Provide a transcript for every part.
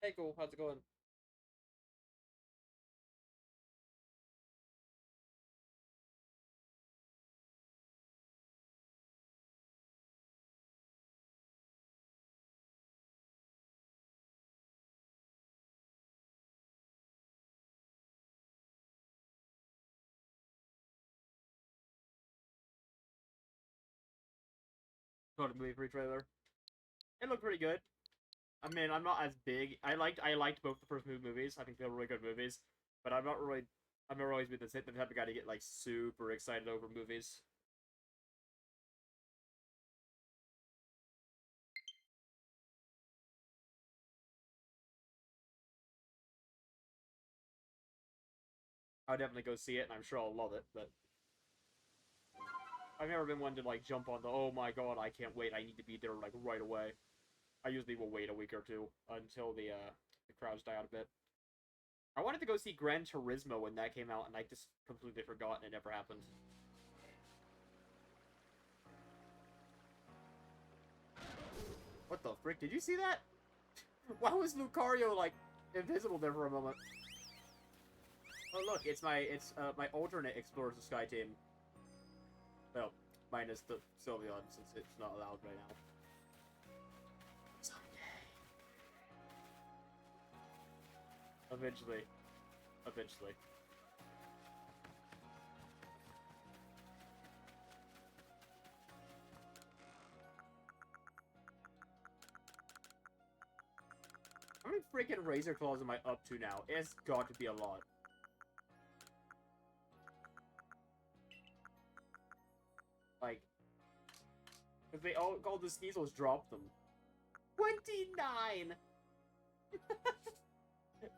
Hey, cool. How's it going? Going to movie trailer. It looked pretty good. I mean, I'm not as big. I liked both the first movies. I think they were really good movies. But I've never always been the type of guy to get like super excited over movies. I'll definitely go see it, and I'm sure I'll love it. But I've never been one to like jump on the oh my god, I can't wait. I need to be there like right away. I usually will wait a week or two until the crowds die out a bit. I wanted to go see Gran Turismo when that came out, and I just completely forgot, and it never happened. What the frick? Did you see that? Why was Lucario like invisible there for a moment? Oh look, it's my alternate Explorers of Sky team. Well, minus the Sylveon since it's not allowed right now. Someday. Eventually. Eventually. How many freaking Razor Claws am I up to now? It's got to be a lot. Like, if they all the Sneasels dropped them. 29!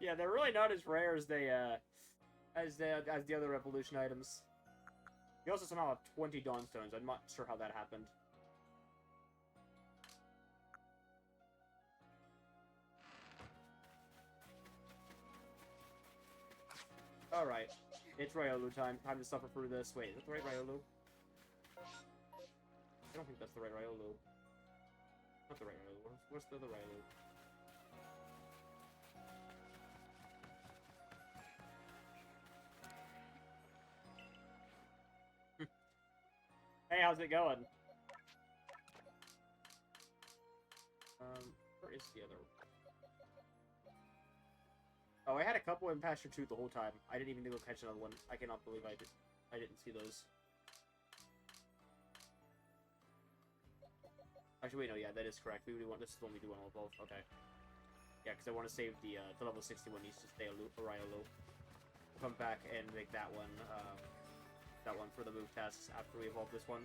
Yeah, they're really not as rare as they as the other evolution items. You also somehow have 20 Dawnstones. I'm not sure how that happened. Alright. It's Ryolu time. Time to suffer through this. Wait, is that the right Ryolu? I don't think that's the right Ryolu. Not the right Ryolu. What's the other Ryolu? Hey, how's it going? Where is the other? Oh, I had a couple in Pasture 2 the whole time. I didn't even go catch another one. I cannot believe I didn't see those. Actually, wait, no, yeah, that is correct. We want this is the one we do on all both. Okay. Yeah, because I want to save the level 61 needs to stay a Ryolu. Come back and make that one for the move tasks after we evolve this one.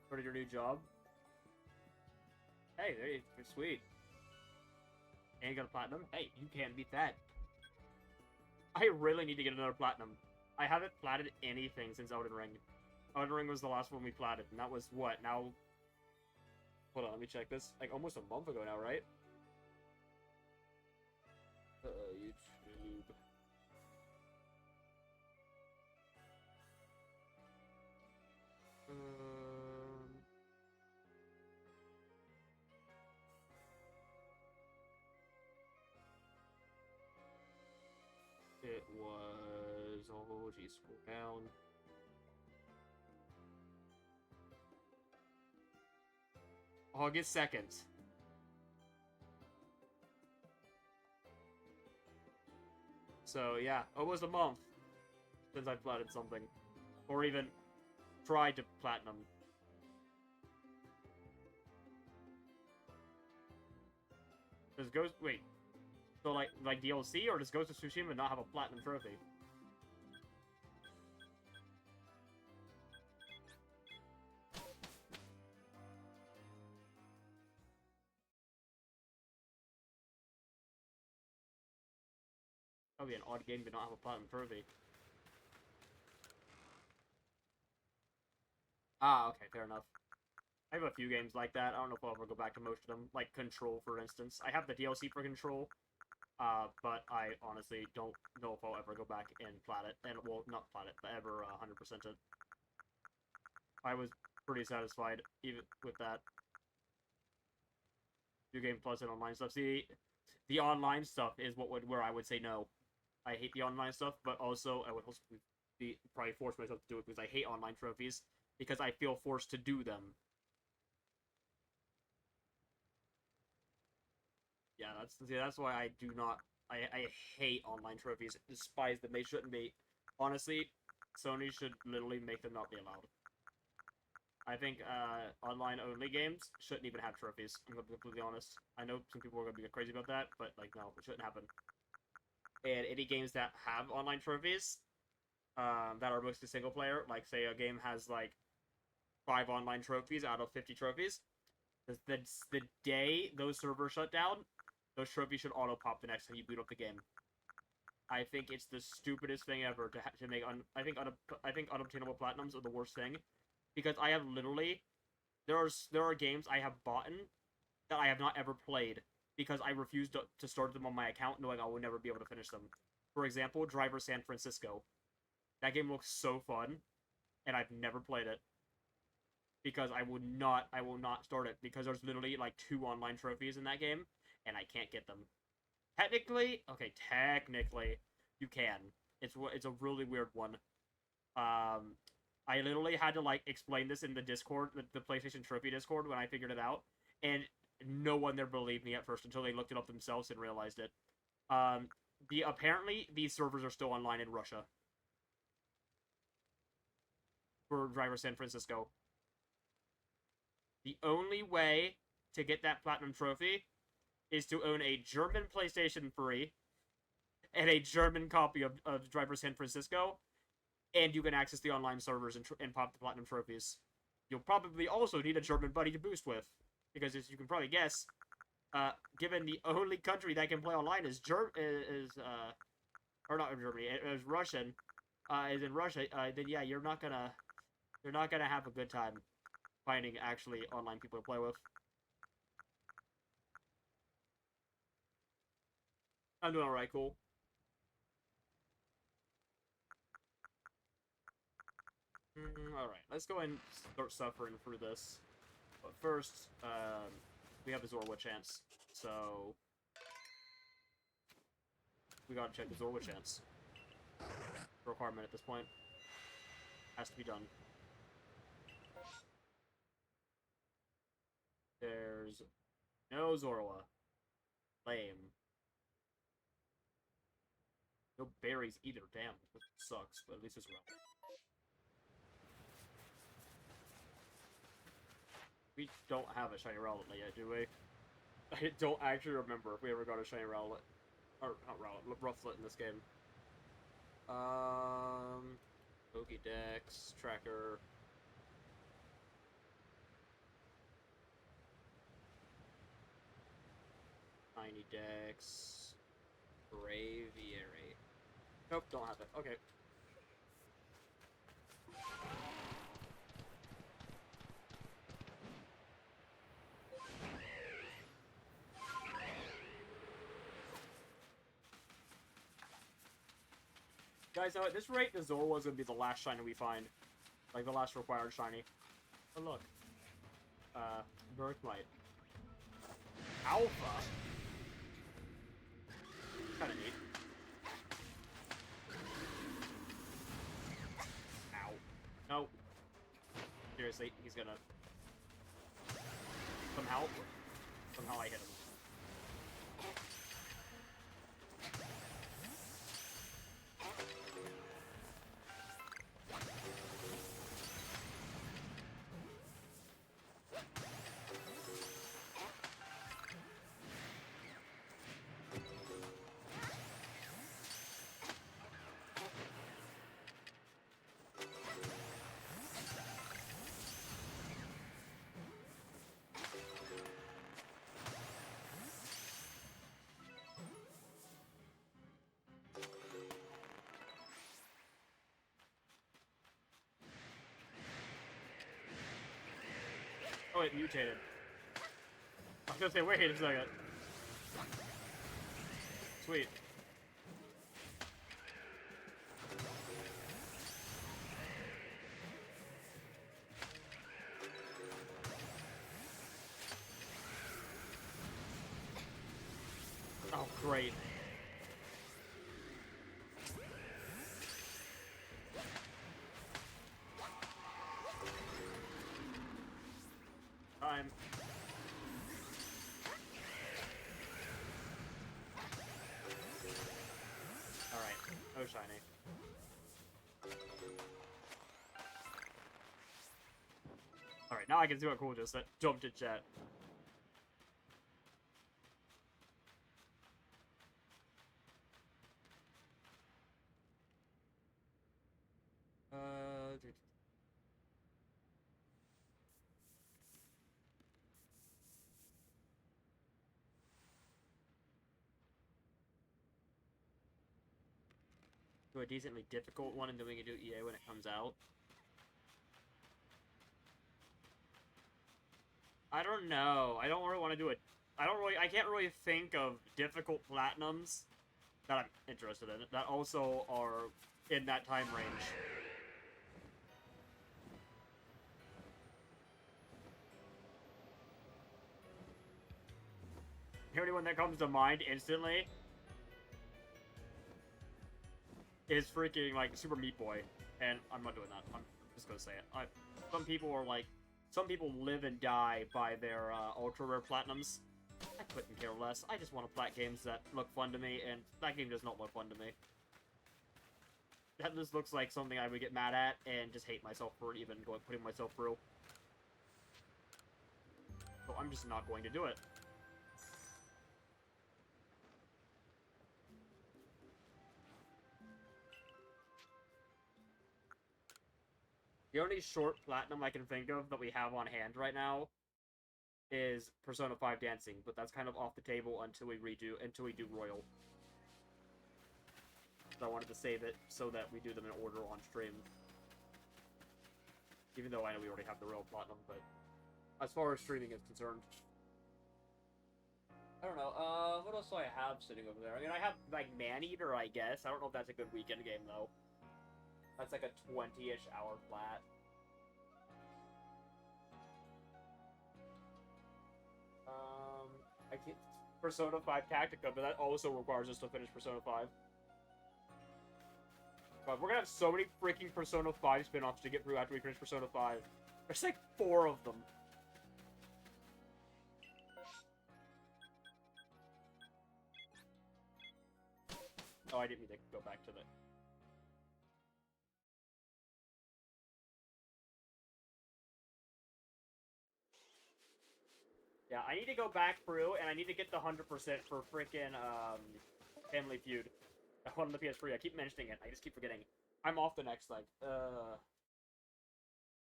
Started your new job. Hey, there you sweet. And you got a platinum? Hey, you can't beat that. I really need to get another platinum. I haven't platted anything since Elden Ring. Elden Ring was the last one we platted, and that was what? Now... Hold on, let me check this. Like, almost a month ago now, right? YouTube. It was... Oh, geez, scroll down. August 2nd. So, yeah, almost a month since I platted something. Or even tried to platinum. Does Ghost... Wait. So, like DLC, or does Ghost of Tsushima not have a platinum trophy? That would be an odd game to not have a platinum trophy. Ah, okay, fair enough. I have a few games like that. I don't know if I'll ever go back to most of them. Like Control, for instance. I have the DLC for Control, but I honestly don't know if I'll ever go back and plat it. And, well, not plat it, but ever 100% it. I was pretty satisfied even with that. New Game Plus and online stuff. See, the online stuff is where I would say no. I hate the online stuff, but also I would also probably force myself to do it because I hate online trophies because I feel forced to do them. Yeah, that's why I do not. I hate online trophies. Despise them. They shouldn't be. Honestly, Sony should literally make them not be allowed. I think online-only games shouldn't even have trophies. I'm gonna be completely honest. I know some people are gonna be crazy about that, but like, no, it shouldn't happen. And any games that have online trophies, that are mostly single-player, like say a game has like 5 online trophies out of 50 trophies, the day those servers shut down, those trophies should auto-pop the next time you boot up the game. I think it's the stupidest thing ever to make. I think unobtainable platinums are the worst thing. Because I have literally, there are games I have bought that I have not ever played because I refused to start them on my account, knowing I would never be able to finish them. For example, Driver San Francisco. That game looks so fun, and I've never played it because I will not start it because there's literally like 2 online trophies in that game, and I can't get them. Technically, you can. It's a really weird one. I literally had to, like, explain this in the Discord, the PlayStation Trophy Discord, when I figured it out, and no one there believed me at first until they looked it up themselves and realized it. Apparently, these servers are still online in Russia. For Driver San Francisco. The only way to get that Platinum Trophy is to own a German PlayStation 3 and a German copy of Driver San Francisco, and you can access the online servers and pop the Platinum Trophies. You'll probably also need a German buddy to boost with, because as you can probably guess, given the only country that can play online is Russian, is in Russia, then yeah, you're not gonna have a good time finding actually online people to play with. I'm doing alright, cool. Alright, let's go and start suffering through this. But first, we have a Zorua chance. So, we gotta check the Zorua chance. Requirement at this point. Has to be done. There's no Zorua. Lame. No berries either, damn. This sucks, but at least it's around. We don't have a shiny Rowlet yet, do we? I don't actually remember if we ever got a shiny Rowlet. Or, not Rowlet, Rufflet in this game. Pokedex, Tracker. Tiny Dex. Braviary. Nope, don't have it. Okay. Guys, at this rate, the Zorua is going to be the last shiny we find. Like, the last required shiny. Oh, look. Birthlight. Alpha? Kinda neat. Ow. No. Seriously, he's gonna... Somehow I hit him. Oh, it mutated. I was gonna say, wait a second. Sweet. Great. Time. Alright, no shiny. Alright, now I can see what cool just jumped in chat. Do a decently difficult one and then we can do EA when it comes out. I don't know. I don't really want to do it. I can't really think of difficult platinums that I'm interested in that also are in that time range. The only one that comes to mind instantly is freaking, like, Super Meat Boy. And I'm not doing that. I'm just gonna say it. Some people live and die by their ultra rare platinums. I couldn't care less. I just want to plat games that look fun to me, and that game does not look fun to me. That just looks like something I would get mad at and just hate myself for even putting myself through. So I'm just not going to do it. The only short platinum I can think of that we have on hand right now is Persona 5 Dancing, but that's kind of off the table until we do Royal. So I wanted to save it so that we do them in order on stream. Even though I know we already have the Royal Platinum, but as far as streaming is concerned. I don't know, what else do I have sitting over there? I mean, I have, like, Maneater, I guess. I don't know if that's a good weekend game, though. That's like a 20-ish hour flat. I can't... Persona 5 Tactica, but that also requires us to finish Persona 5. God, we're gonna have so many freaking Persona 5 spin-offs to get through after we finish Persona 5. There's like 4 of them. Oh, I didn't mean to go back to the... Yeah, I need to go back through, and I need to get the 100% for freaking, Family Feud. That one on the PS3, I keep mentioning it, I just keep forgetting. I'm off the next, like,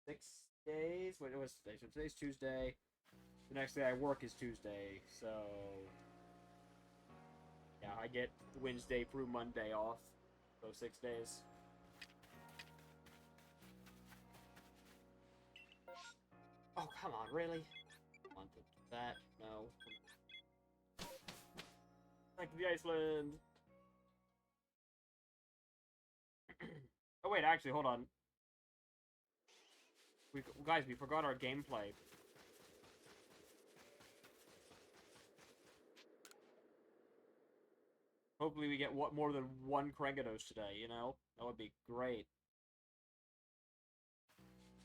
6 days? Wait, what's today? So today's Tuesday. The next day I work is Tuesday, so... Yeah, I get Wednesday through Monday off. So 6 days. Oh, come on, really? On to that, no. Back to the Iceland! Oh wait, actually, hold on. Guys, we forgot our gameplay. Hopefully we get more than one Krengados today, you know? That would be great.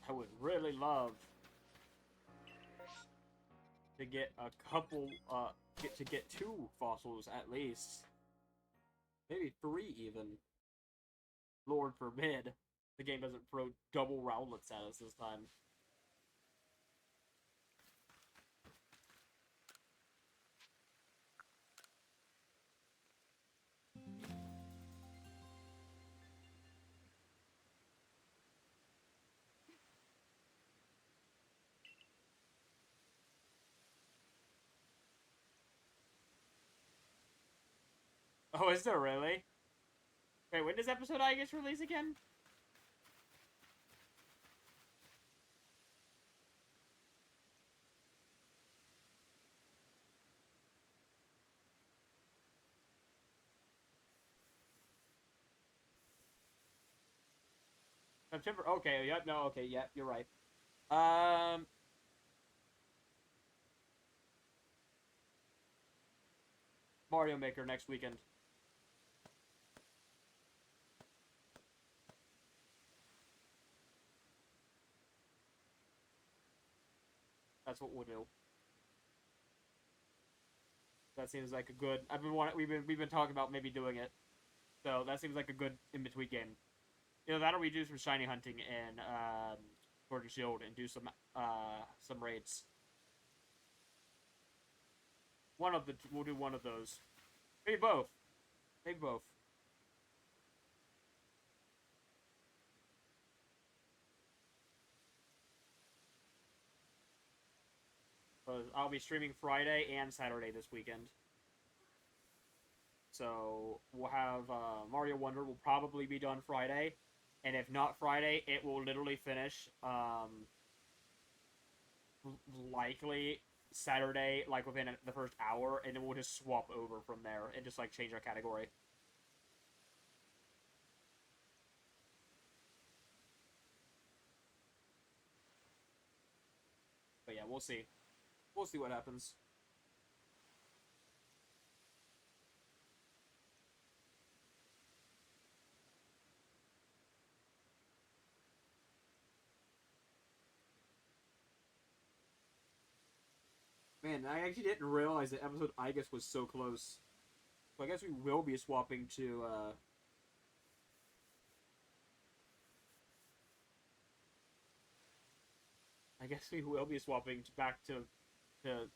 I would really love to get a couple, to get 2 fossils at least. Maybe 3 even. Lord forbid the game doesn't throw double Rowlets at us this time. Oh, is there really? Wait, when does episode I get released again? September. Okay, yep, no, okay, yep, you're right. Mario Maker next weekend. That's what we'll do. That seems like a good. We've been talking about maybe doing it, so that seems like a good in between game. Either that or we do some shiny hunting and Sword and Shield and do some raids. We'll do one of those. Maybe both. Maybe both. I'll be streaming Friday and Saturday this weekend. So we'll have Mario Wonder will probably be done Friday, and if not Friday, it will literally finish likely Saturday, like within the first hour, and then we'll just swap over from there and just like change our category. But yeah, we'll see. We'll see what happens. Man, I actually didn't realize that episode I guess was so close. So I guess we will be swapping to I guess we will be swapping back to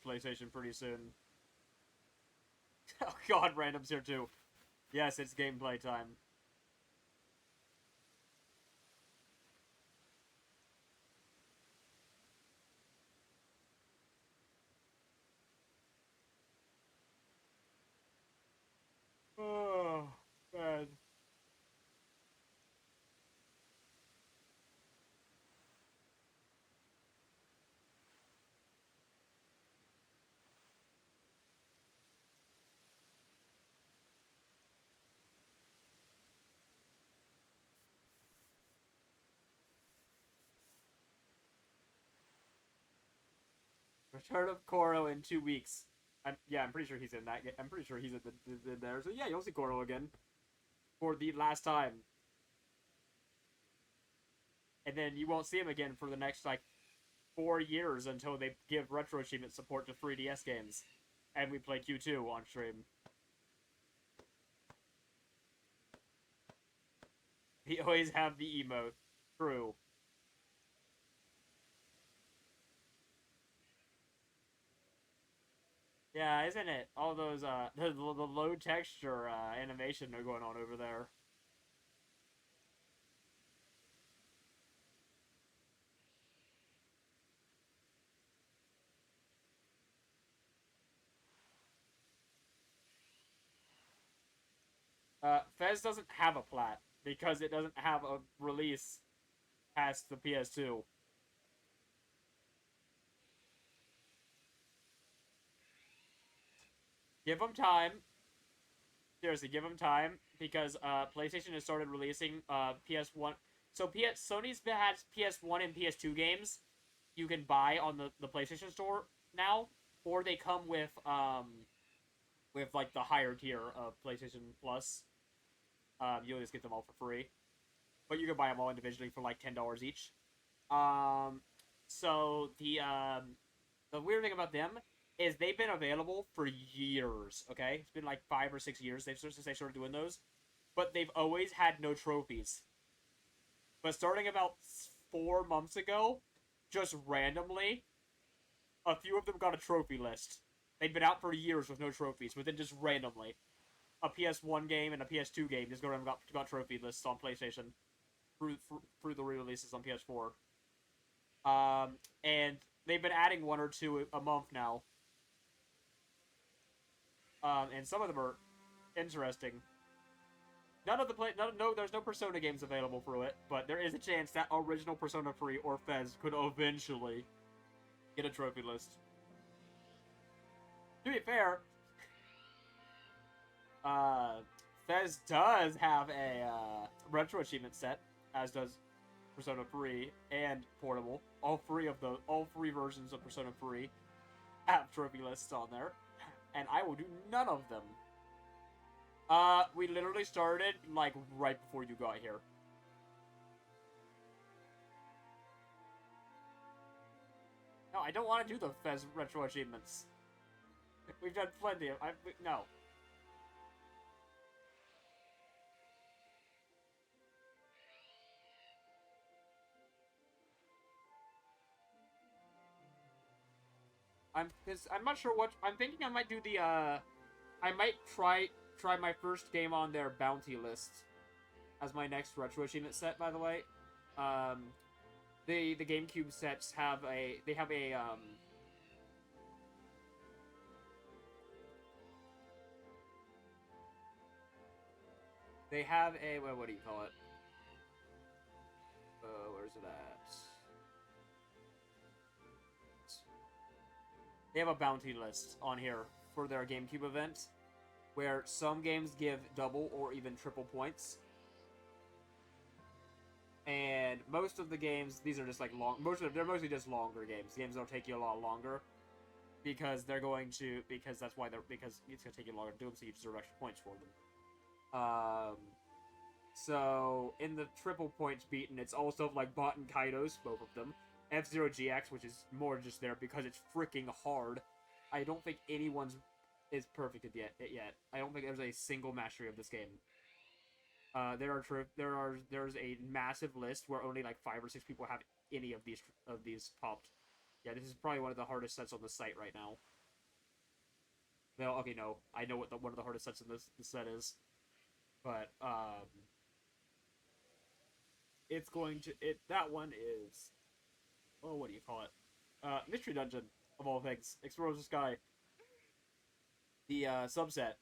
PlayStation pretty soon. Oh god, random's here too. Yes, it's gameplay time. Oh, man. Return of Koro in 2 weeks. I'm pretty sure he's in that. I'm pretty sure he's in there. So yeah, you'll see Koro again for the last time, and then you won't see him again for the next like 4 years until they give retro achievement support to 3DS games, and we play Q2 on stream. He always have the emote. True. Yeah, isn't it? All those the low texture animation are going on over there. Fez doesn't have a plat because it doesn't have a release past the PS2. Give them time. Seriously, give them time because PlayStation has started releasing PS1. So Sony's has PS1 and PS2 games you can buy on the PlayStation Store now, or they come with like the higher tier of PlayStation Plus. You'll just get them all for free, but you can buy them all individually for like $10 each. Um, so the weird thing about them is they've been available for years. Okay, it's been like 5 or 6 years since they started doing those, but they've always had no trophies. But starting about 4 months ago, just randomly, a few of them got a trophy list. They'd been out for years with no trophies, but then just randomly, a PS1 game and a PS2 game just got trophy lists on PlayStation through the re-releases on PS4. And they've been adding one or two a month now. And some of them are interesting. There's no Persona games available for it, but there is a chance that original Persona 3 or Fez could eventually get a trophy list. To be fair, Fez does have a retro achievement set, as does Persona 3 and Portable. All three versions of Persona 3 have trophy lists on there, and I will do none of them We literally started, like, right before you got here. No, I don't want to do the Fez retro achievements. We've done plenty of... no. I'm not sure what... I'm thinking I might do the, I might try my first game on their bounty list as my next retro achievement set, by the way. The GameCube sets have a... They have a, They have a... Well, what do you call it? Where's it at? They have a bounty list on here for their GameCube event, where some games give double or even triple points. And most of the games, these are just like they're mostly just longer games. Games that'll take you a lot longer. Because they're going to, because that's why because it's going to take you longer to do them, so you deserve extra points for them. So, in the triple points beaten, it's also like Bot and Kaidos, both of them. F-Zero GX, which is more just there because it's freaking hard. I don't think anyone's is perfect yet. I don't think there's a single mastery of this game. There's a massive list where only like 5 or 6 people have any of these popped. Yeah, this is probably one of the hardest sets on the site right now. No, okay, no, I know what one of the hardest sets in this set is, but it's going to that one is, oh, what do you call it? Mystery Dungeon of all things, Explorers the Sky. The subset,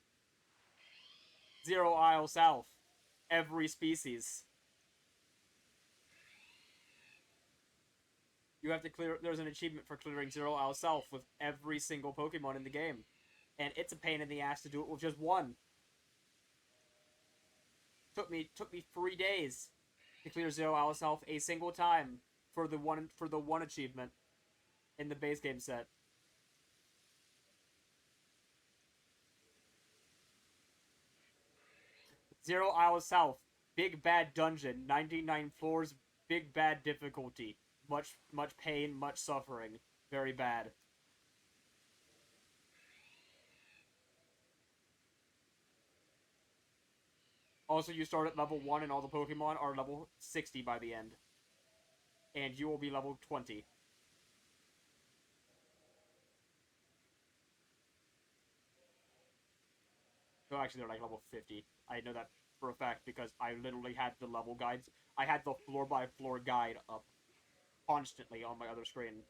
Zero Isle South, every species. You have to clear. There's an achievement for clearing Zero Isle South with every single Pokemon in the game, and it's a pain in the ass to do it with just one. Took me 3 days to clear Zero Isle South a single time for the one achievement in the base game set. Zero Isle South, big bad dungeon, 99 floors, big bad difficulty, much pain, much suffering, very bad. Also, you start at level 1 and all the Pokemon are level 60 by the end. And you will be level 20. No, actually, they're like level 50. I know that for a fact because I literally had the level guides. I had the floor-by-floor guide up constantly on my other screen.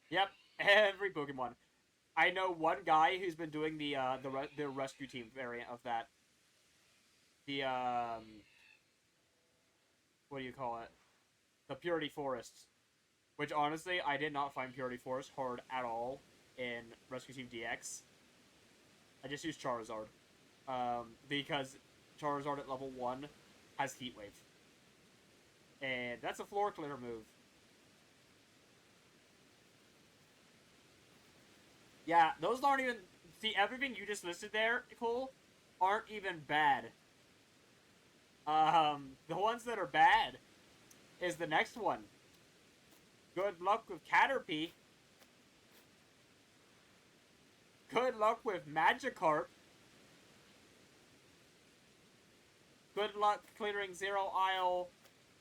Yep, every Pokemon. I know one guy who's been doing the rescue team variant of that. The what do you call it? The Purity Forests. Which honestly, I did not find Purity Forest hard at all in Rescue Team DX. I just used Charizard. Because Charizard at level 1 has Heat Wave. And that's a floor clear move. Yeah, those aren't even... See, everything you just listed there, Cole, aren't even bad. The ones that are bad is the next one. Good luck with Caterpie. Good luck with Magikarp. Good luck clearing Zero Isle.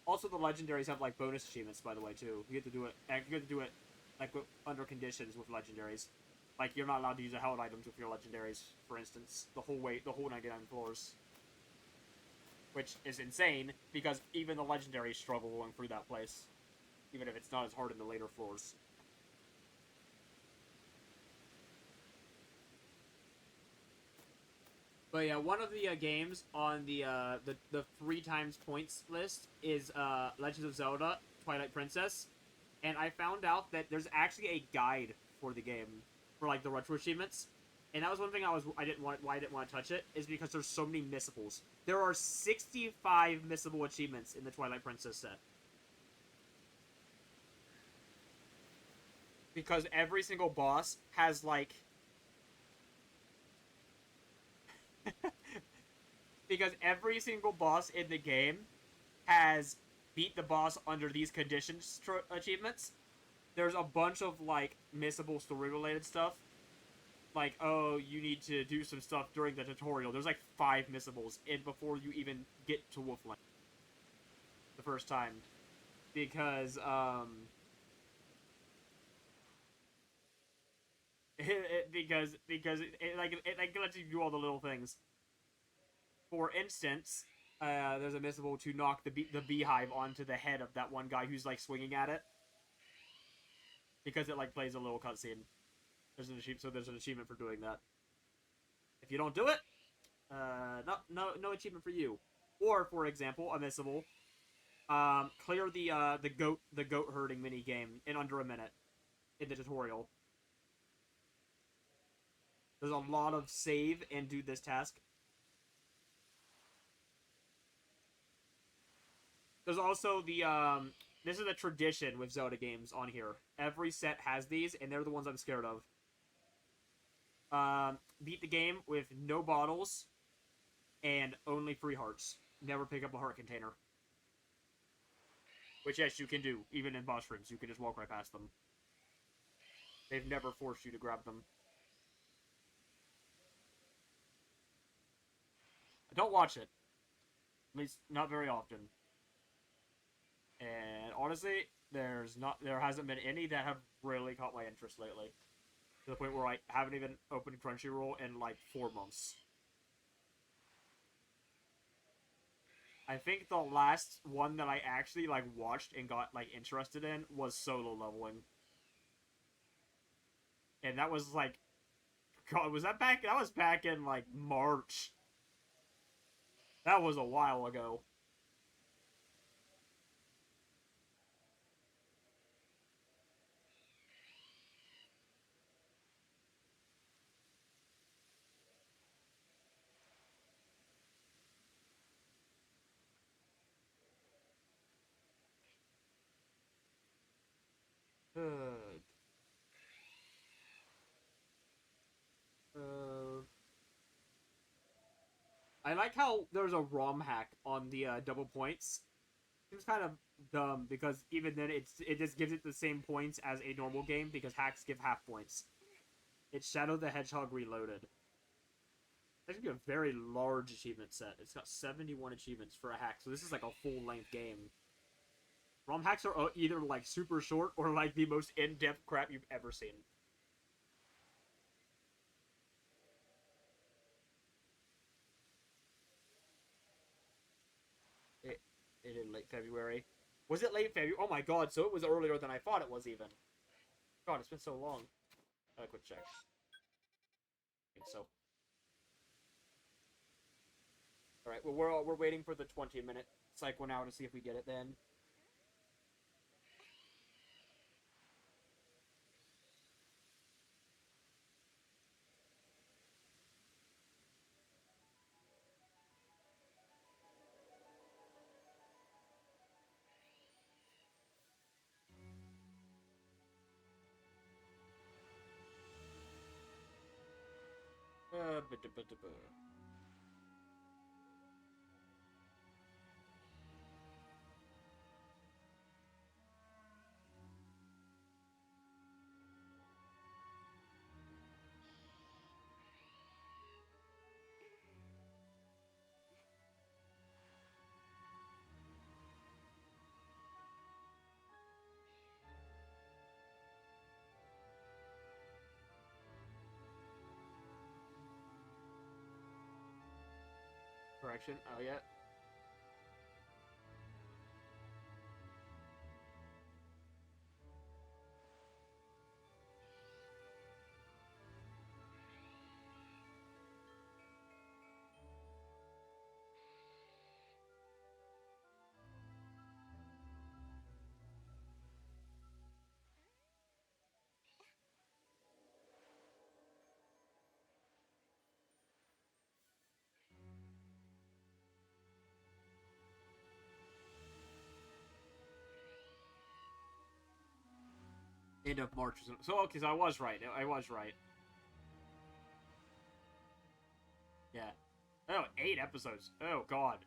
Also, the legendaries have like bonus achievements, by the way, too. You get to do it. You get to do it like under conditions with legendaries. Like you're not allowed to use a held items with your legendaries, for instance, the whole 99 floors. Which is insane because even the legendaries struggle going through that place, even if it's not as hard in the later floors. But yeah, one of the games on the 3 times points list is Legend of Zelda: Twilight Princess, and I found out that there's actually a guide for the game for like the retro achievements, and that was one thing I didn't want to touch it is because there's so many missables. There are 65 missable achievements in the Twilight Princess set. Because every single boss has like because every single boss in the game has beat the boss under these conditions achievements. There's a bunch of like missable story related stuff. Like, oh, you need to do some stuff during the tutorial. There's like 5 missables in before you even get to Wolfland the first time, because it lets you do all the little things. For instance, there's a missable to knock the beehive onto the head of that one guy who's like swinging at it, because it like plays a little cutscene. There's an achievement for doing that. If you don't do it, no achievement for you. Or for example, a missable, clear the goat herding mini game in under a minute in the tutorial. There's a lot of save and do this task. There's also the this is a tradition with Zelda games on here. Every set has these, and they're the ones I'm scared of. Beat the game with no bottles and only free hearts. Never pick up a heart container. Which, yes, you can do, even in boss rooms. You can just walk right past them. They've never forced you to grab them. Don't watch it. At least, not very often. And honestly, there hasn't been any that have really caught my interest lately. To the point where I haven't even opened Crunchyroll in like 4 months. I think the last one that I actually like watched and got like interested in was Solo Leveling. And that was like, God, was that back? That was back in like March. That was a while ago. I like how there's a ROM hack on the double points. Seems kind of dumb because even then it just gives it the same points as a normal game because hacks give half points. It's Shadow the Hedgehog Reloaded. That's gonna be a very large achievement set. It's got 71 achievements for a hack, so this is like a full-length game. ROM hacks are either like super short or like the most in-depth crap you've ever seen. It in late February. Was it late February? Oh my god, so it was earlier than I thought it was even. God, it's been so long. Quick check. I think so. Alright, well, we're waiting for the 20-minute cycle now to see if we get it then. Uh, Correction. Oh, yeah. End of March. So, okay, so I was right. I was right. Yeah. Oh, 8 episodes. Oh, God.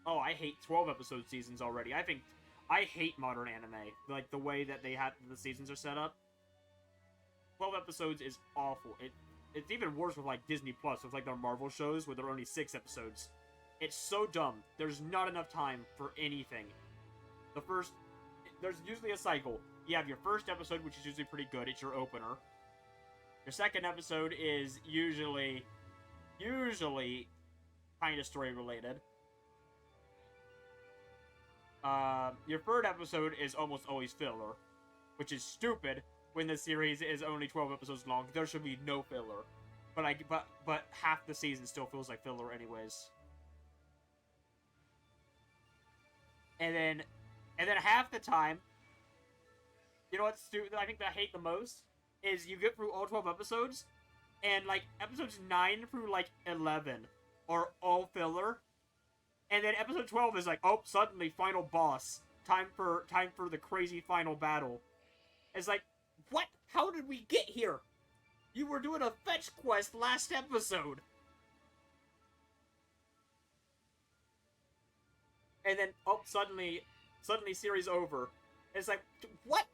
Oh, I hate 12 episode seasons already. I hate modern anime. Like, the way that they have the seasons are set up. 12 episodes is awful. It's even worse with, like, Disney Plus, with, like, their Marvel shows, where there are only 6 episodes. It's so dumb. There's not enough time for anything. There's usually a cycle. You have your first episode, which is usually pretty good. It's your opener. Your second episode is usually kind of story related. Your third episode is almost always filler, which is stupid when the series is only 12 episodes long. There should be no filler. But half the season still feels like filler anyways. And then half the time, you know what's stupid? I think that I hate the most is you get through all 12 episodes, and like episodes 9 through like 11 are all filler, and then episode 12 is like, oh, suddenly final boss, time for the crazy final battle. It's like, what? How did we get here? You were doing a fetch quest last episode. And then, oh, suddenly series over. It's like, what?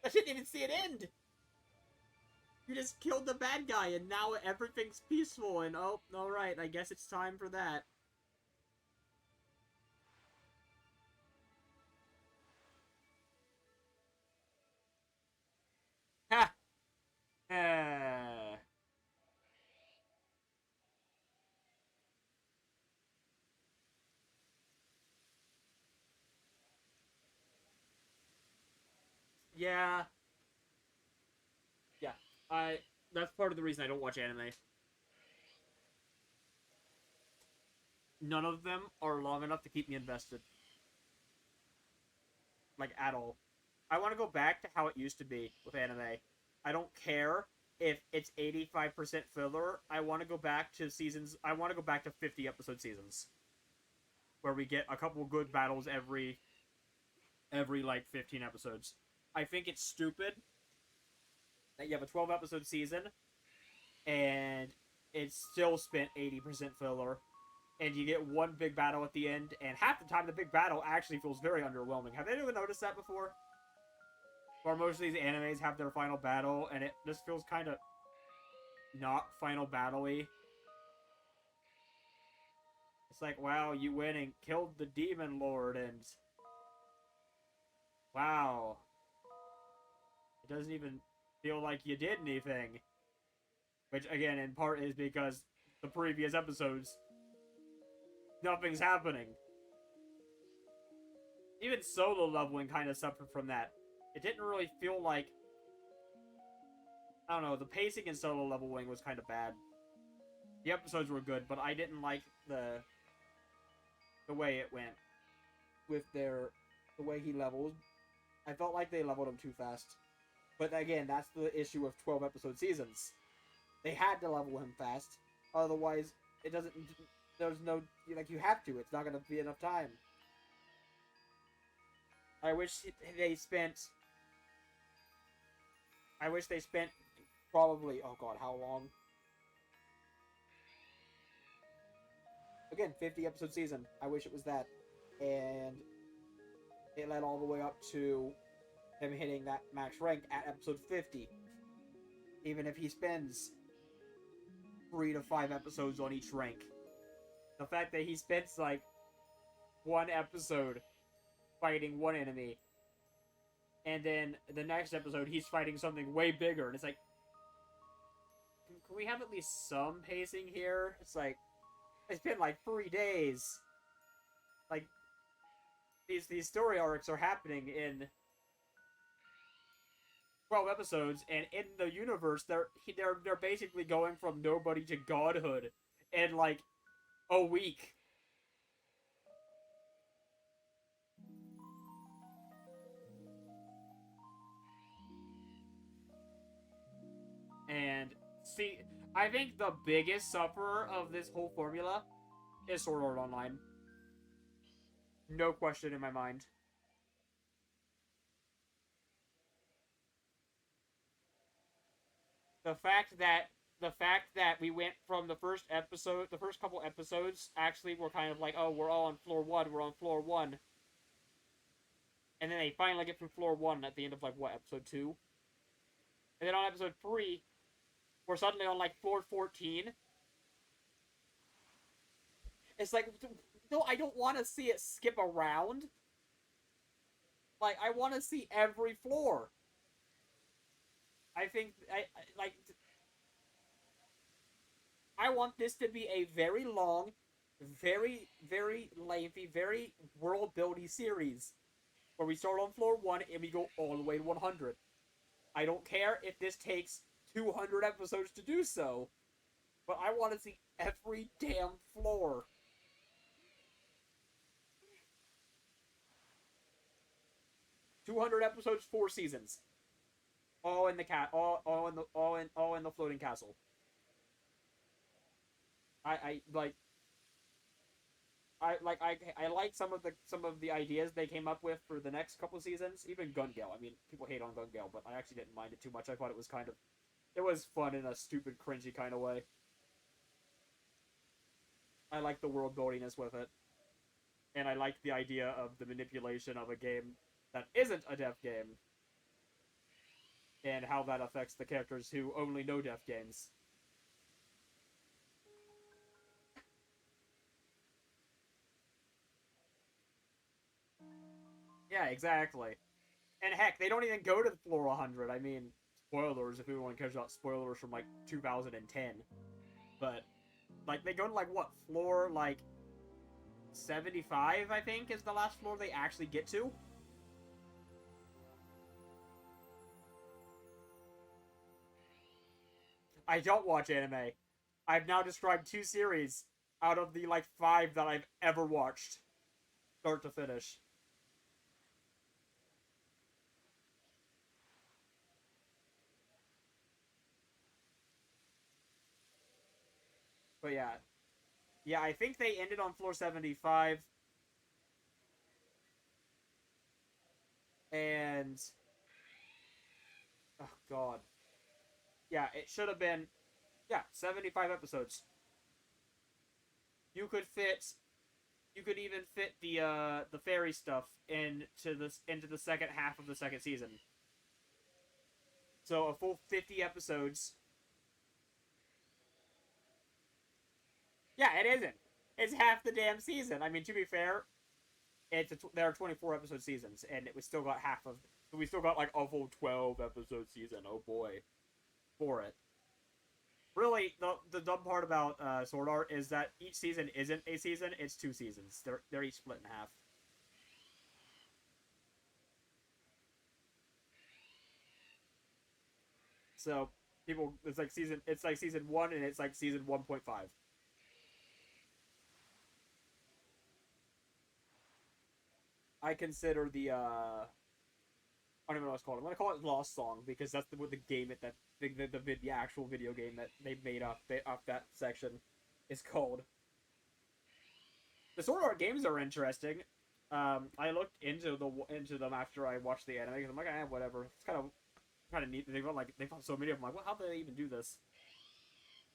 I didn't even see it end. You just killed the bad guy, and now everything's peaceful, and oh, alright, I guess it's time for that. Ha! Yeah. Yeah. That's part of the reason I don't watch anime. None of them are long enough to keep me invested. Like, at all. I want to go back to how it used to be with anime. I don't care if it's 85% filler. I want to go back to seasons. I want to go back to 50 episode seasons, where we get a couple good battles every like 15 episodes. I think it's stupid that you have a 12 episode season and it's still spent 80% filler, and you get one big battle at the end, and half the time the big battle actually feels very underwhelming. Have anyone noticed that before? Where most of these animes have their final battle, and it just feels kind of not final battle-y. It's like, wow, you went and killed the demon lord, and wow, it doesn't even feel like you did anything. Which, again, in part is because the previous episodes, nothing's happening. Even solo leveling kind of suffered from that. It didn't really feel like... I don't know, the pacing in solo leveling was kind of bad. The episodes were good, but I didn't like the way it went with the way he leveled. I felt like they leveled him too fast. But again, that's the issue of 12 episode seasons. They had to level him fast. Otherwise, it doesn't... There's no... Like, you have to. It's not going to be enough time. I wish they spent probably... Oh, God, how long? Again, 50 episode season. I wish it was that. And it led all the way up to him hitting that max rank at episode 50. Even if he spends 3 to 5 episodes on each rank. The fact that he spends, like, 1 episode fighting one enemy, and then the next episode he's fighting something way bigger, and it's like, can we have at least some pacing here? It's like, it's been like 3 days. Like, these story arcs are happening in 12 episodes, and in the universe, they're basically going from nobody to godhood in like a week. And see, I think the biggest sufferer of this whole formula is Sword Art Online. No question in my mind. The fact that the fact that we went from the first episode, the first couple episodes, actually were kind of like, oh, we're all on floor one, we're on floor one. And then they finally get from floor one at the end of, like, what, episode 2? And then on episode 3, we're suddenly on, like, floor 14. It's like, no, I don't want to see it skip around. Like, I want to see every floor. I think, like, I want this to be a very long, very, very lengthy, very world-building series. Where we start on floor 1 and we go all the way to 100. I don't care if this takes 200 episodes to do so. But I want to see every damn floor. 200 episodes, 4 seasons. All in the all in the floating castle. I like I like some of the ideas they came up with for the next couple of seasons. Even Gun Gale. I mean, people hate on Gun Gale, but I actually didn't mind it too much. I thought it was kind of, it was fun in a stupid, cringy kind of way. I like the world buildiness with it, and I like the idea of the manipulation of a game that isn't a death game, and how that affects the characters who only know death games. Yeah, exactly. And heck, they don't even go to floor 100. I mean, spoilers if anyone cares about spoilers from, like, 2010. But, like, they go to, like, what, floor, like, 75, I think, is the last floor they actually get to? I don't watch anime. I've now described 2 series out of the, like, 5 that I've ever watched, start to finish. But yeah. Yeah, I think they ended on floor 75. And... oh, God. Yeah, it should have been... yeah, 75 episodes. You could fit... you could even fit the fairy stuff into the second half of the second season. So a full 50 episodes. Yeah, it isn't. It's half the damn season. I mean, to be fair, there are 24 episode seasons, and we still got half of. So we still got, like, a full 12 episode season. Oh boy, for it. Really, the dumb part about Sword Art is that each season isn't a season; it's 2 seasons. They're each split in half. So people, it's like season 1, and it's like season 1.5. I consider I don't even know what it's called. I'm gonna call it Lost Song because that's the game that the actual video game that they made up that section is called. The Sword Art games are interesting. I looked into them after I watched the anime because I'm like, whatever. It's kind of neat. They found so many of them. Like, how did they even do this?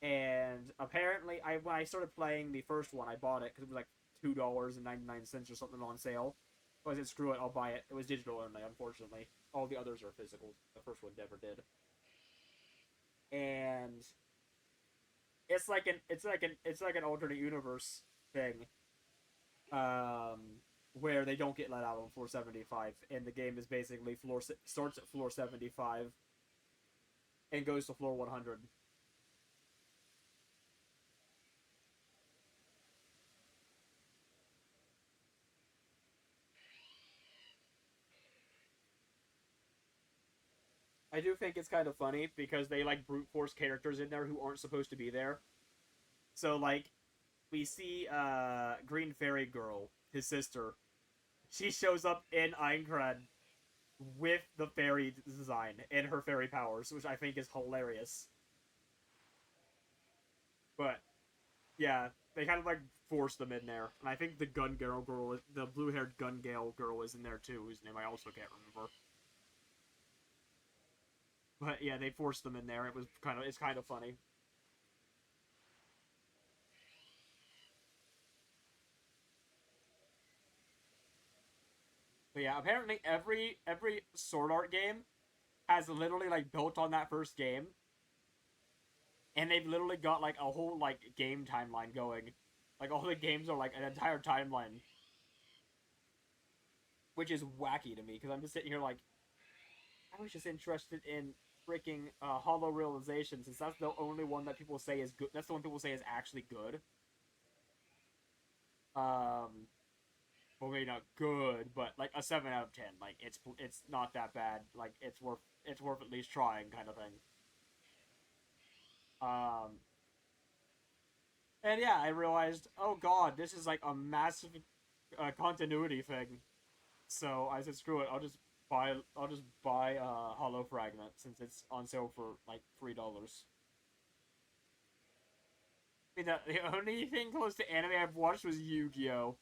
And apparently, when I started playing the first one, I bought it because it was like $2.99 or something on sale. So I said, screw it, I'll buy it. It was digital only, unfortunately. All the others are physical. The first one never did. And it's like an alternate universe thing, where they don't get let out on floor 75, and the game is basically starts at floor 75 and goes to floor 100. I do think it's kind of funny because they, like, brute force characters in there who aren't supposed to be there. So, like, we see Green Fairy Girl, his sister. She shows up in Aincrad with the fairy design and her fairy powers, which I think is hilarious. But yeah, they kind of, like, force them in there, and I think the the blue-haired Gun Gale girl, is in there too, whose name I also can't remember. But yeah, they forced them in there. It's kind of funny. But yeah, apparently every Sword Art game has literally like built on that first game, and they've literally got like a whole like game timeline going. Like all the games are like an entire timeline, which is wacky to me because I'm just sitting here like I was just interested in freaking Hollow Realization since that's the only one that people say is good. That's the one people say is actually good. Um, well, maybe not good, but like a 7 out of 10. Like it's not that bad. Like it's worth at least trying, kind of thing. Um, and yeah, I realized, oh god, this is like a massive continuity thing. So I said, screw it. I'll just buy Hollow Fragment since it's on sale for like $3. I mean, the only thing close to anime I've watched was Yu-Gi-Oh.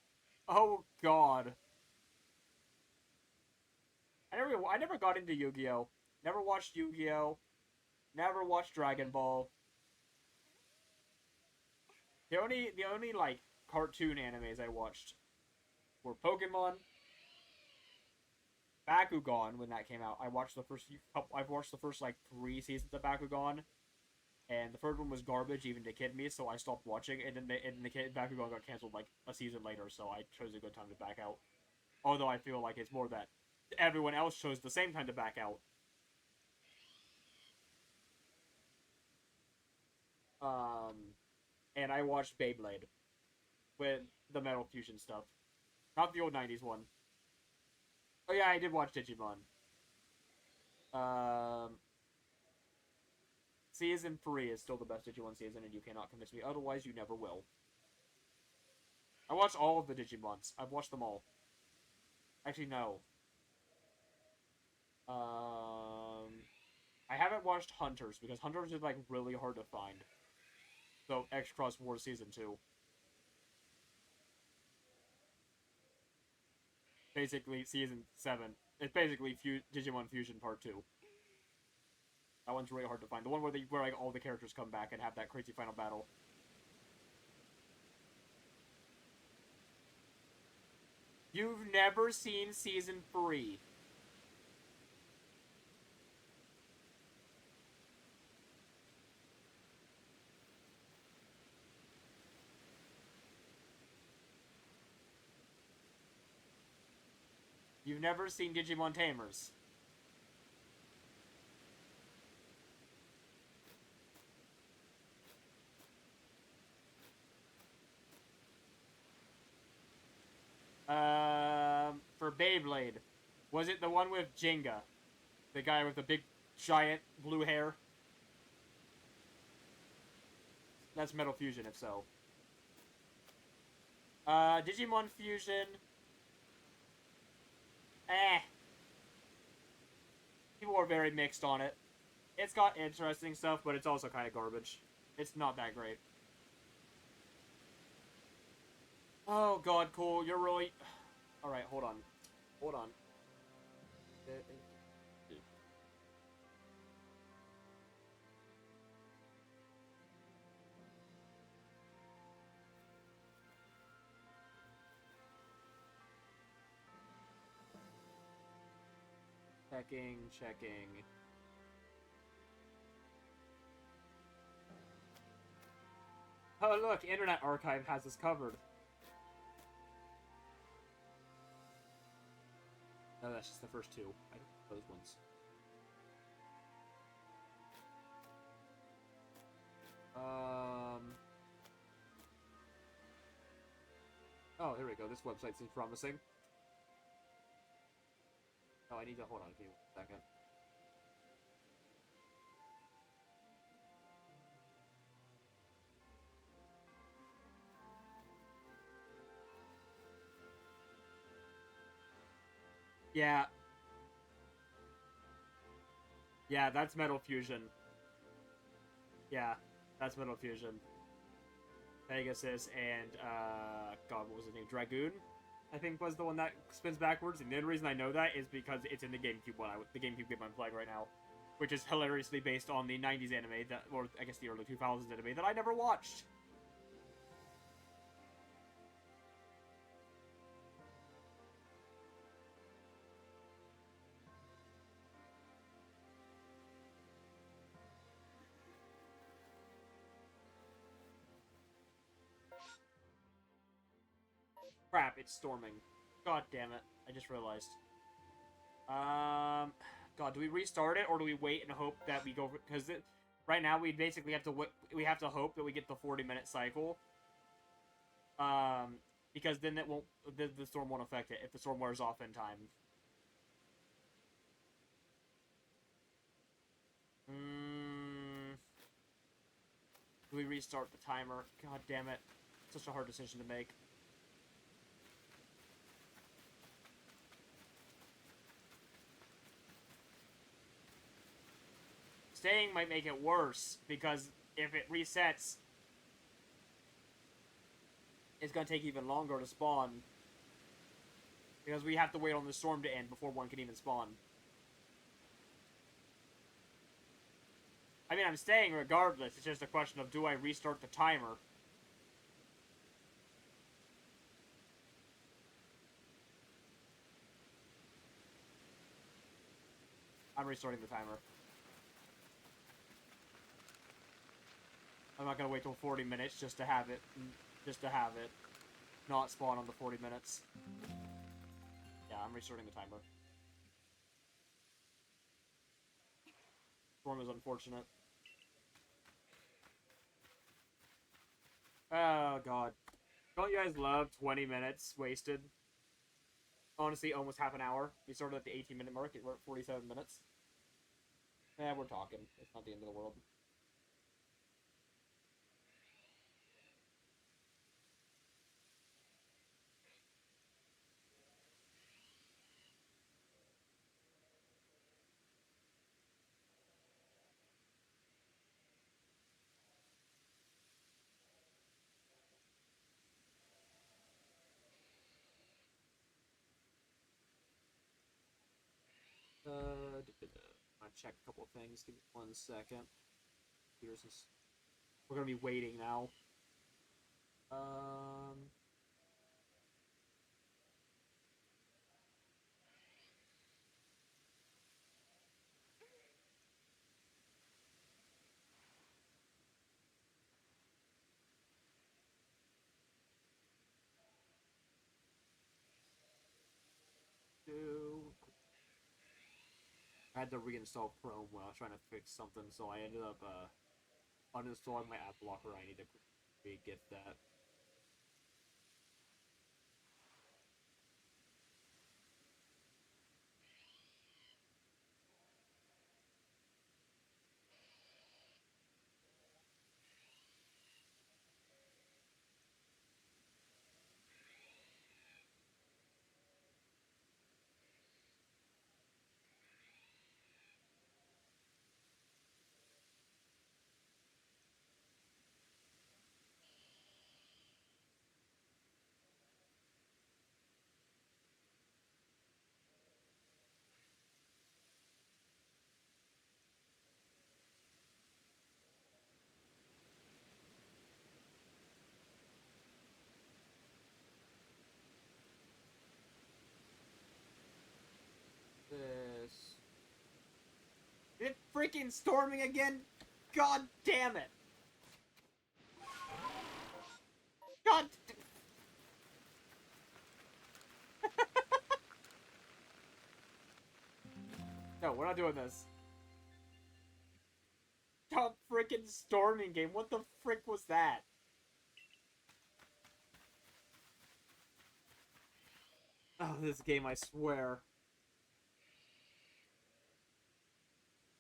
Oh god, I never got into Yu-Gi-Oh. Never watched Yu-Gi-Oh. Never watched Dragon Ball. The only like cartoon animes I watched were Pokemon, Bakugan when that came out. I've watched the first like 3 seasons of Bakugan, and the third one was garbage even to kid me, so I stopped watching. And then Bakugan got canceled like a season later, so I chose a good time to back out. Although I feel like it's more that everyone else chose the same time to back out. Um, and I watched Beyblade with the Metal Fusion stuff, not the old '90s one. Oh yeah, I did watch Digimon. Um, Season 3 is still the best Digimon season, and you cannot convince me otherwise. You never will. I watched all of the Digimons. I've watched them all. Actually, no. I haven't watched Hunters because Hunters is like really hard to find. So X Cross War Season 2, basically Season 7. It's basically Digimon Fusion Part 2. That one's really hard to find. The one where like all the characters come back and have that crazy final battle. You've never seen Season 3. You've never seen Digimon Tamers. For Beyblade, was it the one with Jenga, the guy with the big giant blue hair? That's Metal Fusion, if so. Digimon Fusion. Eh. People are very mixed on it. It's got interesting stuff, but it's also kind of garbage. It's not that great. Oh god, cool. You're really... Alright, hold on. Hold on. Checking. Oh look, Internet Archive has us covered. No, that's just the first two. I don't know those ones. Oh, here we go. This website seems promising. Oh, I need to hold on to you a second. Yeah. Yeah, that's Metal Fusion. Yeah, that's Metal Fusion. Pegasus and, God, what was his name? Dragoon? I think was the one that spins backwards. And the only reason I know that is because it's in the GameCube one, the GameCube game I'm playing right now. Which is hilariously based on the 90s anime, or I guess the early 2000s anime, that I never watched. Crap, it's storming. God damn it. I just realized. God, do we restart it, or do we wait and hope that we go... Because right now, we basically have to... We have to hope that we get the 40-minute cycle. Because then it won't... The storm won't affect it if the storm wears off in time. Do we restart the timer? God damn it. Such a hard decision to make. Staying might make it worse, because if it resets, it's going to take even longer to spawn. Because we have to wait on the storm to end before one can even spawn. I mean, I'm staying regardless. It's just a question of, do I restart the timer? I'm restarting the timer. I'm not gonna wait till 40 minutes just to have it. Not spawn on the 40 minutes. Yeah, I'm restarting the timer. Storm is unfortunate. Oh, God. Don't you guys love 20 minutes wasted? Honestly, almost half an hour. We started at the 18-minute mark. We're at 47 minutes. Yeah, we're talking. It's not the end of the world. I'll check a couple of things. Give me 1 second. We're gonna be waiting now. I had to reinstall Chrome while I was trying to fix something, so I ended up uninstalling my app blocker. I need to re-get that. This. It's freaking storming again! God damn it! God. No, we're not doing this. Stop freaking storming game. What the frick was that? Oh, this game, I swear.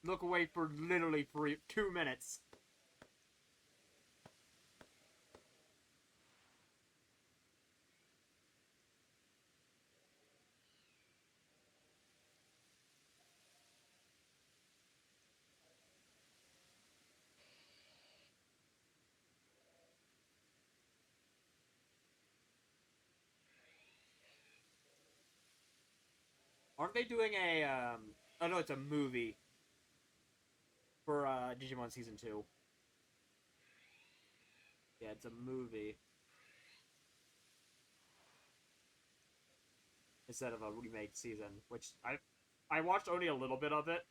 Look away for literally 2 minutes. Aren't they doing a, oh no, it's a movie for, Digimon Season 2. Yeah, it's a movie. Instead of a remake season, which I watched only a little bit of it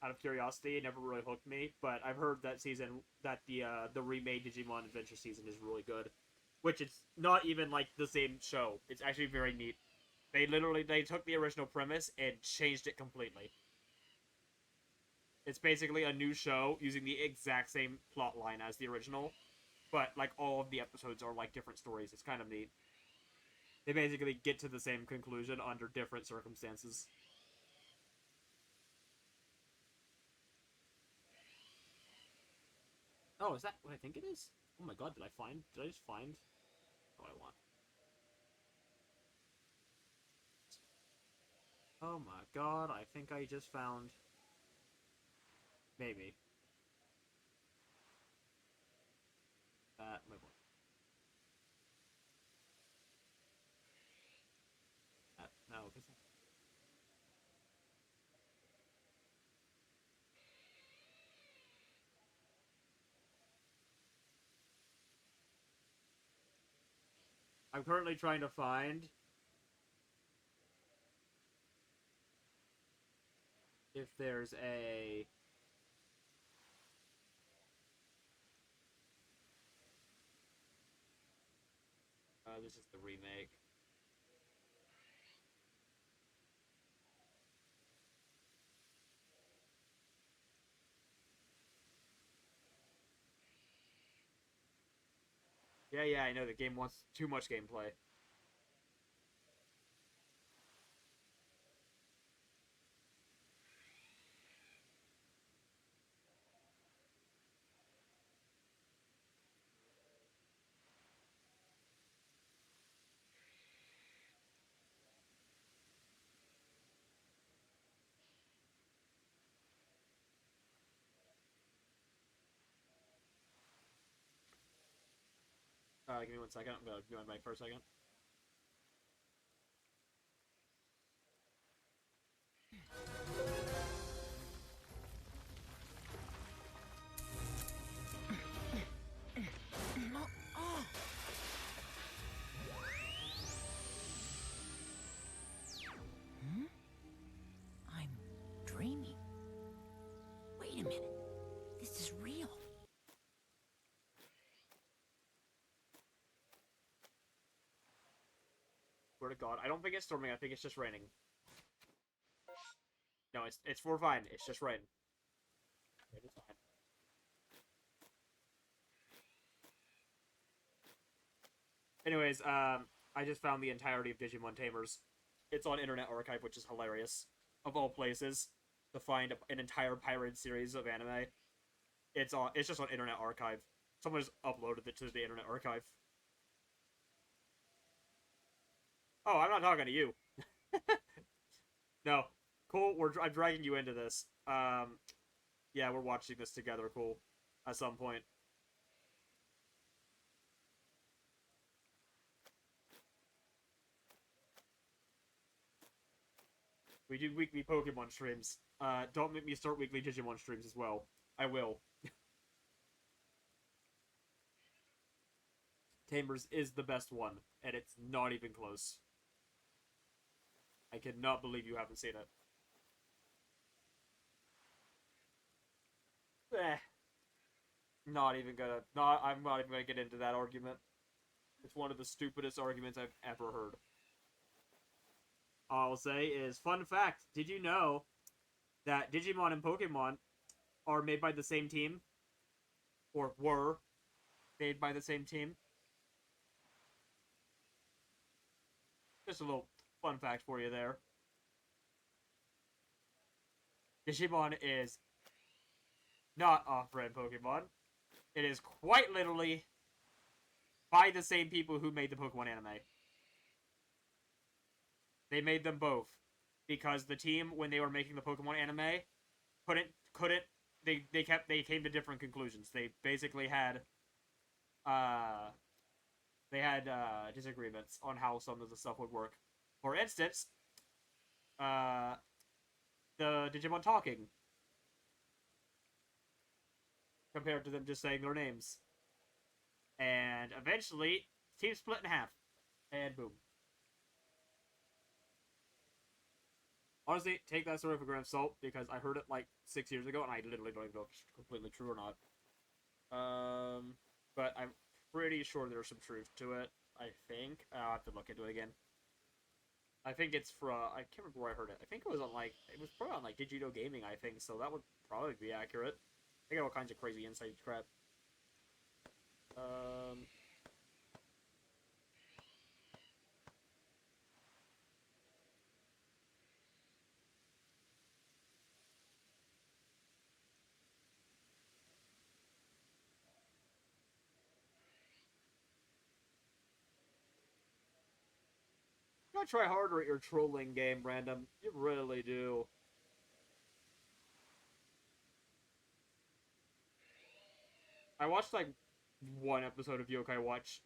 out of curiosity. It never really hooked me, but I've heard that the remade Digimon Adventure season is really good. which it's not even like the same show. It's actually very neat. They took the original premise and changed it completely. It's basically a new show using the exact same plot line as the original, but like all of the episodes are like different stories. It's kind of neat. They basically get to the same conclusion under different circumstances. Oh, is that what I think it is? Oh my god, did I just find what I want? Oh my god, I think I just found... Maybe. My boy. No, because... I'm currently trying to find if there's a... this is the remake. Yeah, I know the game wants too much gameplay. Give me 1 second. I'm gonna be on mic for a second. I'm dreaming. Wait a minute. This is real. Swear to God, I don't think it's storming. I think it's just raining. No, it's for fine. It's just rain. It is fine. Anyways, I just found the entirety of Digimon Tamers. It's on Internet Archive, which is hilarious. Of all places, to find an entire pirated series of anime, it's just on Internet Archive. Someone just uploaded it to the Internet Archive. Oh, I'm not talking to you. No, cool. I'm dragging you into this. Yeah, we're watching this together. Cool. At some point. We do weekly Pokemon streams. Don't make me start weekly Digimon streams as well. I will. Tamers is the best one, and it's not even close. I cannot believe you haven't seen it. Eh. Not even gonna. Not. I'm not even gonna get into that argument. It's one of the stupidest arguments I've ever heard. All I'll say is, fun fact: did you know that Digimon and Pokemon are made by the same team, or were made by the same team? Just a little fun fact for you there. Digimon is not off-brand Pokemon. It is quite literally by the same people who made the Pokemon anime. They made them both because the team, when they were making the Pokemon anime, couldn't they came to different conclusions. They basically had disagreements on how some of the stuff would work. For instance, the Digimon talking compared to them just saying their names. And eventually, team split in half. And boom. Honestly, take that story with a grain of salt, because I heard it like 6 years ago, and I literally don't even know if it's completely true or not. But pretty sure there's some truth to it. I think I'll have to look into it again. I think it's from I can't remember where I heard it. I think it was on it was probably on Digito Gaming. I think so. That would probably be accurate. They got all kinds of crazy inside crap. You gotta try harder at your trolling game, Random. You really do. I watched one episode of Yokai Watch.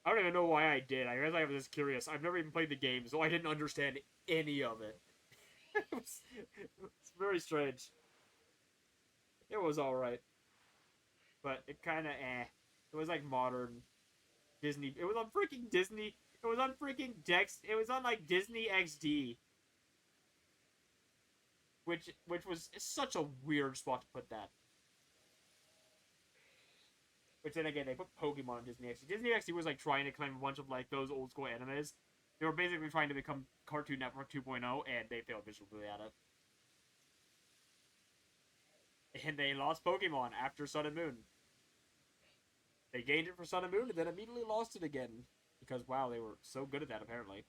I don't even know why I did. I guess I was just curious. I've never even played the game, so I didn't understand any of it. It's very strange. It was alright. But it kinda It was like modern Disney. It was on freaking Disney. It was on freaking Dex. It was on Disney XD. Which was such a weird spot to put that. Which then again, they put Pokemon on Disney XD. Disney XD was trying to claim a bunch of those old school animes. They were basically trying to become Cartoon Network 2.0, and they failed miserably at it. And they lost Pokemon after Sun and Moon. They gained it for Sun and Moon, and then immediately lost it again. Because, wow, they were so good at that, apparently.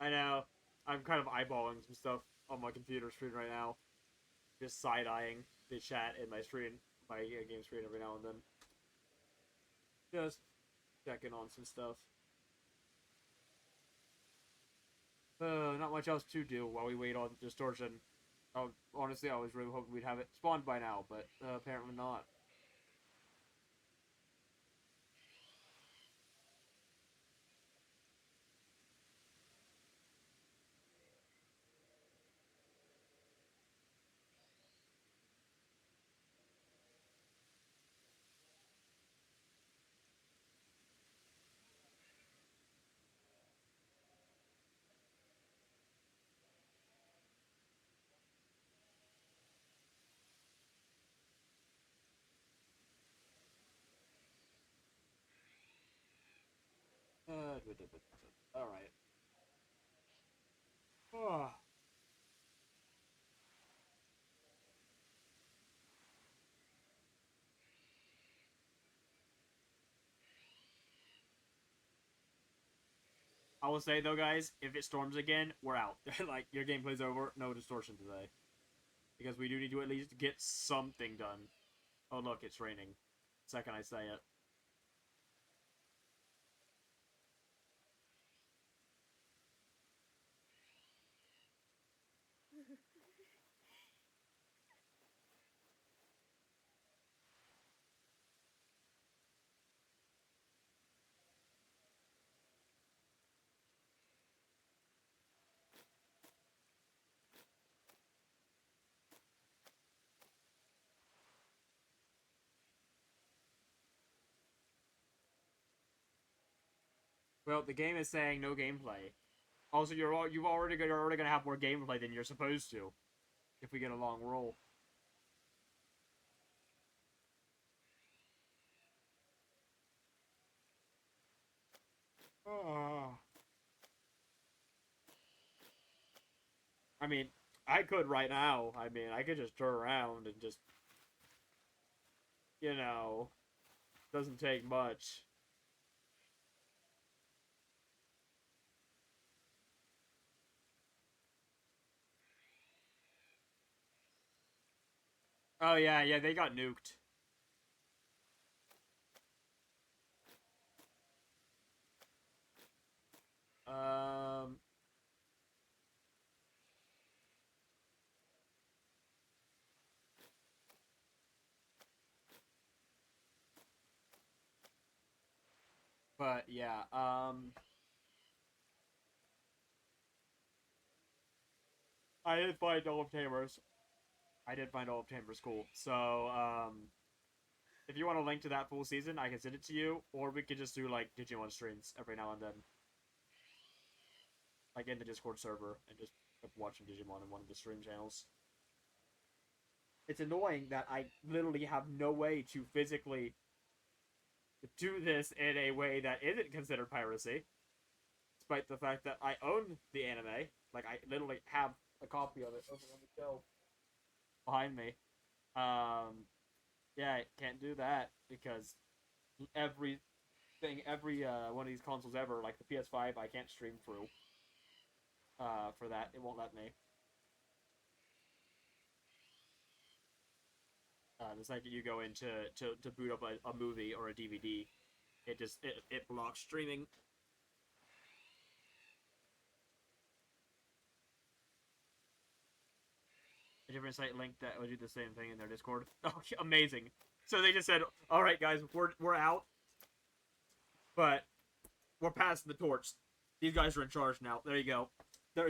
I know. I'm kind of eyeballing some stuff on my computer screen right now. Just side-eyeing the chat in my screen, my game screen every now and then. Just checking on some stuff. Not much else to do while we wait on Distortion. Honestly, I was really hoping we'd have it spawned by now, but apparently not. Alright. Oh. I will say, though, guys, if it storms again, we're out. Your gameplay's over. No Distortion today. Because we do need to at least get something done. Oh, look, it's raining. Second I say it. Well, the game is saying no gameplay. Also, you're already gonna have more gameplay than you're supposed to, if we get a long roll. Oh. I mean, I could right now. I mean, I could just turn around and just, you know, doesn't take much. Oh yeah, yeah, they got nuked. Um, but yeah, I did find all of Tamers. I did find all of Tamers cool. So, if you want a link to that full season, I can send it to you, or we could just do like Digimon streams every now and then, like in the Discord server, and just watching Digimon in one of the stream channels. It's annoying that I literally have no way to physically do this in a way that isn't considered piracy, despite the fact that I own the anime. Like, I literally have a copy of it over on the shelf behind me. Yeah, I can't do that because everything, every one of these consoles ever, like the PS5, I can't stream through. For that, it won't let me. It's like you go into to boot up a movie or a DVD, it blocks streaming. A different site link that would do the same thing in their Discord. Oh, amazing! So they just said, "All right, guys, we're out, but we're passing the torch. These guys are in charge now. There you go. They're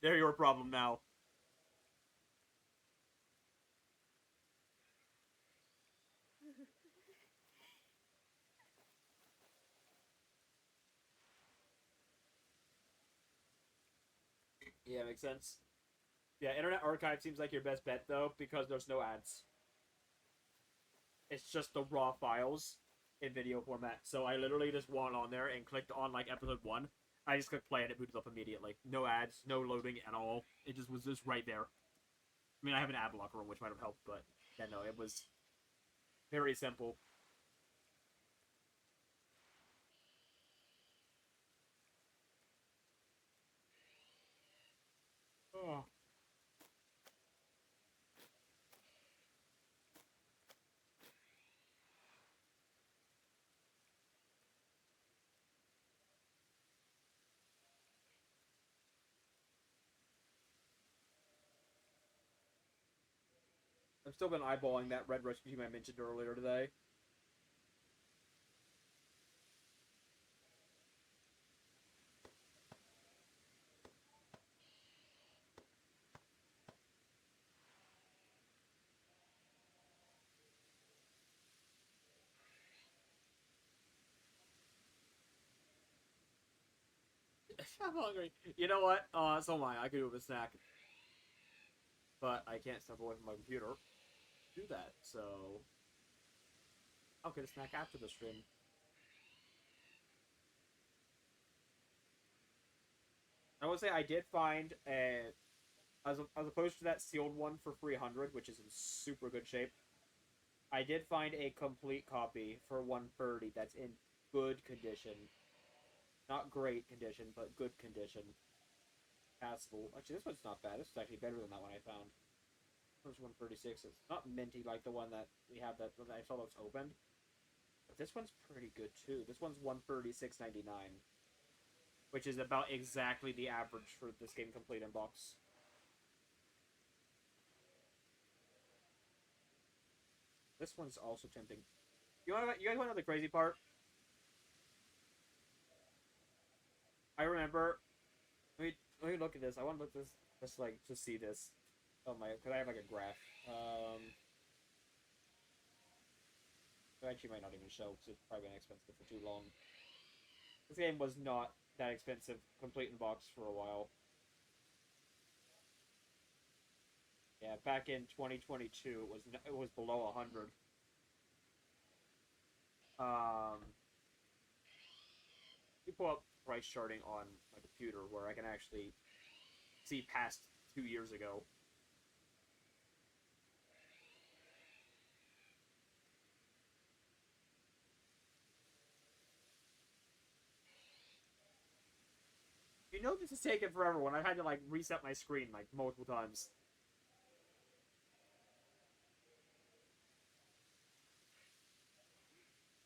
they're your problem now." Yeah, makes sense. Yeah, Internet Archive seems like your best bet though because there's no ads. It's just the raw files in video format. So I literally just went on there and clicked on like episode 1. I just clicked play and it booted up immediately. No ads, no loading at all. It just was just right there. I mean, I have an ad blocker which might have helped, but yeah, no, it was very simple. Oh. I've still been eyeballing that red rescue team I mentioned earlier today. I'm hungry. You know what? So am I. I could do with a snack, but I can't step away from my computer to do that. So I'll get a snack after the stream. I will say I did find a as opposed to that sealed one for 300, which is in super good shape. I did find a complete copy for 130 that's in good condition. Not great condition, but good condition. Passable. Actually, this one's not bad. This is actually better than that one I found. This one's 136. It's not minty like the one that we have that I saw that's opened. But this one's pretty good too. This one's 136.99, which is about exactly the average for this game complete in box. This one's also tempting. You guys want to know the crazy part? I remember. Let me look at this. I want to look this just like to see this. Oh my, because I have like a graph. It actually might not even show because it's probably been expensive for too long. This game was not that expensive, complete in box for a while. Yeah, back in 2022, it was below 100. You pull up price charting on my computer where I can actually see past 2 years ago. You know this is taking forever when I've had to, like, reset my screen, like, multiple times.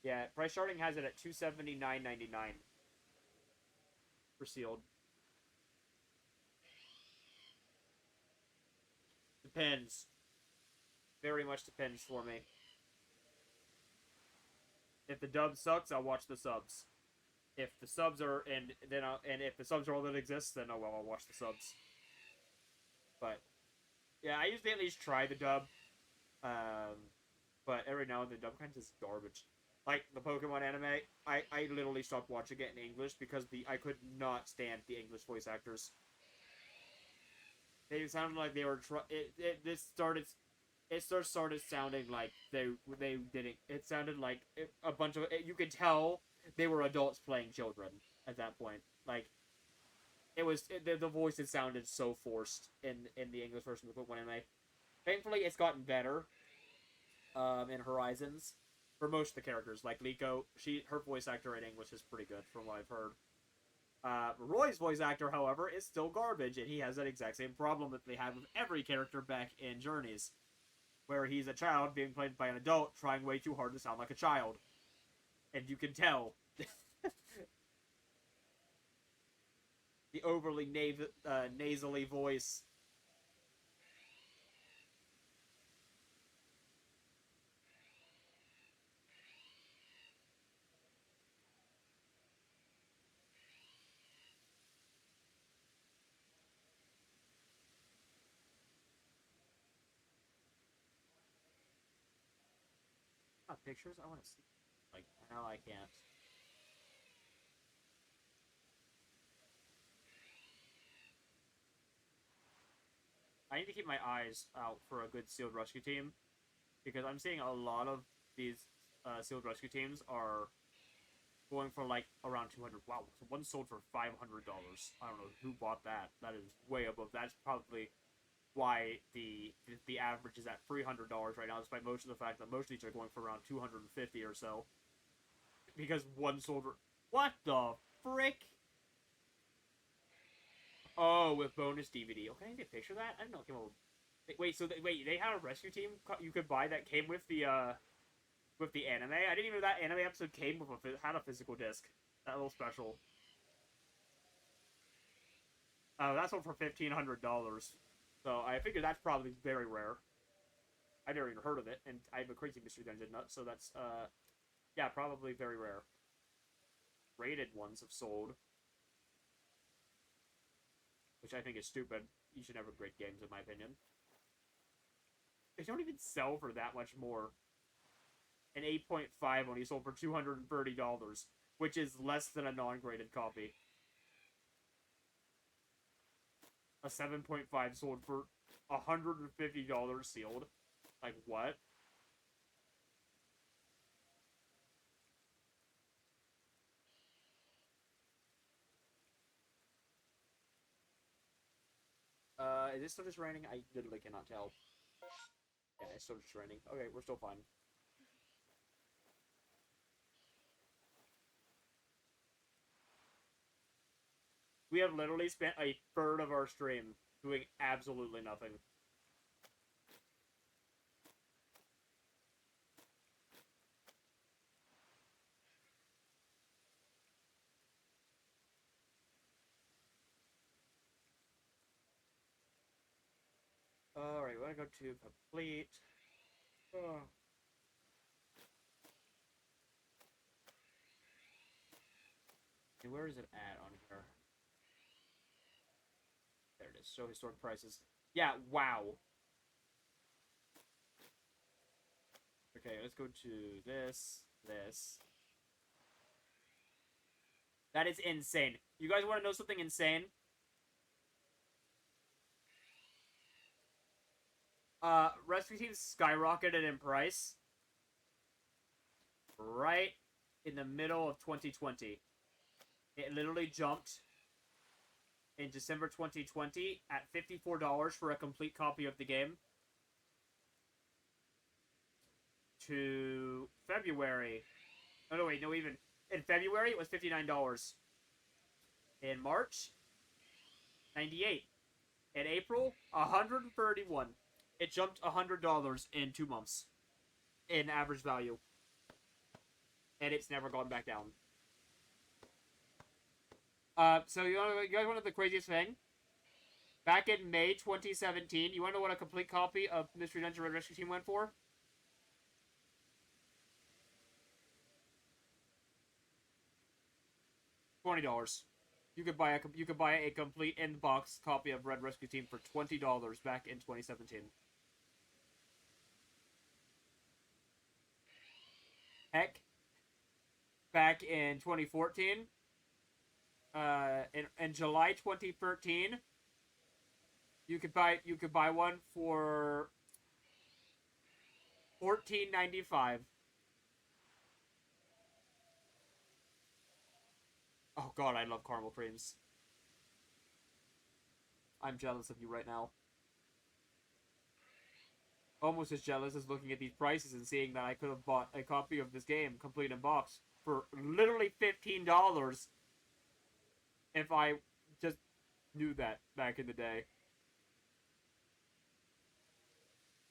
Yeah, price starting has it at $279.99 for sealed. Depends. Very much depends for me. If the dub sucks, I'll watch the subs. If the subs are and if the subs are all that exists, then oh well, I'll watch the subs. But yeah, I usually at least try the dub. But every now and then, dub kind of just garbage. Like the Pokemon anime, I literally stopped watching it in English because I could not stand the English voice actors. They sounded like they were it started sounding like they didn't. It sounded like a bunch of you could tell they were adults playing children at that point. Like it was the voices sounded so forced in the English version of the Pokemon anime. Thankfully, it's gotten better. In Horizons, for most of the characters, like Liko, her voice actor in English is pretty good from what I've heard. Roy's voice actor, however, is still garbage, and he has that exact same problem that they had with every character back in Journeys, where he's a child being played by an adult trying way too hard to sound like a child. And you can tell. The overly nasally voice. Pictures? I want to see. Like, no, I can't. I need to keep my eyes out for a good sealed rescue team, because I'm seeing a lot of these sealed rescue teams are going for like around 200. Wow, so one sold for $500. I don't know who bought that. That is way above. That's probably why the average is at $300 right now, despite most of the fact that most of these are going for around 250 or so. Because one sold for what the frick? Oh, with bonus DVD. Okay, I need to picture that. I didn't know it came over. Wait, so they had a rescue team you could buy that came with the anime. I didn't even know that anime episode came with had a physical disc. That little special. That's one for $1,500. So I figure that's probably very rare. I never even heard of it, and I have a crazy mystery dungeon nut, so that's yeah, probably very rare. Rated ones have sold, which I think is stupid. You should never grade games, in my opinion. They don't even sell for that much more. An 8.5 only sold for $230, which is less than a non-graded copy. A 7.5 sold for $150 sealed. Like, what? Is it still just raining? I literally cannot tell. Yeah, it's still just raining. Okay, we're still fine. We have literally spent a third of our stream doing absolutely nothing. Alright, we're gonna go to complete. Oh. And where is it at on here? There it is. Show historic prices. Yeah, wow. Okay, let's go to this. That is insane. You guys want to know something insane? Rescue teams skyrocketed in price right in the middle of 2020. It literally jumped in December 2020 at $54 for a complete copy of the game. To February. Oh, no, wait, no, even. In February, it was $59. In March, $98. In April, $131. It jumped $100 in 2 months in average value. And it's never gone back down. So you guys want to know the craziest thing? Back in May 2017, you want to know what a complete copy of Mystery Dungeon Red Rescue Team went for? $20. You could buy a complete in-box copy of Red Rescue Team for $20 back in 2017. Heck, back in 2014, in July 2013, you could buy one for $14.95. Oh god, I love caramel creams. I'm jealous of you right now. Almost as jealous as looking at these prices and seeing that I could have bought a copy of this game, complete in box, for literally $15 if I just knew that back in the day.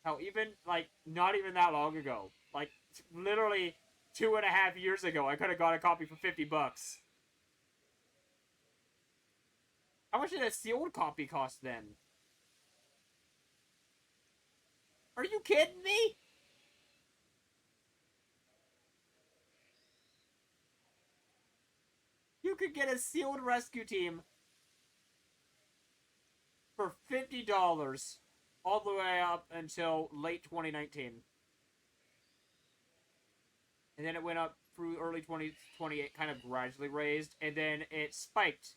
How even, like, not even that long ago, like, literally 2.5 years ago, I could have got a copy for $50. How much did a sealed copy cost then? Are you kidding me? You could get a sealed rescue team for $50 all the way up until late 2019. And then it went up through early 2020, it kind of gradually raised, and then it spiked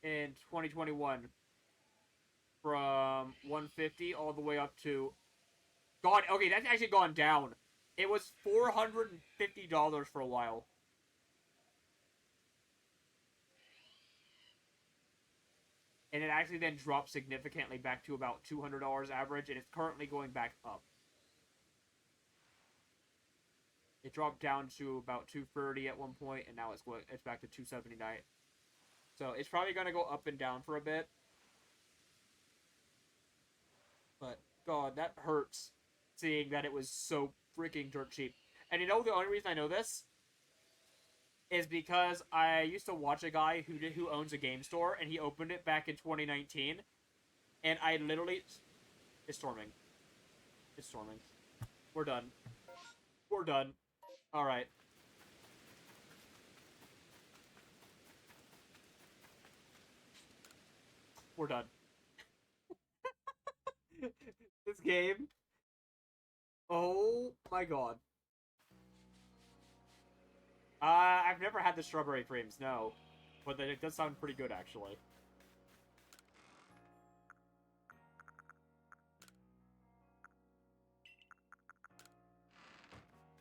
in 2021 from 150 all the way up to... God, okay, that's actually gone down. It was $450 for a while. And it actually then dropped significantly back to about $200 average, and it's currently going back up. It dropped down to about $230 at one point, and now it's back to $279. So it's probably going to go up and down for a bit. But, God, that hurts, seeing that it was so freaking dirt cheap. And you know the only reason I know this is because I used to watch a guy who owns a game store, and he opened it back in 2019, and I literally... It's storming. It's storming. We're done. We're done. Alright. We're done. This game... Oh my god. I've never had the strawberry creams, no. But it does sound pretty good, actually.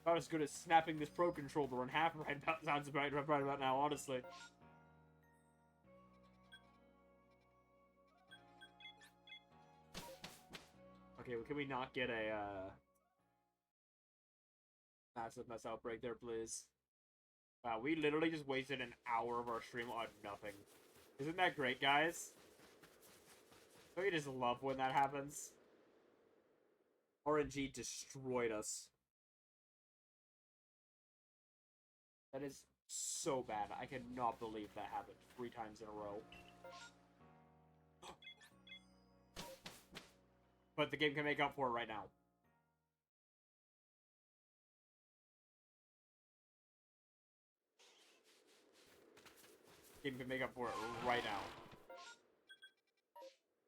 About as good as snapping this Pro Controller in half sounds right about now, honestly. Okay, well, can we not get a, massive mess outbreak there, please? Wow, we literally just wasted an hour of our stream on nothing. Isn't that great, guys? Don't you just love when that happens? RNG destroyed us. That is so bad. I cannot believe that happened 3 times in a row. But the game can make up for it right now. Game can make up for it right now.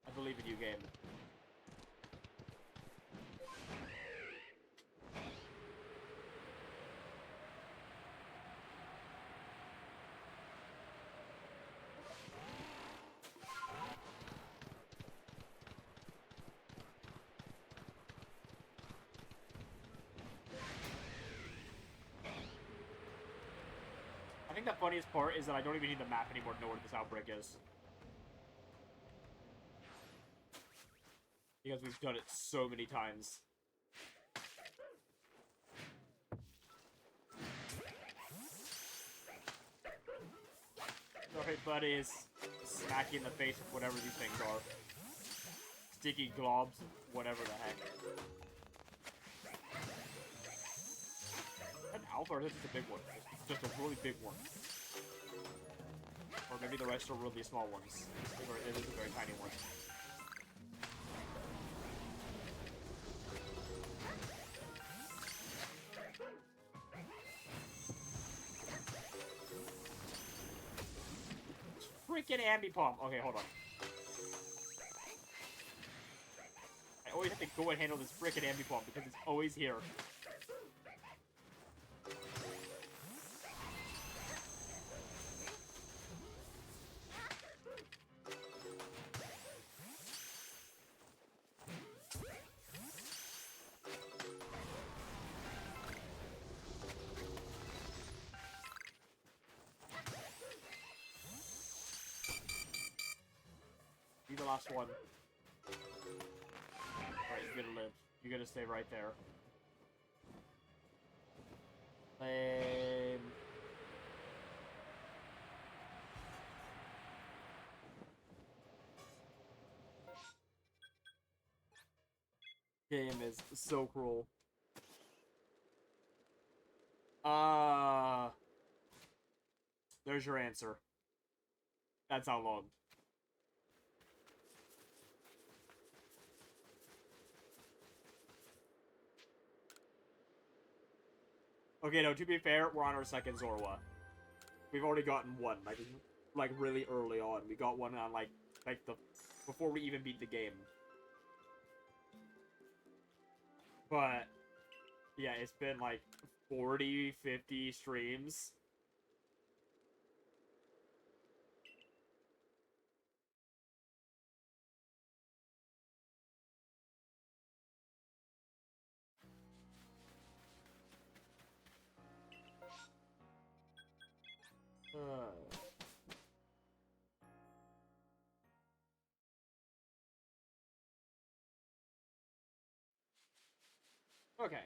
I believe in you, game. think the funniest part is that I don't even need the map anymore to know where this outbreak is. Because we've done it so many times. Alright, buddies. Smack you in the face with whatever these things are. Sticky globs, whatever the heck. An alpha, or is it just a big one? Just a really big one. Or maybe the rest are really small ones. It is a very tiny one. Freaking Ambipom. Okay, hold on. I always have to go and handle this freaking Ambipom because it's always here. Be the last one. Alright, you're gonna live. You're gonna stay right there. Lame. Game is so cruel. There's your answer. That's how long. Okay, no, to be fair, we're on our second Zorua. We've already gotten one, like really early on. We got one on, before we even beat the game. But, yeah, it's been, 40, 50 streams. Okay.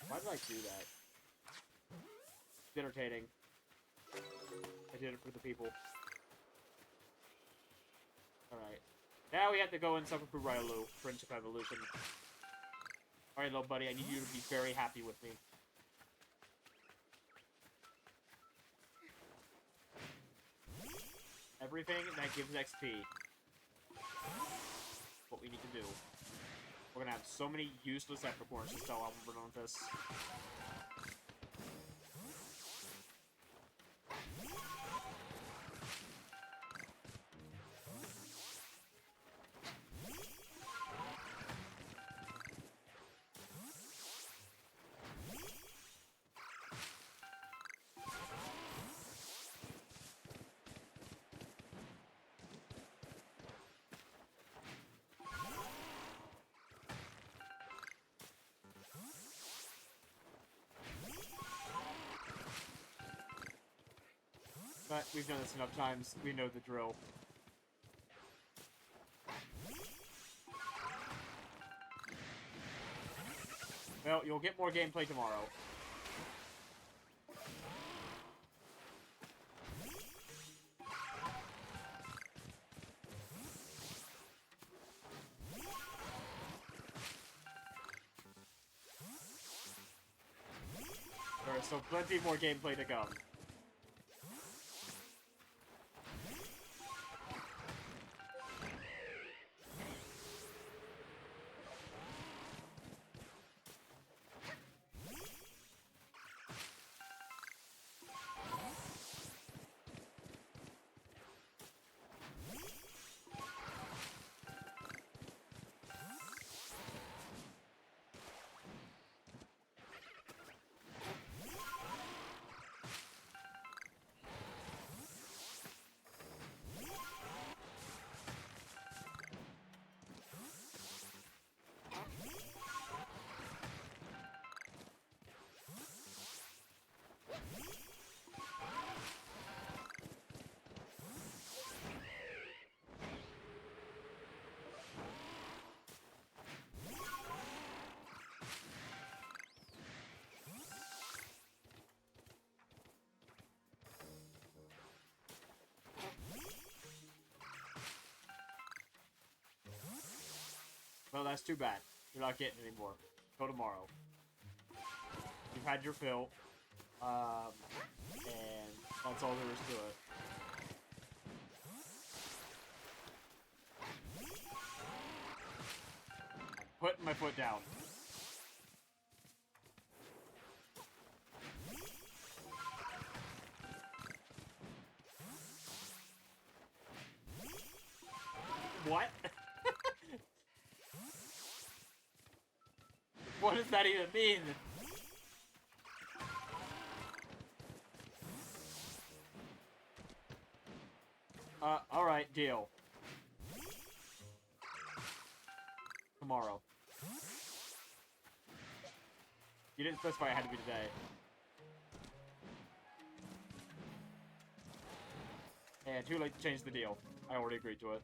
Why did I do that? It's entertaining. I did it for the people. Alright. Now we have to go and suffer through Railu, Prince of Evolution. Alright, little buddy, I need you to be very happy with me. Everything that gives XP. What we need to do. We're gonna have so many useless Epicorns to sell out when we're done with this. But we've done this enough times, we know the drill. Well, you'll get more gameplay tomorrow. There is still plenty more gameplay to come. Well, that's too bad. You're not getting any more. Go tomorrow. You've had your fill. And that's all there is to it. I'm putting my foot down. What? What does that even mean? Alright, deal. Tomorrow. You didn't specify it had to be today. And too late to change the deal. I already agreed to it.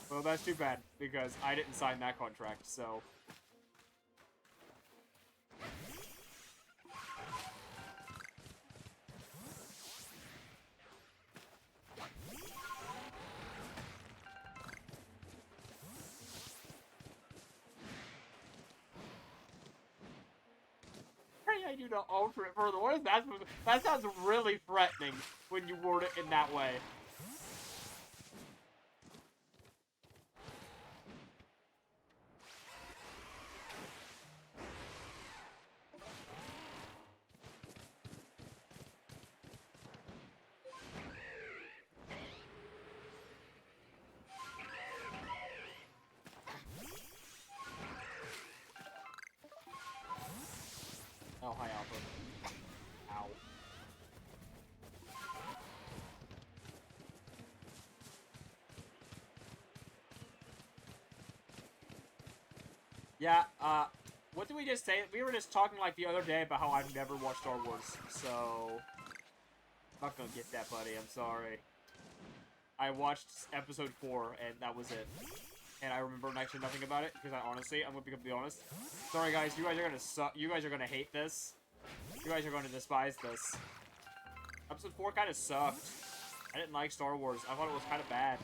Well, that's too bad, because I didn't sign that contract, so... I do not alter it further. What is that? That sounds really threatening when you word it in that way. Oh, hi, Alpha. Ow. Yeah, what did we just say? We were just talking, like, the other day about how I've never watched Star Wars, so... I'm not gonna get that, buddy, I'm sorry. I watched episode 4, and that was it. And I remember actually nothing about it, because I honestly, I'm gonna be completely honest. Sorry, guys, you guys are gonna suck. You guys are gonna hate this. You guys are going to despise this. Episode 4 kind of sucked. I didn't like Star Wars. I thought it was kind of bad.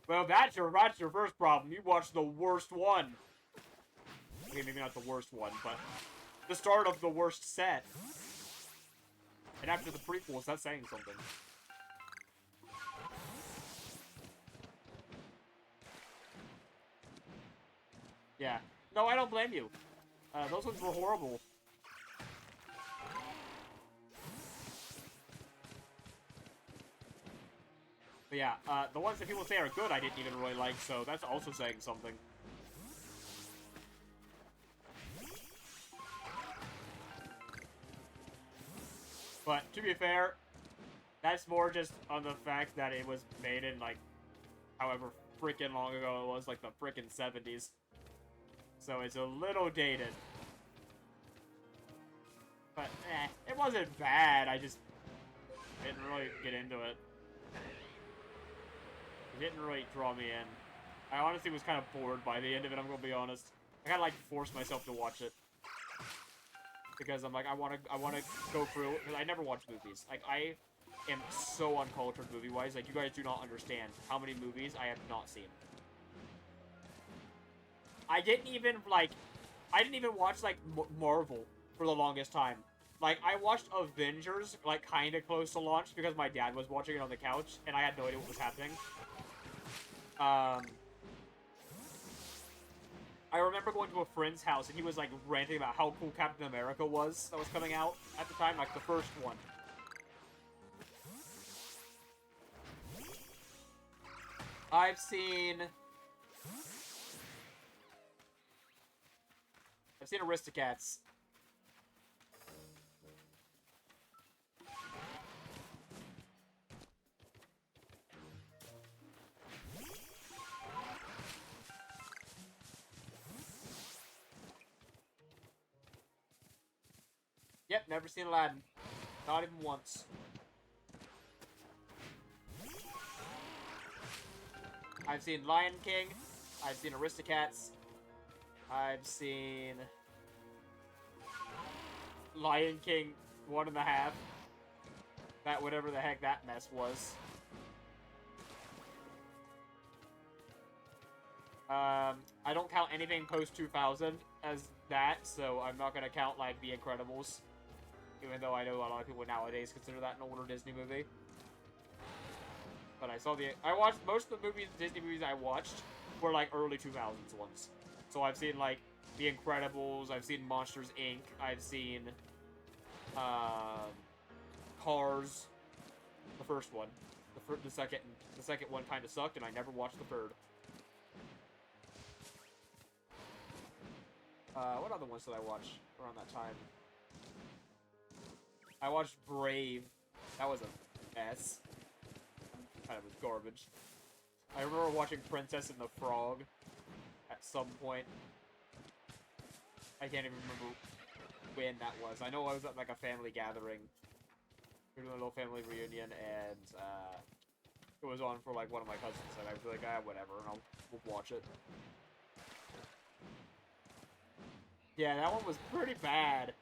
Well, that's your first problem. You watched the worst one. Okay, maybe not the worst one, but the start of the worst set. And after the prequels, that's saying something. Yeah. No, I don't blame you. Those ones were horrible. But yeah, the ones that people say are good I didn't even really like, so that's also saying something. But, to be fair, that's more just on the fact that it was made in, like, however freaking long ago it was, like the freaking 70s. So it's a little dated. But, it wasn't bad, I just didn't really get into it. It didn't really draw me in. I honestly was kind of bored by the end of it, I'm gonna be honest. I kinda, like, forced myself to watch it. Because I'm like, I wanna go through, because I never watch movies. Like, I am so uncultured movie-wise, like, you guys do not understand how many movies I have not seen. I didn't even watch, like, Marvel for the longest time. Like, I watched Avengers, like, kinda close to launch, because my dad was watching it on the couch, and I had no idea what was happening. I remember going to a friend's house, and he was, like, ranting about how cool Captain America was that was coming out at the time, like, the first one. I've seen Aristocats. Yep, never seen Aladdin. Not even once. I've seen Lion King. I've seen Aristocats. I've seen Lion King 1.5. That whatever the heck that mess was. I don't count anything post 2000 as that, so I'm not gonna count like The Incredibles, even though I know a lot of people nowadays consider that an older Disney movie. But I watched most of the Disney movies I watched were like early 2000s ones. So I've seen like The Incredibles, I've seen Monsters Inc., I've seen Cars, the first one. The second one kind of sucked, and I never watched the third. What other ones did I watch around that time? I watched Brave. That was a mess. Kind of was garbage. I remember watching Princess and the Frog at some point. I can't even remember when that was. I know I was at like a family gathering. We were doing a little family reunion, and it was on for like one of my cousins, and I was like, whatever, and we'll watch it. Yeah, that one was pretty bad.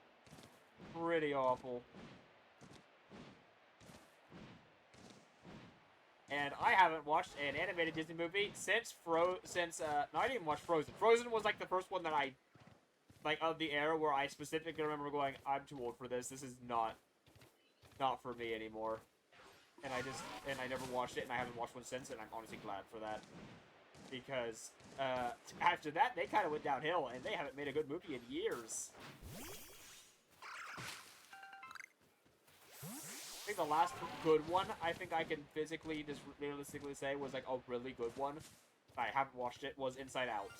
Pretty awful. And I haven't watched an animated Disney movie since no, I didn't even watch Frozen. Frozen was like the first one that I, like, of the era where I specifically remember going, I'm too old for this. This is not for me anymore. And I never watched it, and I haven't watched one since, and I'm honestly glad for that. Because, after that, they kind of went downhill, and they haven't made a good movie in years. I think the last good one, I think I can physically, just realistically say, was like a really good one. I haven't watched it, was Inside Out.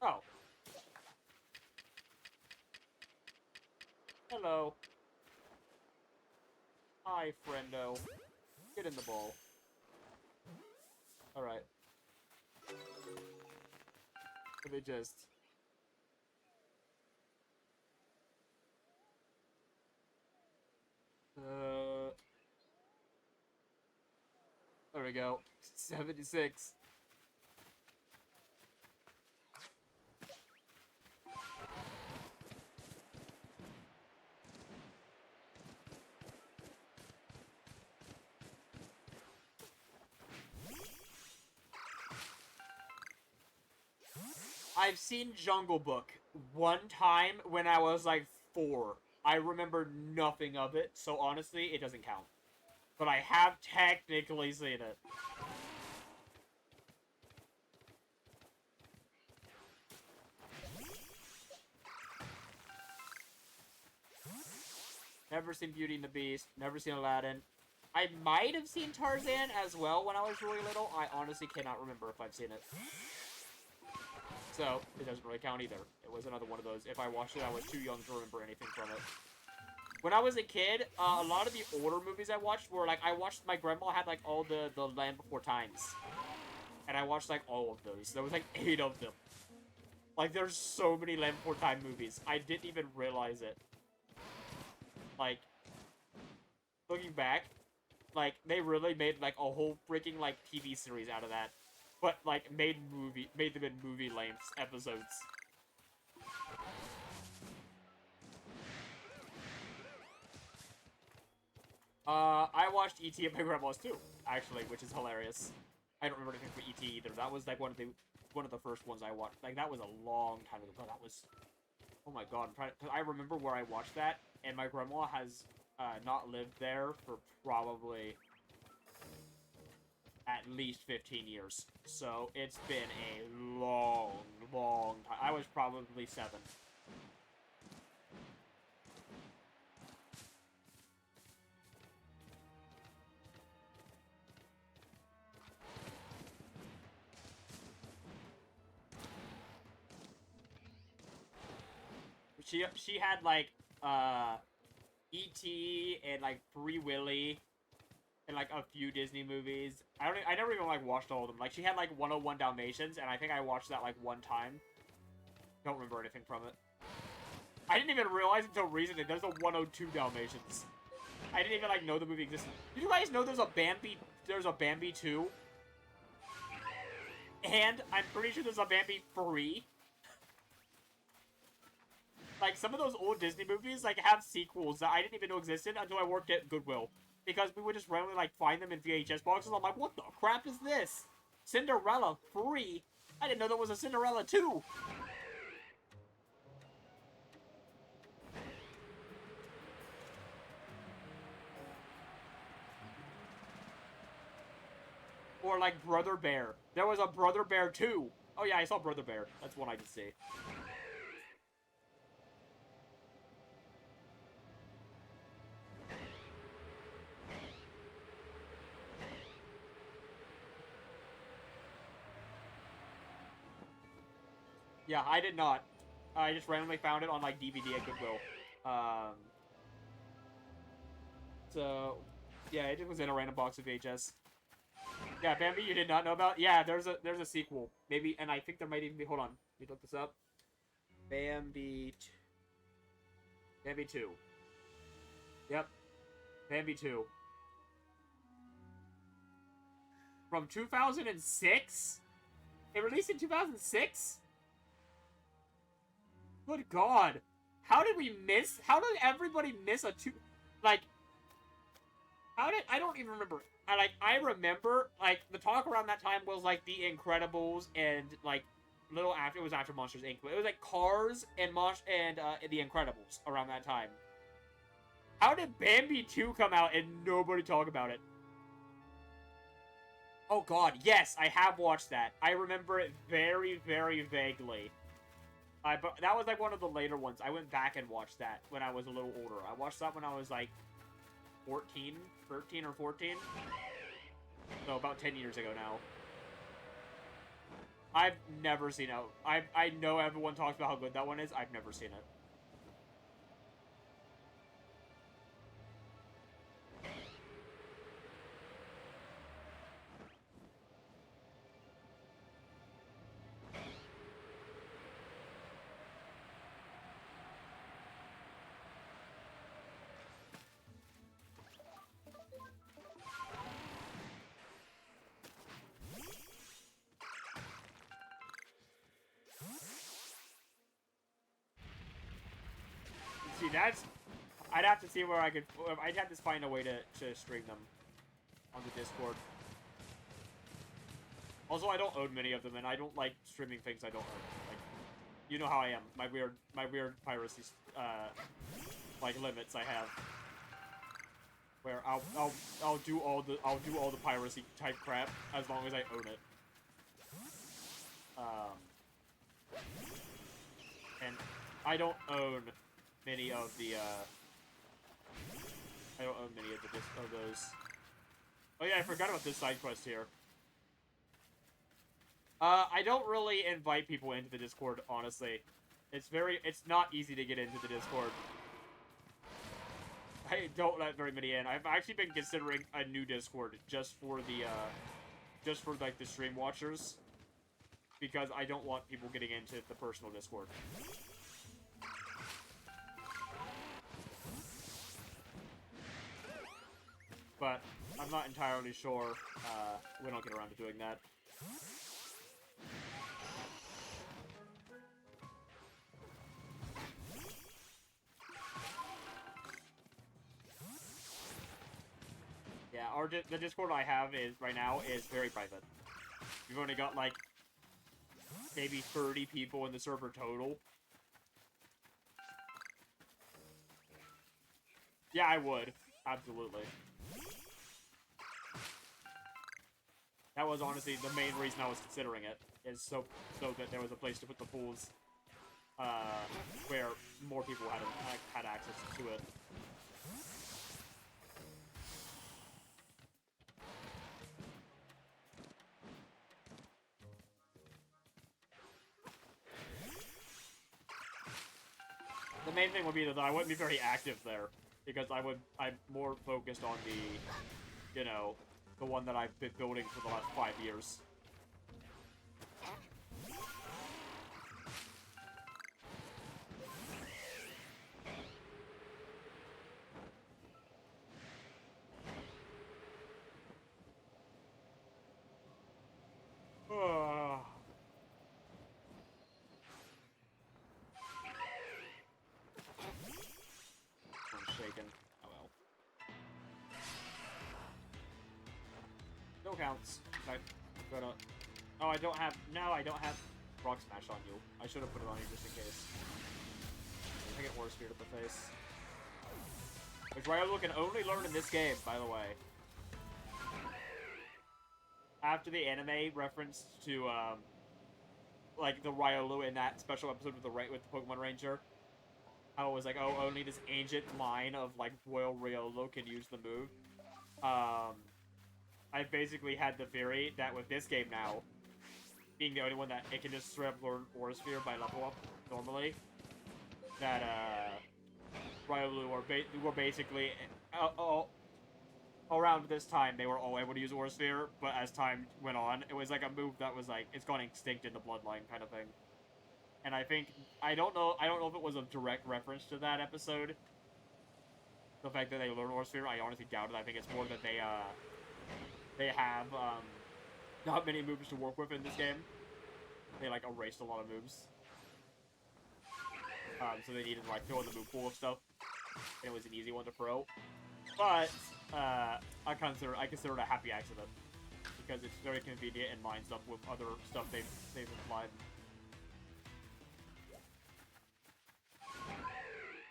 Oh. Hello. Hi, friendo. Get in the bowl. Alright. Let me just... There we go. 76. I've seen Jungle Book one time when I was like 4. I remember nothing of it, so honestly, it doesn't count. But I have technically seen it. Never seen Beauty and the Beast. Never seen Aladdin. I might have seen Tarzan as well when I was really little. I honestly cannot remember if I've seen it. So, it doesn't really count either. It was another one of those. If I watched it, I was too young to remember anything from it. When I was a kid, a lot of the older movies I watched were, like, my grandma had, like, all the Land Before Times. And I watched, like, all of those. There was, like, 8 of them. Like, there's so many Land Before Time movies. I didn't even realize it. Like, looking back, like, they really made, like, a whole freaking, like, TV series out of that. But, like, made them in movie-length episodes. I watched E.T. at my grandma's too, actually, which is hilarious. I don't remember anything for E.T. either. That was, like, one of the first ones I watched. Like, that was a long time ago. That was... Oh my god, cause I remember where I watched that, and my grandma has, not lived there for probably... at least 15 years. So, it's been a long, long time. I was probably 7. She had, like, E.T. and, like, Free Willy and, like, a few Disney movies. I never even, like, watched all of them. Like, she had, like, 101 Dalmatians, and I think I watched that, like, one time. Don't remember anything from it. I didn't even realize until recently there's a 102 Dalmatians. I didn't even, like, know the movie existed. Did you guys know there's a Bambi 2? And I'm pretty sure there's a Bambi 3. Like, some of those old Disney movies, like, have sequels that I didn't even know existed until I worked at Goodwill. Because we would just randomly, like, find them in VHS boxes. I'm like, what the crap is this? Cinderella 3? I didn't know there was a Cinderella 2. Or, like, Brother Bear. There was a Brother Bear 2. Oh, yeah, I saw Brother Bear. That's one I could see. Yeah, I did not. I just randomly found it on, like, DVD at Goodwill. So, yeah, it was in a random box of VHS. Yeah, Bambi, you did not know about? Yeah, there's a sequel. Maybe, and I think there might even be, hold on, let me look this up. Bambi 2. Yep. Bambi 2. From 2006? It released in 2006? Good God. How did everybody miss a like, I don't even remember. I remember, like, the talk around that time was, like, The Incredibles and, like, it was after Monsters, Inc. But it was, like, Cars and The Incredibles around that time. How did Bambi 2 come out and nobody talk about it? Oh, God, yes, I have watched that. I remember it very, very vaguely. But that was, like, one of the later ones. I went back and watched that when I was a little older. I watched that when I was, like, 13 or 14. So, about 10 years ago now. I've never seen it. I know everyone talks about how good that one is. I've never seen it. See, I'd have to see where I'd have to find a way to stream them on the Discord. Also, I don't own many of them, and I don't like streaming things I don't own. Like, you know how I am. My weird piracy, like, limits I have. Where I'll do all the piracy type crap as long as I own it. And I don't own many of the those. Oh yeah, I forgot about this side quest here. I don't really invite people into the Discord, honestly. It's not easy to get into the Discord. I don't let very many in. I've actually been considering a new Discord just for like the stream watchers, because I don't want people getting into the personal Discord. But I'm not entirely sure when I'll get around to doing that. Yeah, the Discord I have right now is very private. We've only got, like, maybe 30 people in the server total. Yeah, I would. Absolutely. That was honestly the main reason I was considering it, is so that there was a place to put the pools, where more people had access to it. The main thing would be that I wouldn't be very active there, because I'm more focused on the, you know, the one that I've been building for the last 5 years. mistaken. Oh well. Still counts. Oh, I don't have... No, I don't have Rock Smash on you. I should have put it on you just in case. I get Horse Spear to the face. Which Ryolu can only learn in this game, by the way. After the anime reference to, like, the Ryolu in that special episode with the Pokemon Ranger, how it was like, oh, only this ancient line of, like, Royal Ryolu can use the move. I basically had the theory that with this game now, being the only one that it can just straight up learn Aura Sphere by level up normally, that, Ryolu were basically, around this time, they were all able to use Aura Sphere, but as time went on, it was like a move that was like, it's gone extinct in the Bloodline kind of thing. And I don't know if it was a direct reference to that episode, the fact that they learn Aura Sphere. I honestly doubt it. I think it's more that they have, not many moves to work with in this game. They, like, erased a lot of moves. So they needed to, like, fill in the move pool of stuff. And it was an easy one to throw. But, I consider it a happy accident. Because it's very convenient and lines up with other stuff they've implied.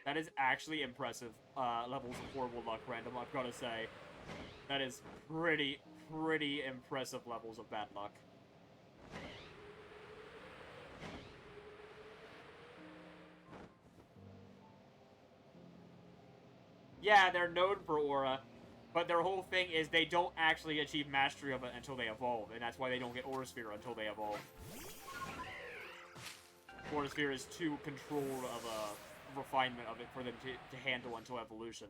That is actually impressive, levels of horrible luck random, I've gotta say. That is pretty impressive levels of bad luck. Yeah, they're known for Aura, but their whole thing is they don't actually achieve mastery of it until they evolve, and that's why they don't get Aura Sphere until they evolve. Aura Sphere is too controlled of a refinement of it for them to handle until evolution.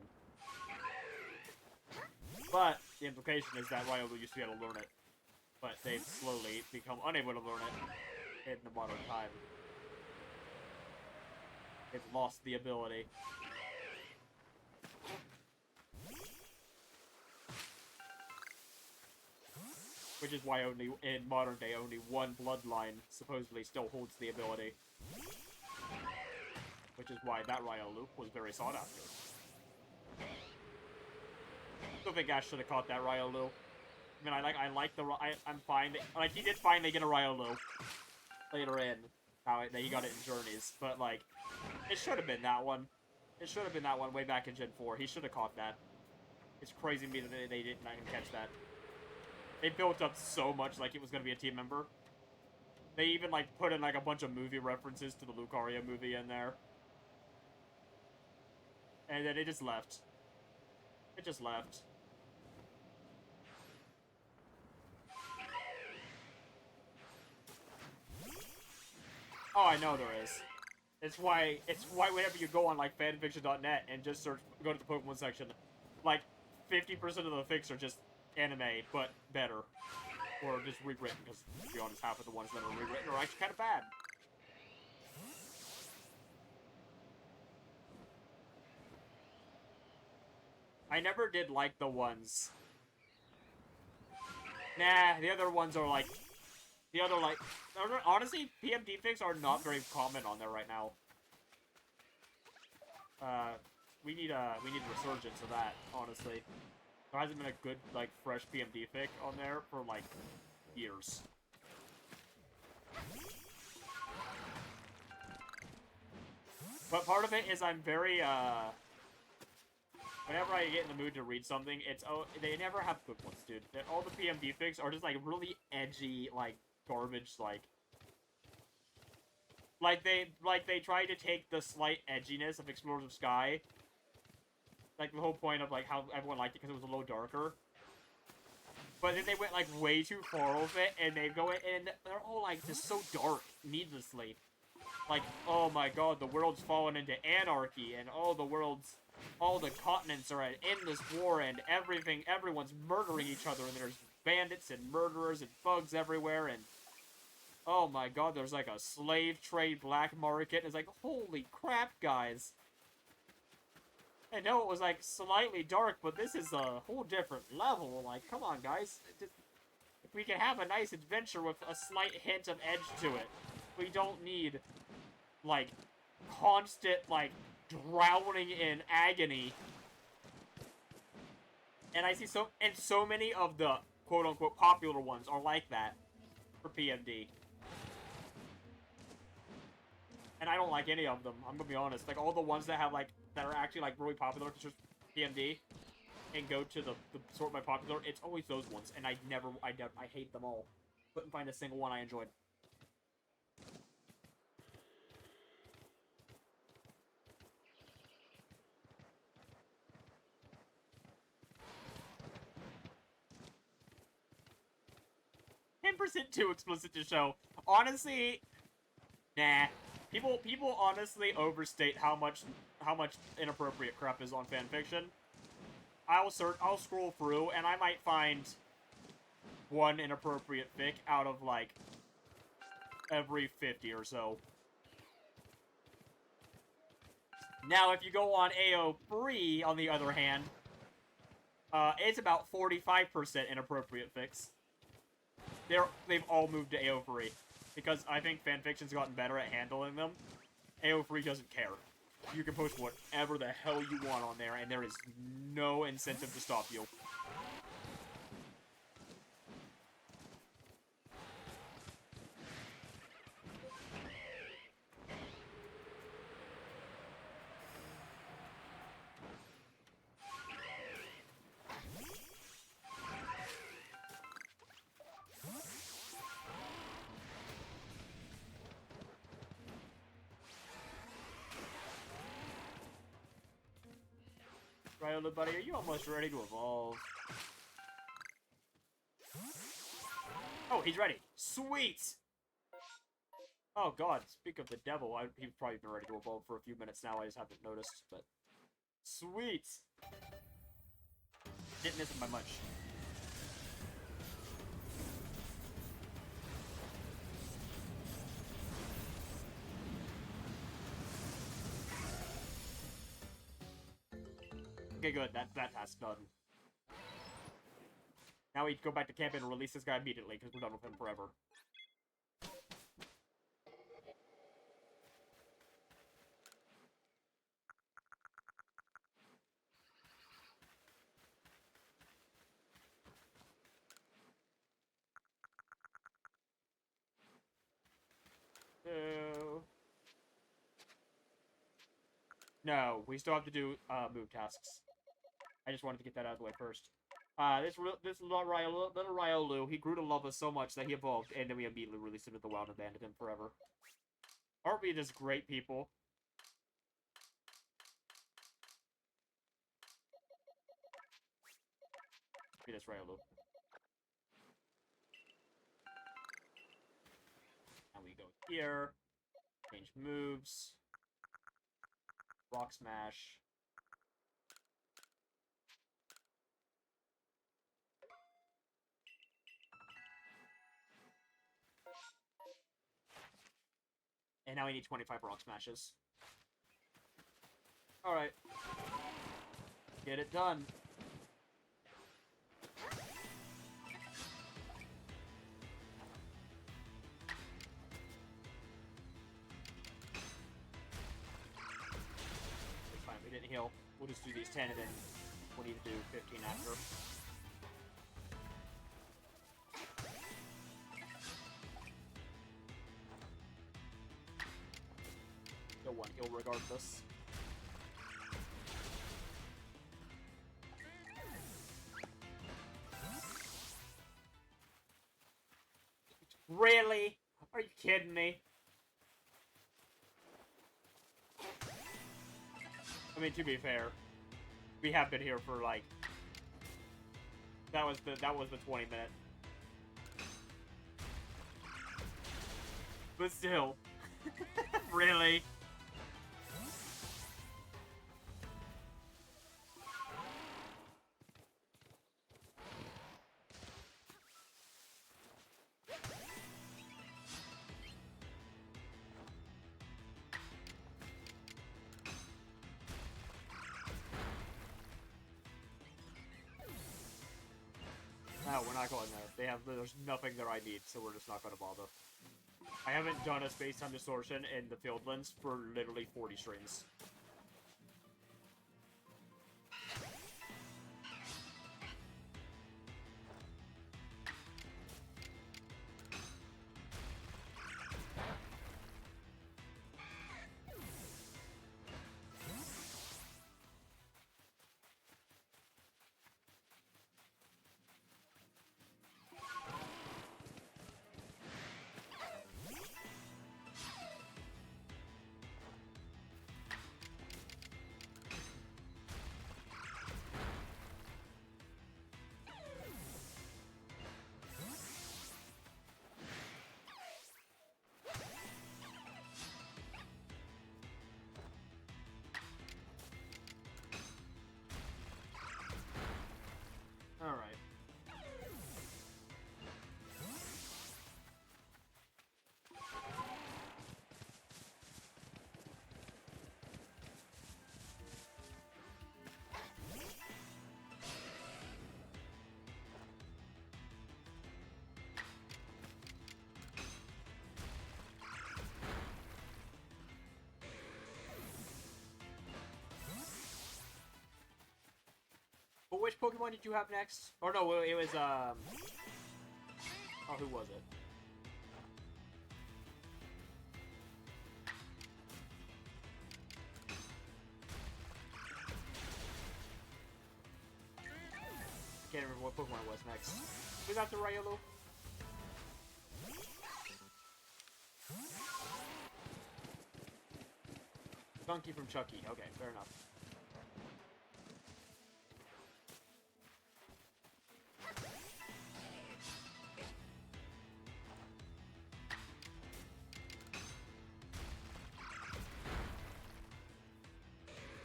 But the implication is that Ryolu used to be able to learn it, but they've slowly become unable to learn it in the modern time. They've lost the ability. Which is why only in modern day only one bloodline supposedly still holds the ability. Which is why that Ryolu was very sought after. I still think Ash should have caught that Ryolu. I mean, I'm fine. Like, he did finally get a Ryolu later in. How he got it in Journeys. But, like, it should have been that one. It should have been that one way back in Gen 4. He should have caught that. It's crazy to me that they didn't even catch that. They built up so much like it was going to be a team member. They even, like, put in, like, a bunch of movie references to the Lucario movie in there. And then it just left. It just left. Oh, I know there is. It's why whenever you go on, like, fanfiction.net and just go to the Pokemon section, like, 50% of the fics are just anime, but better. Or just rewritten, because, to be honest, half of the ones that are rewritten are actually kind of bad. I never did like the ones. Nah, the other ones are like... Honestly, PMD fics are not very common on there right now. We need a resurgence of that, honestly. There hasn't been a good, like, fresh PMD fic on there for, like, years. But part of it is I'm very, whenever I get in the mood to read something, they never have good ones, dude. All the PMD fics are just, like, really edgy, like, garbage, like they try to take the slight edginess of Explorers of Sky. Like, the whole point of, like, how everyone liked it because it was a little darker. But then they went, like, way too far with it, and they go in, and they're all, like, just so dark, needlessly. Like, oh my god, the world's fallen into anarchy, and all the continents are at endless war, and everyone's murdering each other, and there's bandits and murderers and thugs everywhere, and oh my god, there's like a slave trade black market, and it's like, holy crap, guys. I know it was like slightly dark, but this is a whole different level. Like, come on, guys. If we can have a nice adventure with a slight hint of edge to it, we don't need, like, constant, like, drowning in agony And I see so many of the quote-unquote popular ones are like that for PMD. And I don't like any of them, I'm gonna be honest. Like, all the ones that have, like, that are actually, like, really popular, because just PMD, and go to the sort by popular, it's always those ones, and I hate them all. Couldn't find a single one I enjoyed. 10% too explicit to show. Honestly, nah. People honestly overstate how much inappropriate crap is on fanfiction. I'll scroll through, and I might find one inappropriate fic out of, like, every 50 or so. Now, if you go on AO3, on the other hand, it's about 45% inappropriate fics. They've all moved to AO3. Because I think fanfiction's gotten better at handling them. AO3 doesn't care. You can post whatever the hell you want on there, and there is no incentive to stop you. Right, little buddy, are you almost ready to evolve? Oh, he's ready. Sweet! Oh god, speak of the devil, he's probably been ready to evolve for a few minutes now, I just haven't noticed, but... Sweet! Didn't miss him by much. Okay, good. That task's done. Now we go back to camp and release this guy immediately, because we're done with him forever. No, we still have to do move tasks. I just wanted to get that out of the way first. This little Riolu, he grew to love us so much that he evolved, and then we immediately released him to the wild and abandoned him forever. Aren't we just great people? Be this Riolu. And we go here. Change moves. Rock Smash. And now we need 25 Rock Smashes. Alright. Get it done. It's fine, we didn't heal. We'll just do these 10 and then we'll need to do 15 after. One heal regardless. Really? Are you kidding me? I mean, to be fair, we have been here for like that was the 20-minute. But still, really? No, we're not going there. There's nothing there I need, so we're just not going to bother. I haven't done a space-time distortion in the Fieldlands for literally 40 streams. which Pokemon did you have next? Or no, it was, oh, who was it? Can't remember what Pokemon it was next. Was that the Ryolo? Donkey from Chucky. Okay, fair enough.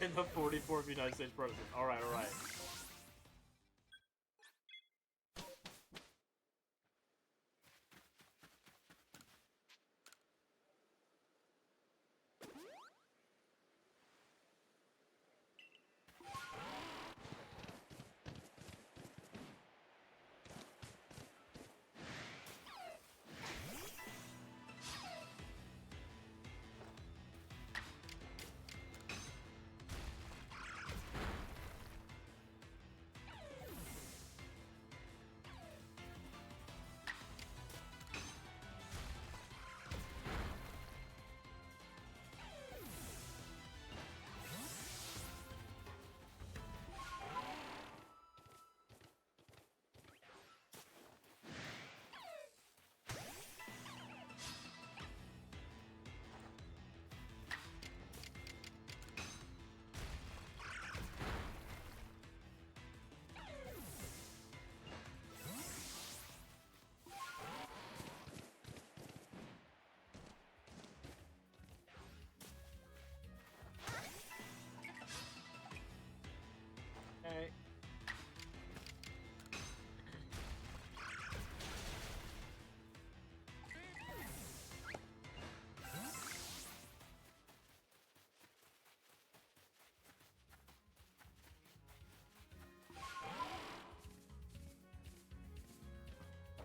In the 44th United States President. Alright, alright. Okay.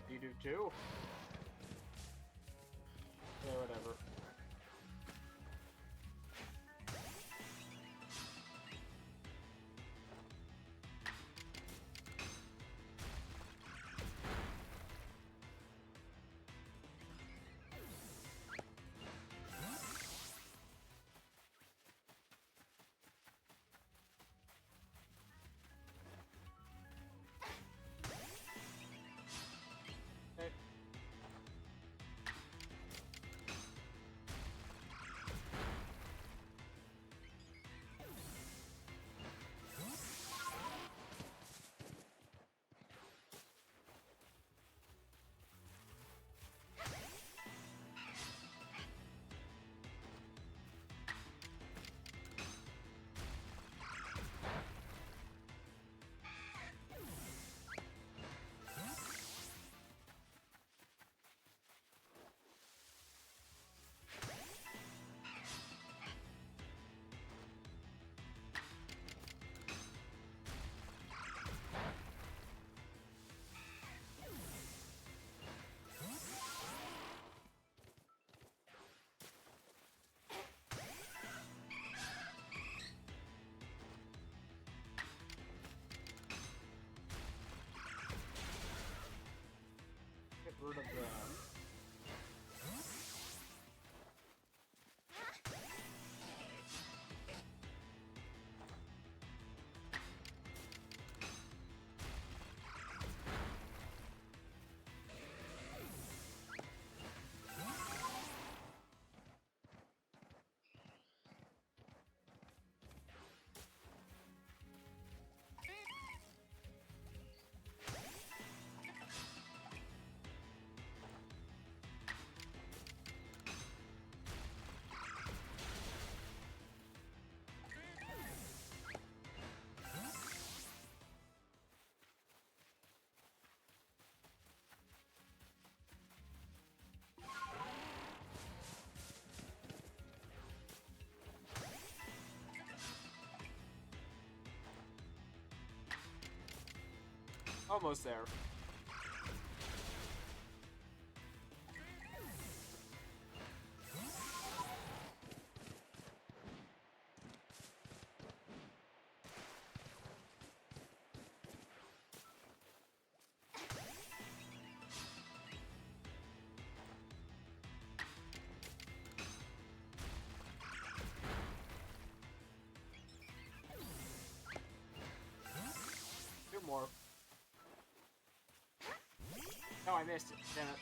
You do too? Yeah, whatever. Okay. Get rid of that. Almost there. more. No, I missed it. Damn it.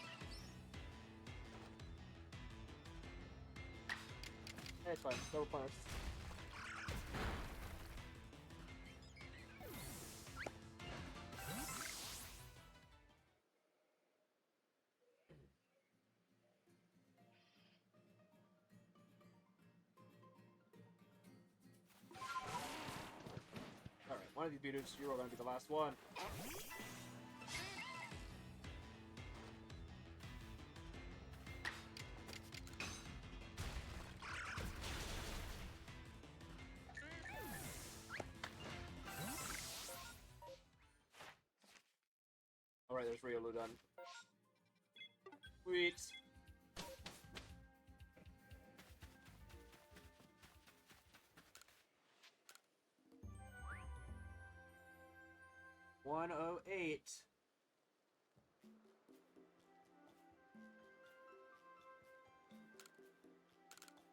Hey, it's fine. Double planners. Alright, one of these beaters, you are going to be the last one. Alright, there's Riolu done. Sweet. $108.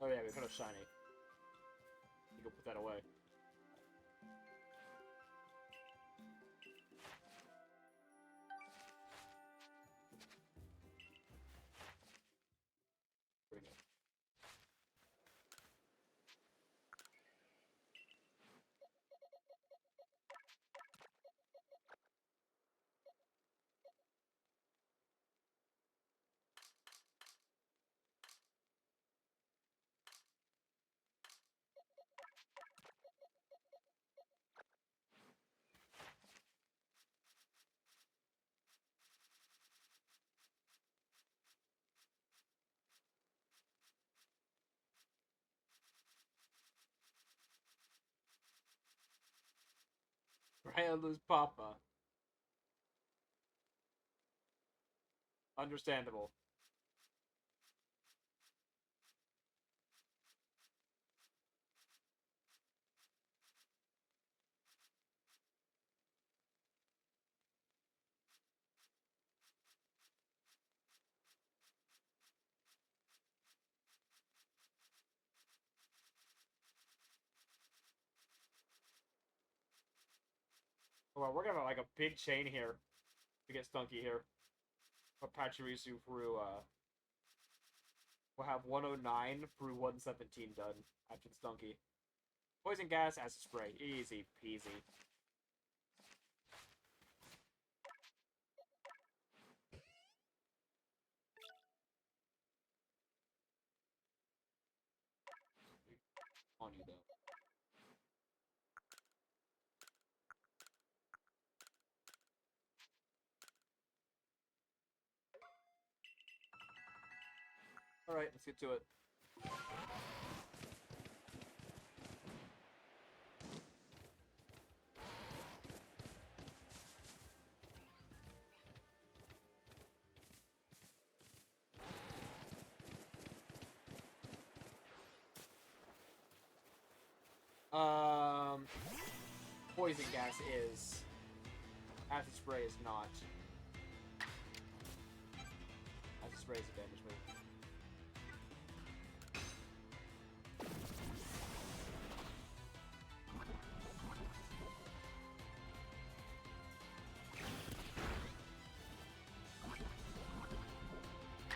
Oh yeah, we could have shiny. You can put that away. Bring it. Railu's Papa. Understandable. Well, we're gonna have like a big chain here to get Stunky here. But Pachirisu through we'll have 109 through 117 done after the Stunky. Poison gas, acid spray, easy peasy. On you though. Alright, let's get to it. Poison gas is. Acid spray is not. Acid spray is a damage move.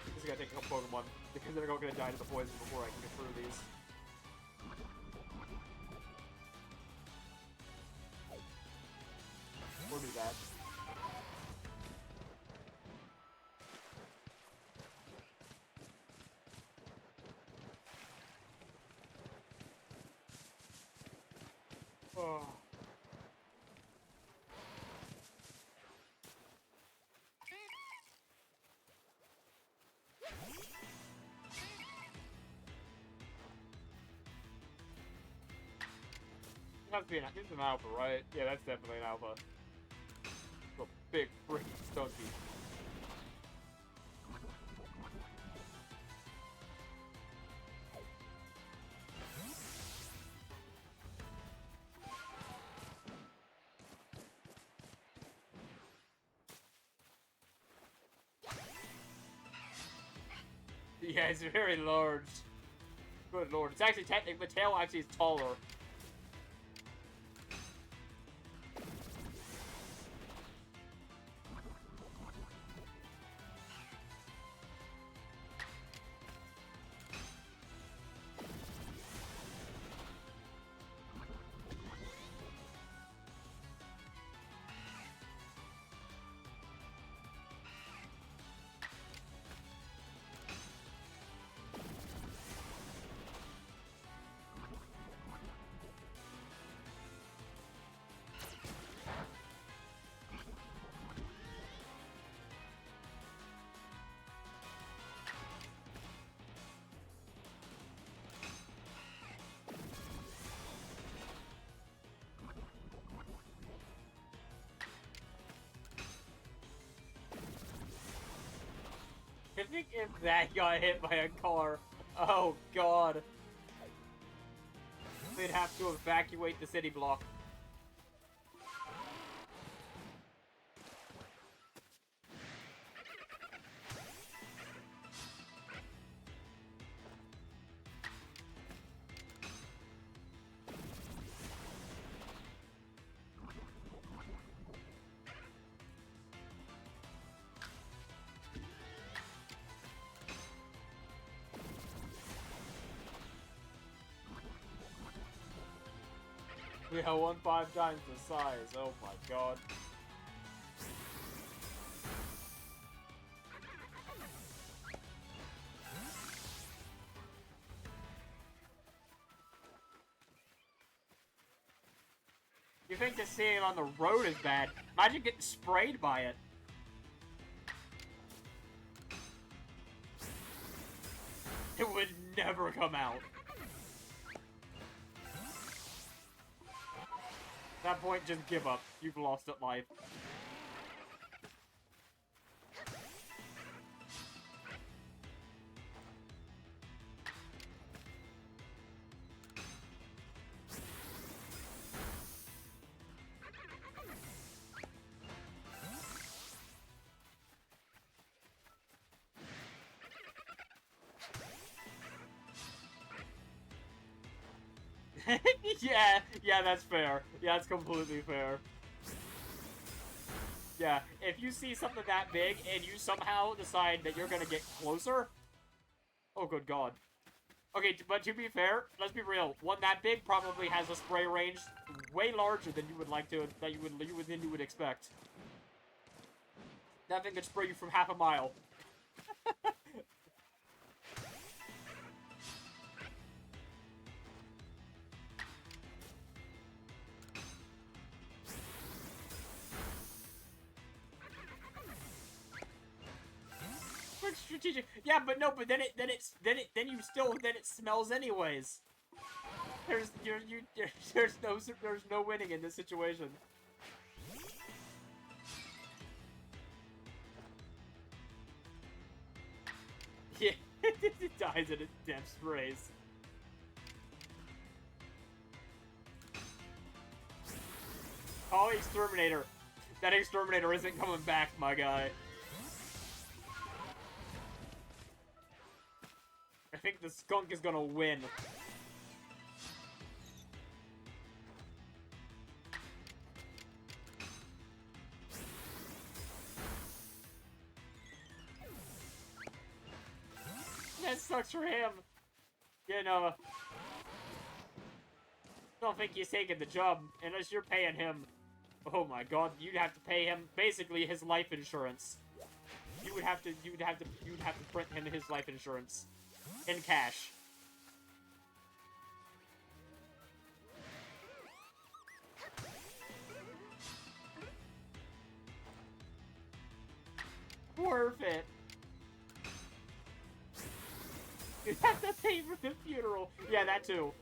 This is gonna take a couple Pokemon because they're all gonna die to the poison before I can get through these. Or do that. Oh. It has to be an alpha, right? Yeah, that's definitely an alpha. A big freaking Stunky. Yeah, it's very large. Good lord. It's actually technically, the tail actually is taller. If that got hit by a car, oh god. They'd have to evacuate the city block. Yeah, 1.5 times the size. Oh my god. You think to see it on the road is bad? Imagine getting sprayed by it. It would never come out. At that point, just give up. You've lost at life. Yeah, that's fair. Yeah, that's completely fair. Yeah, if you see something that big and you somehow decide that you're gonna get closer... Oh, good god. Okay, but to be fair, let's be real. One that big probably has a spray range way larger than you would like to... than you would expect. That thing could spray you from half a mile. Strategic. Yeah, but no, but then it smells anyways. There's no winning in this situation. Yeah, it dies in its depth sprays. Oh, exterminator. That exterminator isn't coming back, my guy. I think the skunk is gonna win. That sucks for him. You know, don't think he's taking the job unless you're paying him. Oh my god, you'd have to pay him basically his life insurance. You would have to print him his life insurance. In cash. Worth it. You have to pay for the funeral. Yeah, that too.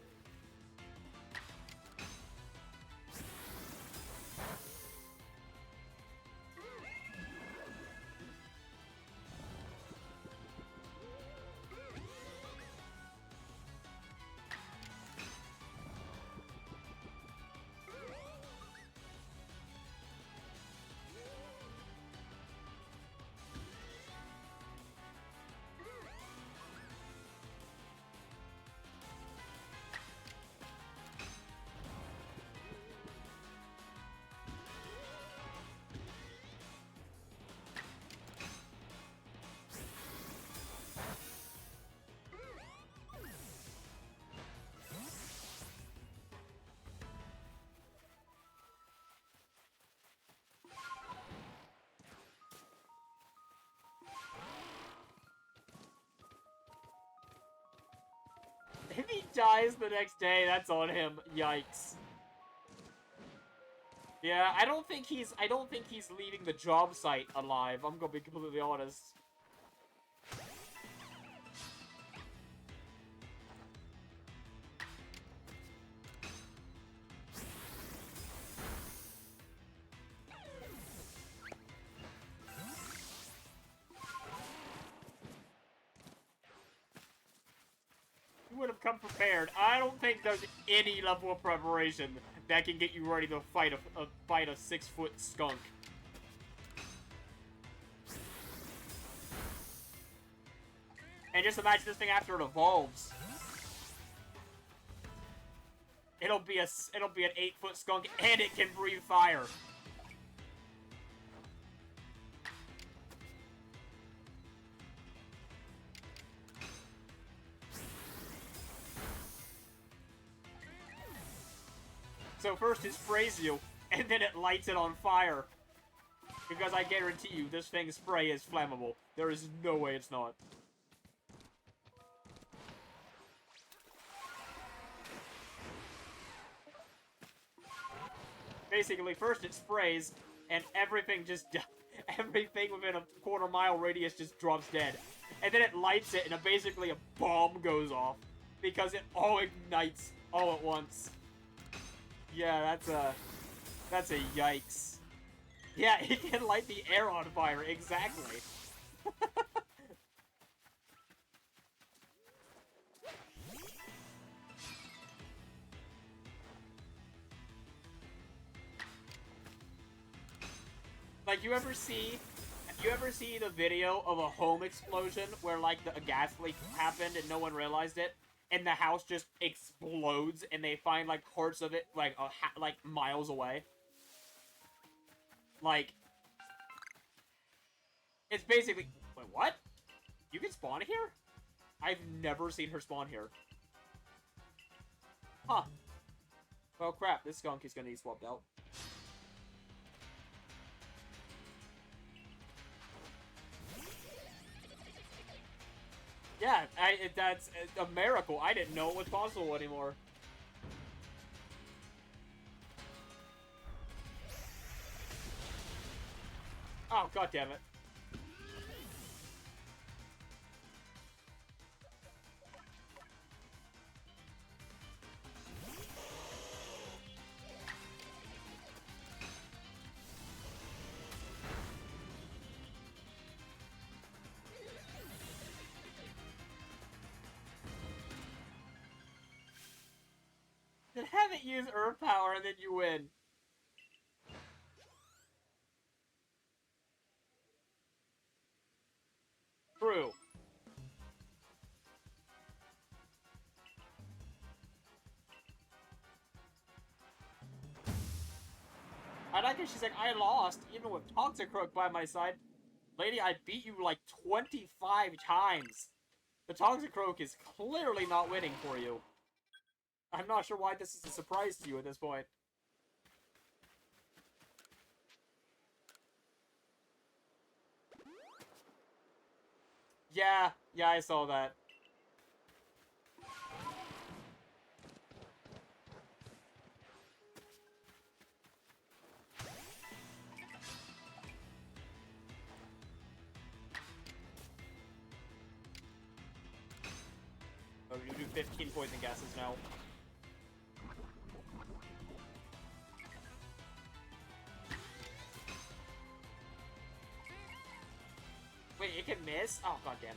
If he dies the next day, that's on him. Yikes. Yeah, I don't think he's leaving the job site alive. I'm gonna be completely honest. come prepared. I don't think there's any level of preparation that can get you ready to fight a 6-foot skunk. And just imagine this thing after it evolves. It'll be an 8-foot skunk, and it can breathe fire. So first it sprays you, and then it lights it on fire. Because I guarantee you, this thing's spray is flammable. There is no way it's not. Basically, first it sprays, and everything within a quarter-mile radius just drops dead. And then it lights it, and basically a bomb goes off. Because it all ignites all at once. Yeah, that's a yikes. Yeah, it can light the air on fire, exactly. Like, you ever see the video of a home explosion where, like, a gas leak happened and no one realized it? And the house just explodes, and they find, like, parts of it, like, miles away. Like, it's basically... Wait, what? You can spawn here? I've never seen her spawn here. Huh. Well, crap. This skunk is gonna need swapped out. Yeah, that's a miracle. I didn't know it was possible anymore. Oh, god damn it. Then have it use Earth Power and then you win. True. I like it. She's like, I lost, even with Toxicroak by my side. Lady, I beat you like 25 times. The Toxicroak is clearly not winning for you. I'm not sure why this is a surprise to you at this point. Yeah, I saw that. Oh, you do 15 poison gases now. Wait, it can miss? Oh, god damn it.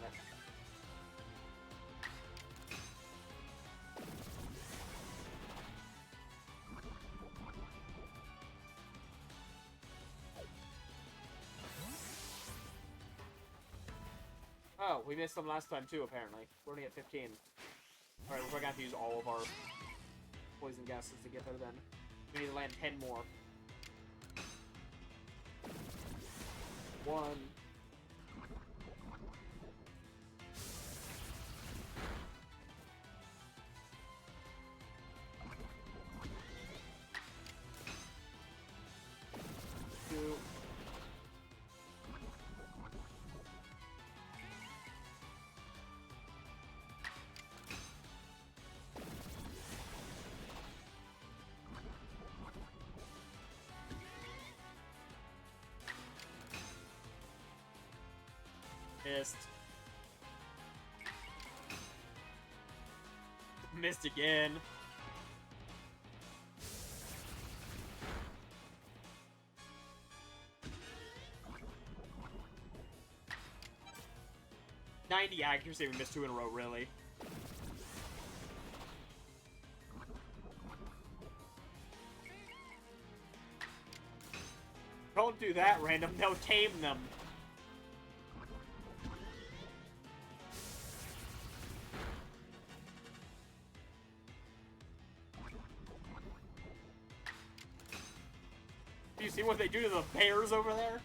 Oh, we missed them last time too, apparently. We're only at 15. Alright, we're gonna have to use all of our poison gases to get there then. We need to land 10 more. 1. Two. Missed. Missed again. .90 accuracy, we missed 2 in a row, really. Don't do that, random. No, tame them. Do you see what they do to the bears over there?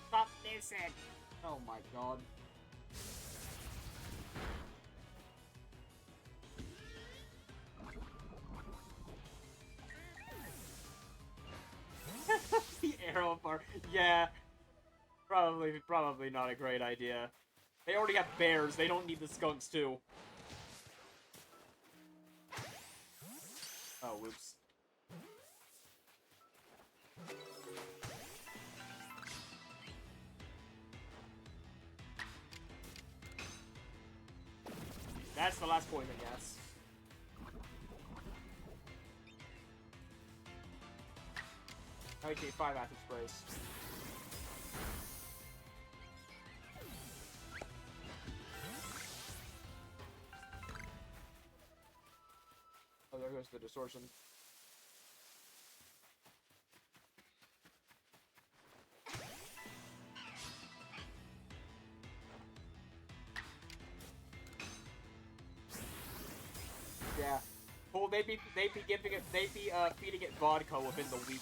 Stop this it! Oh my god. The arrow part. Yeah. Probably not a great idea. They already have bears, they don't need the skunks too. Oh, whoops. That's the last point, I guess. Okay, 5 acid sprays. Oh, there goes the distortion. Yeah. Well, they'd be feeding it vodka within the week.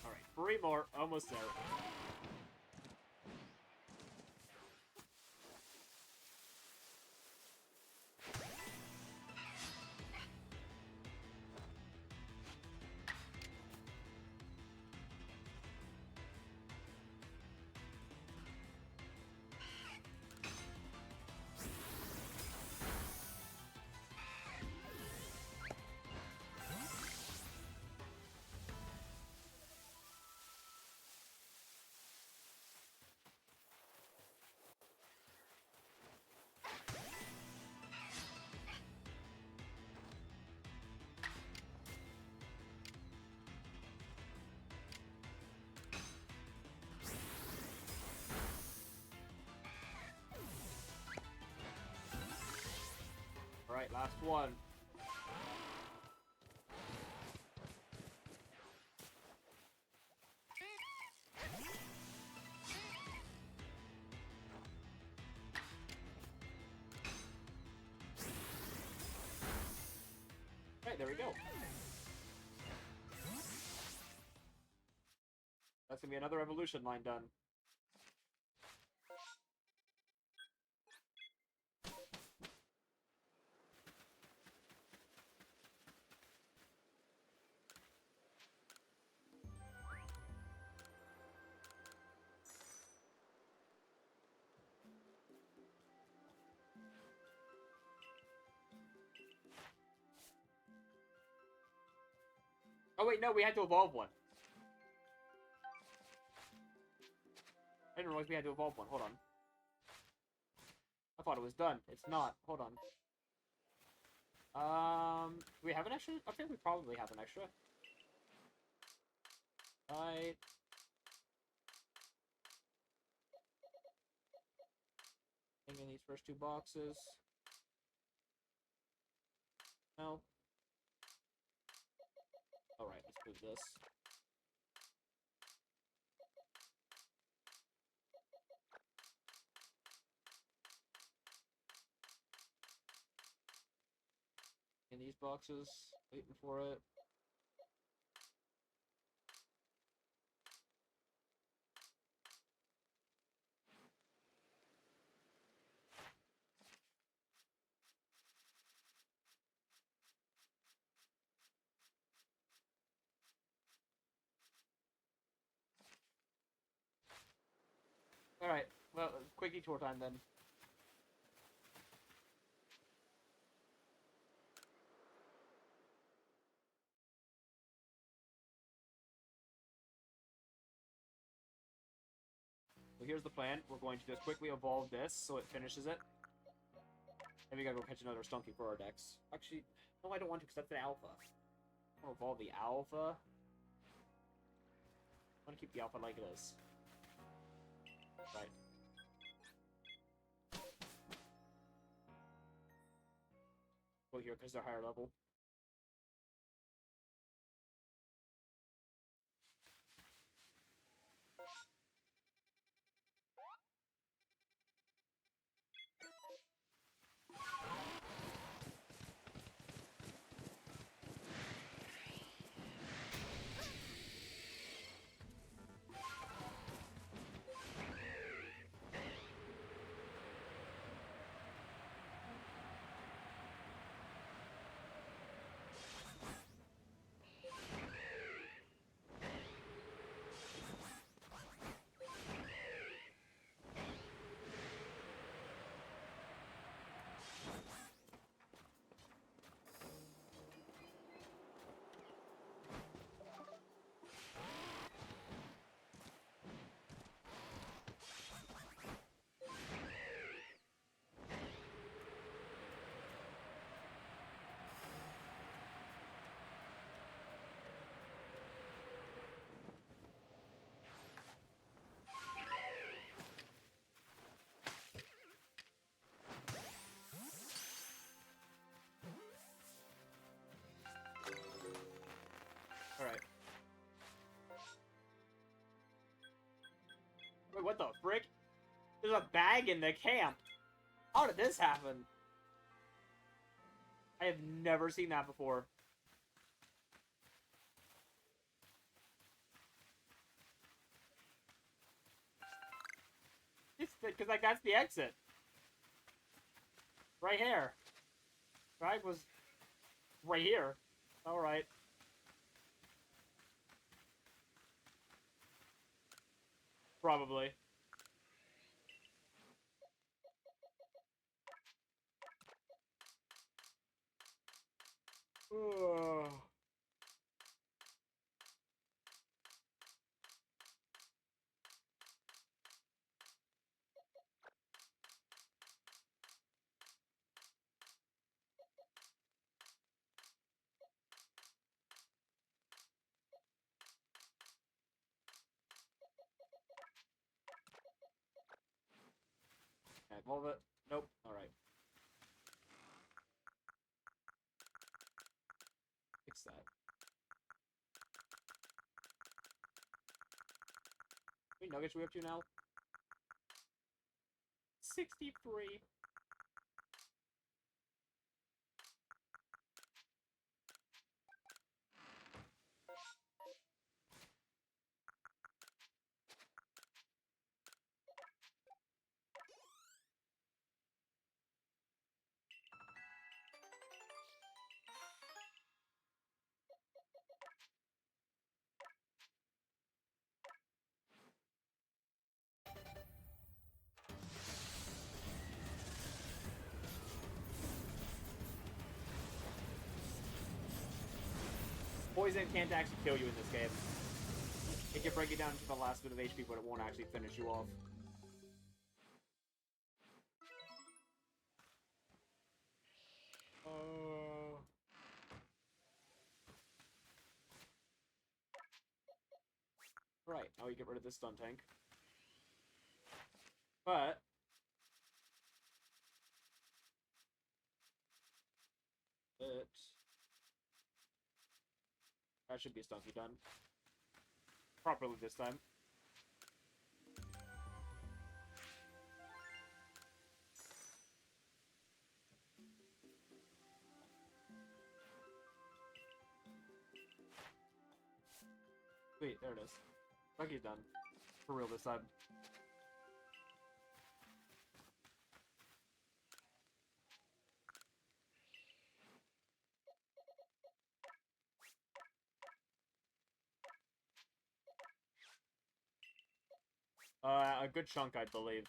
Alright, 3 more, almost there. Alright, last one. Alright, there we go. That's gonna be another evolution line done. Oh wait, no, we had to evolve one. I didn't realize we had to evolve one. Hold on. I thought it was done. It's not. Hold on. Do we have an extra? I think we probably have an extra. Right. In these first 2 boxes. No. Alright, let's move this. In these boxes, waiting for it. Alright, well, quick detour time then. So here's the plan. We're going to just quickly evolve this so it finishes it. Then we gotta go catch another Stunky for our decks. Actually, no, I don't want to because that's the alpha. I want to evolve the alpha. I want to keep the alpha like it is. Right. Go here because they're higher level. Alright. Wait, what the frick? There's a bag in the camp! How did this happen? I have never seen that before. Because, like, that's the exit. Right here. Bag was right here. Alright. Probably. Ugh. Can I evolve it? Nope. Alright. Fix that. How many nuggets are we up to now? 63. Poison can't actually kill you in this game. It can break you down to the last bit of HP, but it won't actually finish you off. Right, now we get rid of this stun tank. But That should be a stunky done. Properly this time. Wait, there it is. Stunky's done. For real this time. A good chunk, I believe.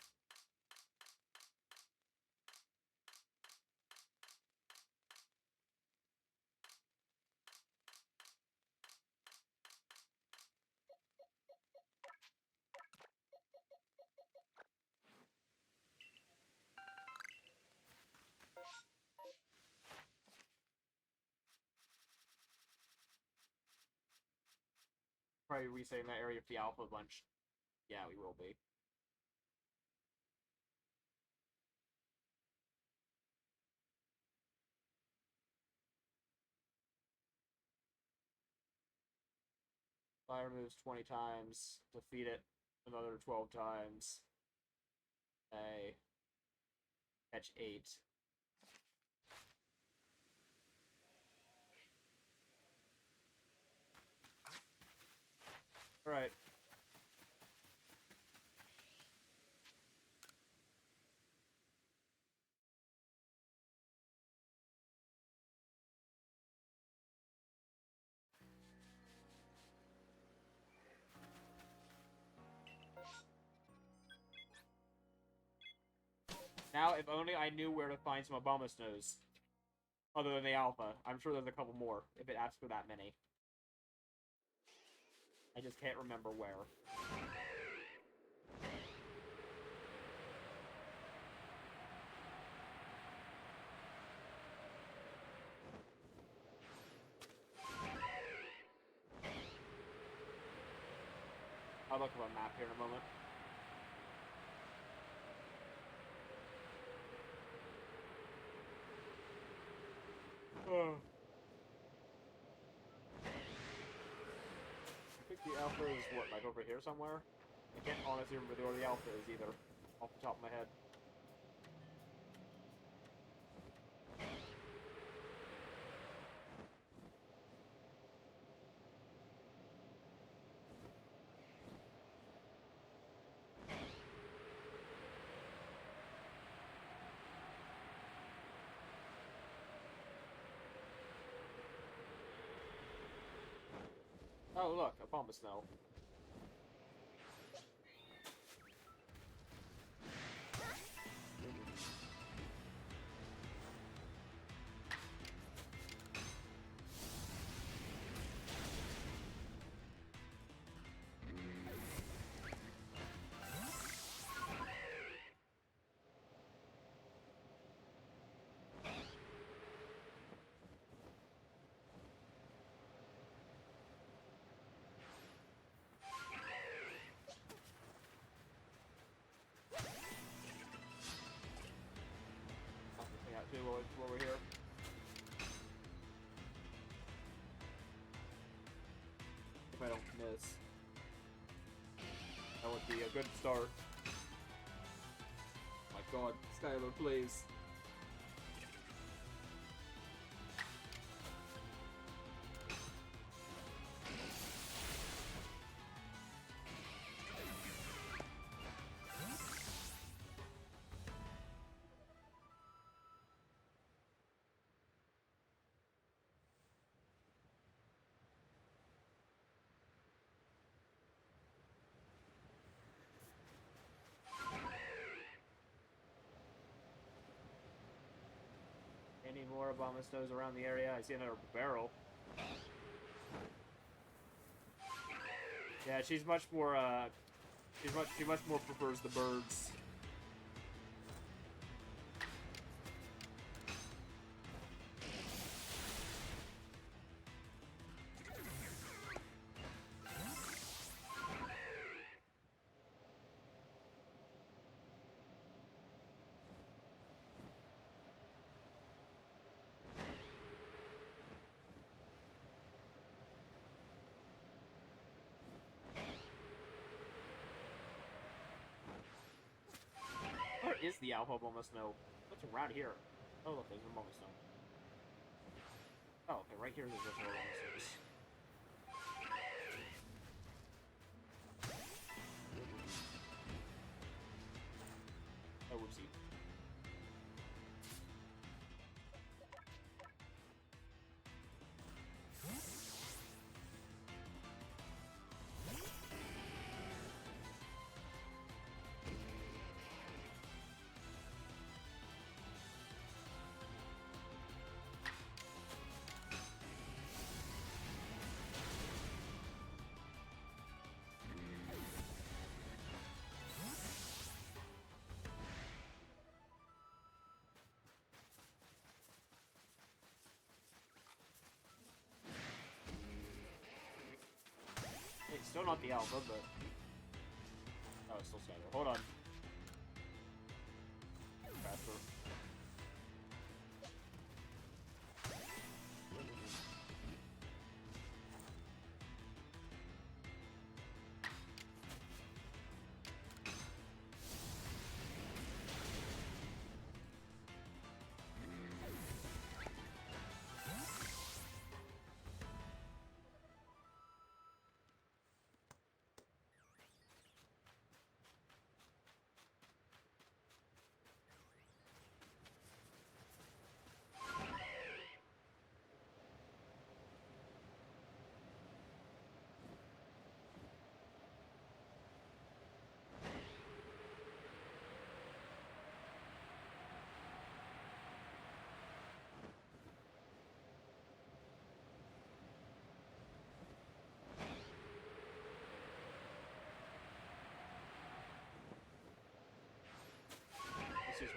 Probably resetting that area for the alpha bunch. Yeah, we will be. Fire moves 20 times. Defeat it another 12 times. A catch 8. Alright. Now, if only I knew where to find some Obama Snows. Other than the alpha. I'm sure there's a couple more, if it asks for that many. I just can't remember where. I'll look at a map here in a moment. I think the alpha is what, like over here somewhere? I can't honestly remember where the alpha is either, off the top of my head. Oh, look, a bomb of snow. While we're here. If I don't miss. That would be a good start. My god, Skylar, please. Any more Obama Snows around the area? I see another barrel. Yeah, she's much more, she much more prefers the birds. is the Alpha Bulma Snow? What's around here? Oh, look, there's a Bulma Snow. Oh, okay, right here is where Bulma Snow is. Oh, whoopsie. It's still not the Alpha, but... Oh, it's still Skyler. Hold on. Faster.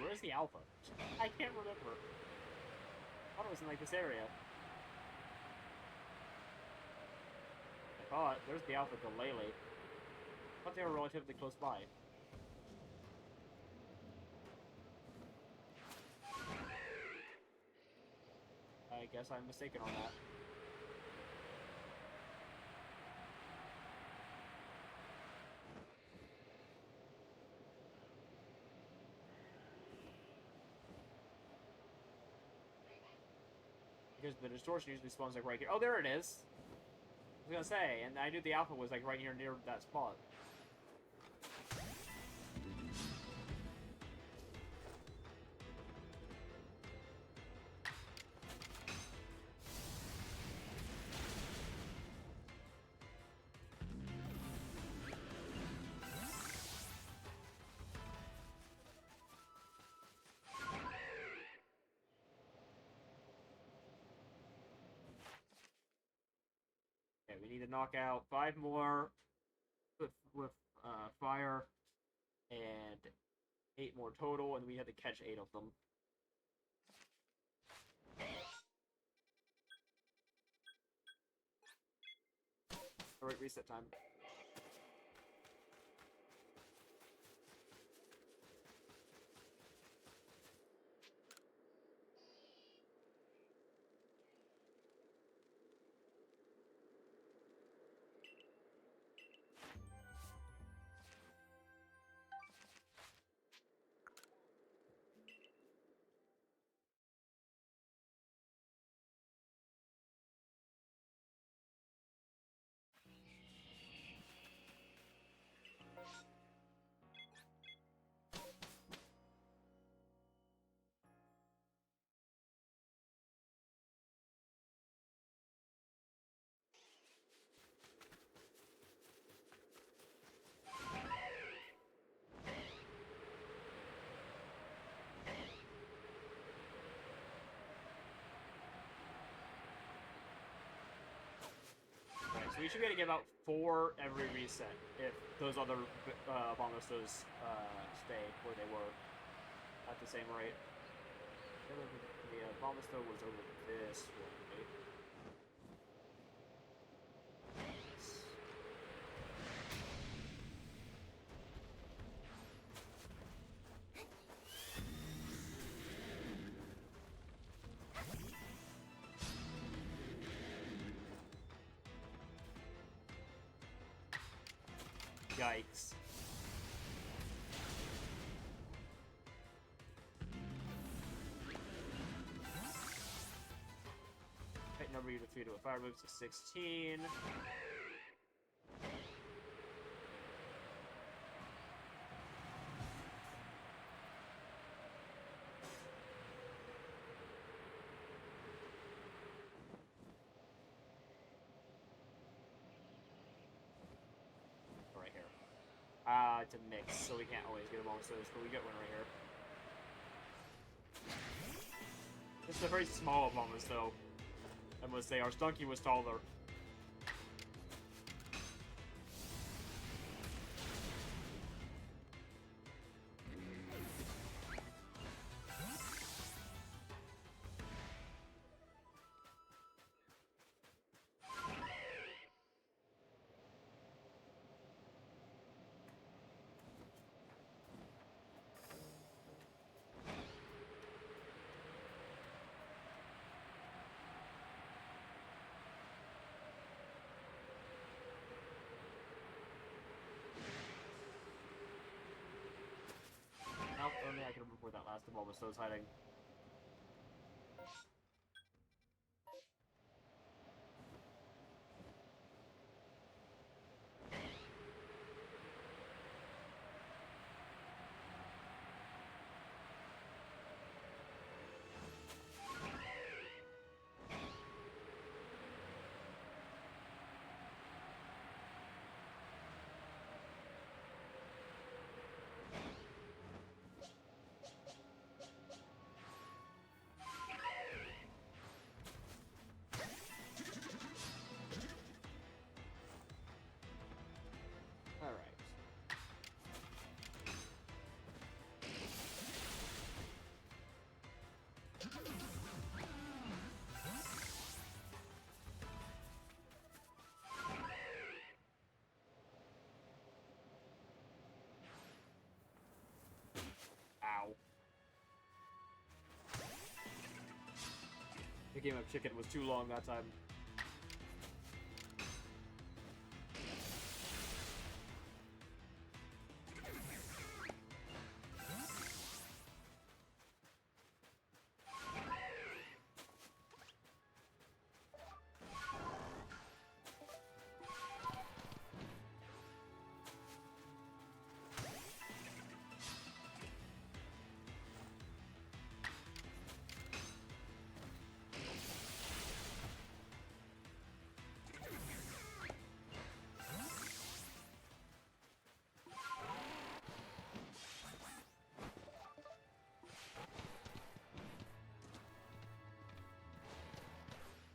Where's the Alpha? I can't remember. I thought it was in like this area. I thought there's the Alpha Galele. I thought they were relatively close by. I guess I'm mistaken on that. Because the distortion usually spawns like right here. Oh, there it is. I was gonna say, and I knew the Alpha was like right here near that spot. Okay, we need to knock out 5 more with fire and 8 more total, and we had to catch 8 of them. Alright, reset time. So we should be able to get about 4 every reset if those other Abomastos stay where they were at the same rate. The Abomasto was over this way. Yikes. you defeated with fire moves to 16. Right here. To mix, so we can't always get a bonus to this, but we get one right here. It's a very small bonus, though. I must say, our Stunky was taller. Only I can remember where that last ball was hiding. Ow. The game of chicken was too long that time.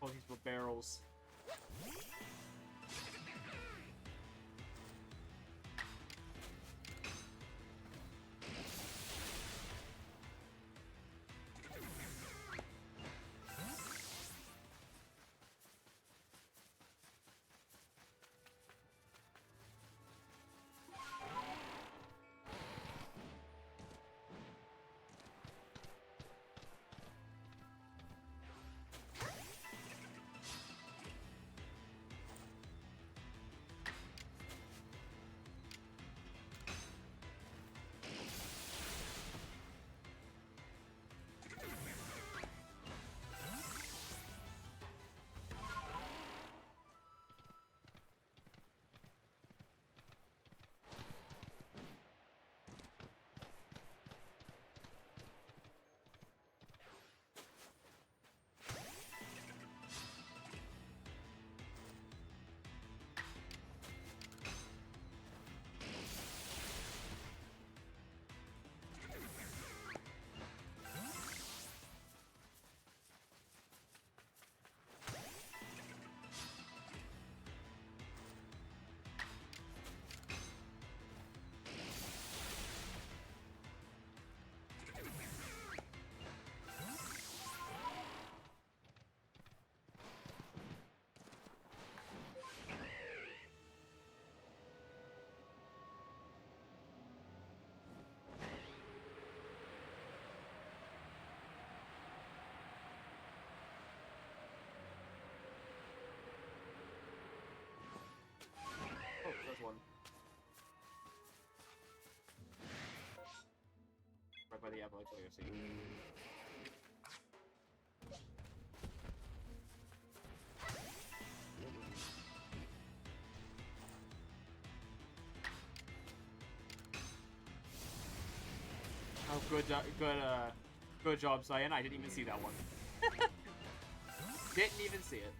Oh, these were barrels. Oh, there's one. Right by the avalanche layer, see. Oh, good job, Cyan. I didn't even see that one. Didn't even see it.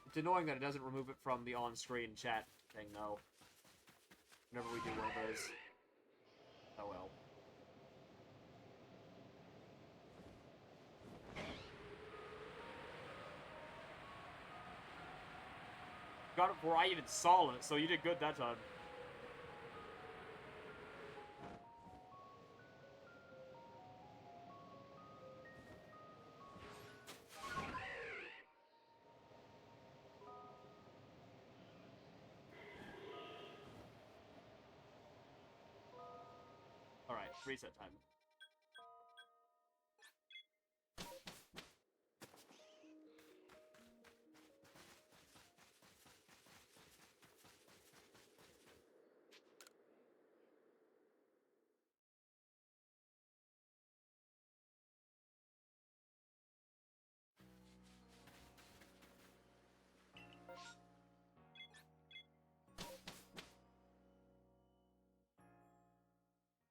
It's annoying that it doesn't remove it from the on-screen chat thing, though. Whenever we do one of those. Oh well. Got it before I even saw it, so you did good that time. Alright, reset time.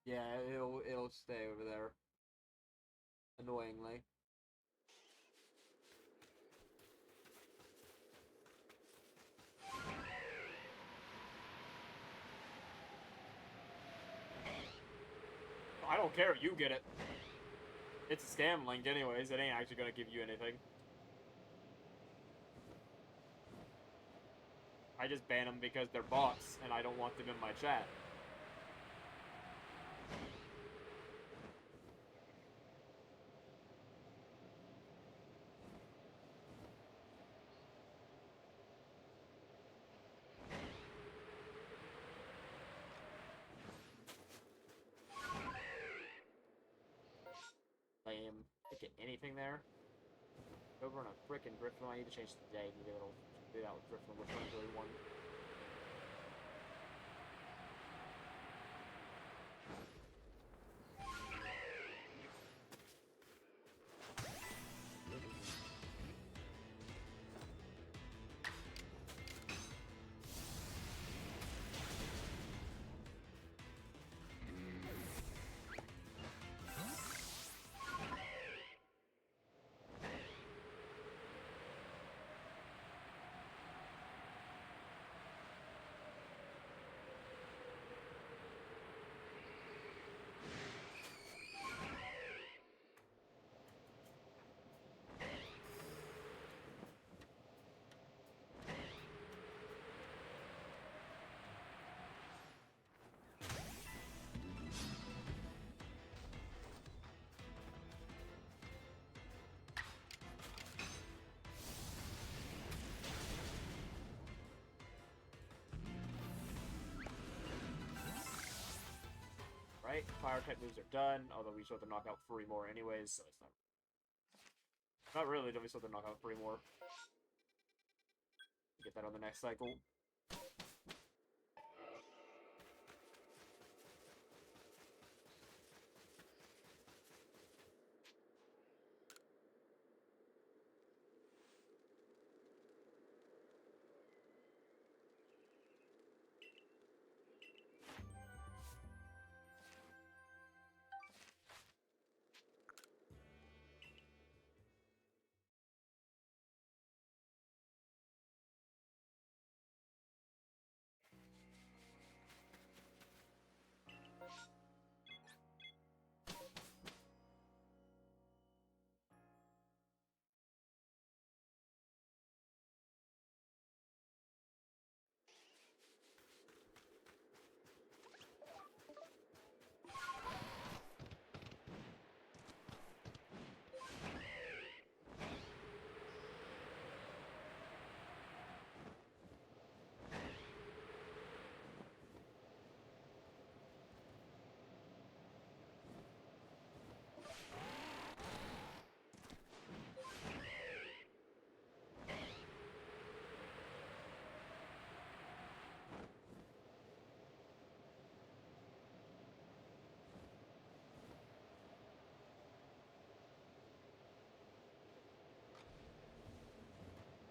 Yeah, it'll stay over there. Annoyingly. I don't care, you get it. It's a scam link anyways, it ain't actually gonna give you anything. I just ban them because they're bots, and I don't want them in my chat. Lame. Can't get anything there. Over on a frickin' Griffin. I need to change today. Maybe it'll do that with Griffin, which one's really one. Right? Fire type moves are done, although we still have to knock out 3 more anyways, so it's not... Not really, though we still have to knock out 3 more. Get that on the next cycle.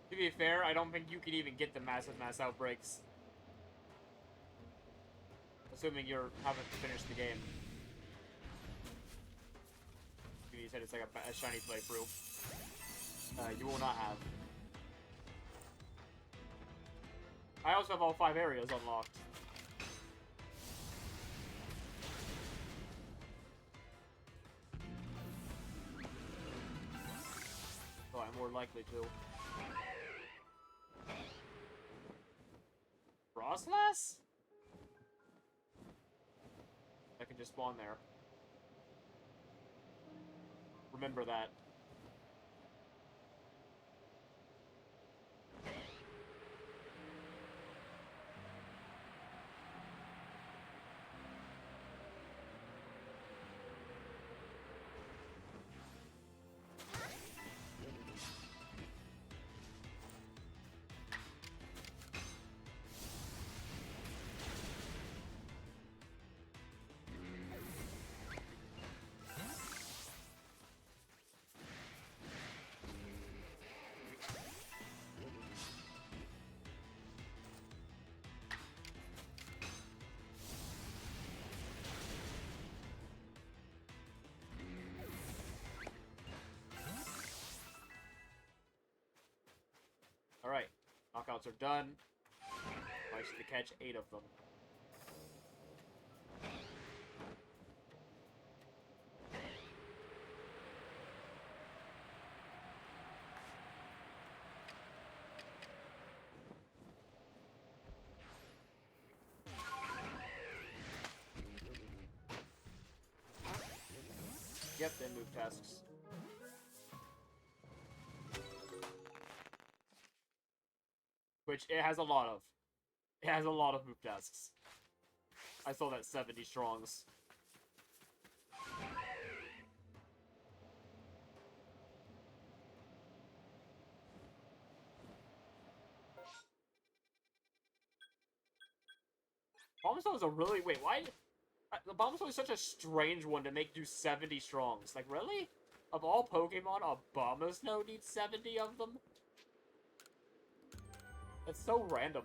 To be fair, I don't think you can even get the massive mass outbreaks. Assuming you haven't finished the game. You said it's like a shiny playthrough. You will not have. I also have all 5 areas unlocked. So I'm more likely to. Frostlass? I can just spawn there. Remember that. Alright, knockouts are done. I should catch 8 of them. Yep, then move tasks. Which it has a lot of. It has a lot of move tasks. I saw that 70 strongs. Bombstone is a really... Wait, why... The Bombstone is such a strange one to make do 70 strongs. Like, really? Of all Pokemon, a Bombstone needs 70 of them? That's so random.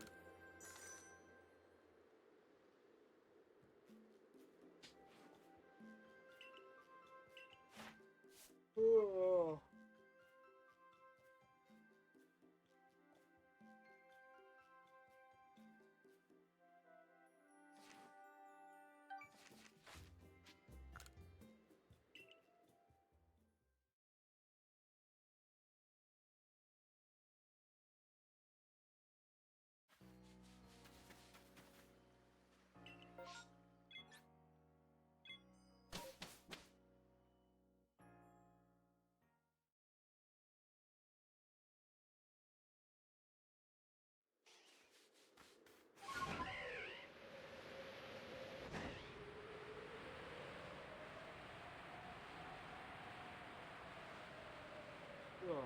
Ugh. Ugh.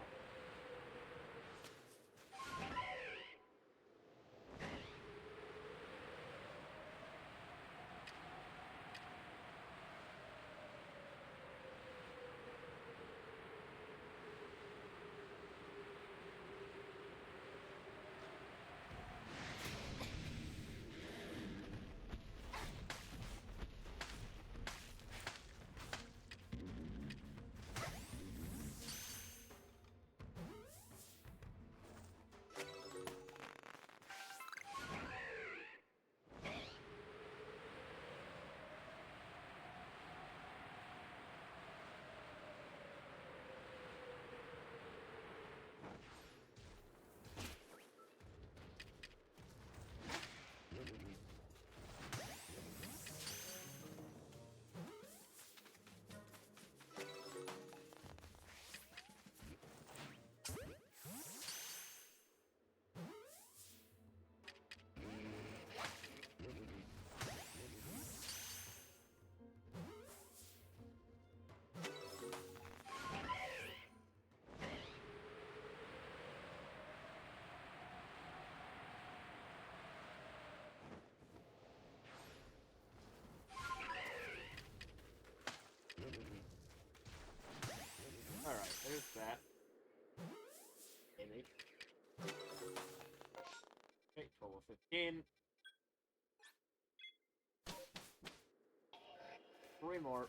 Alright, there's that. Maybe. Okay, total of 15. me more.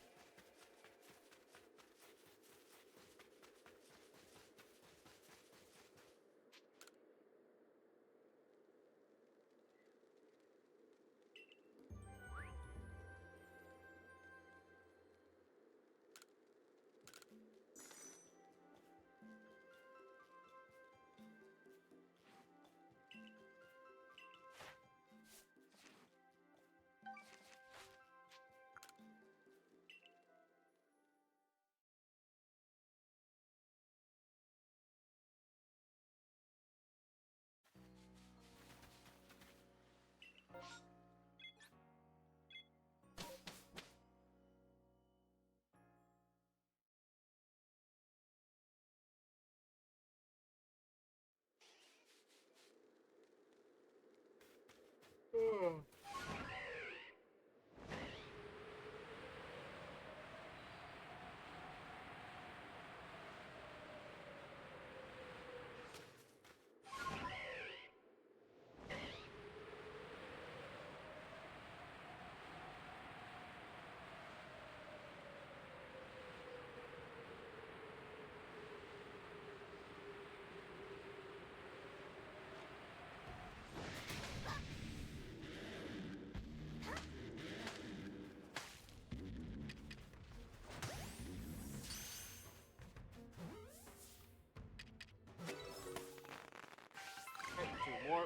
Two more.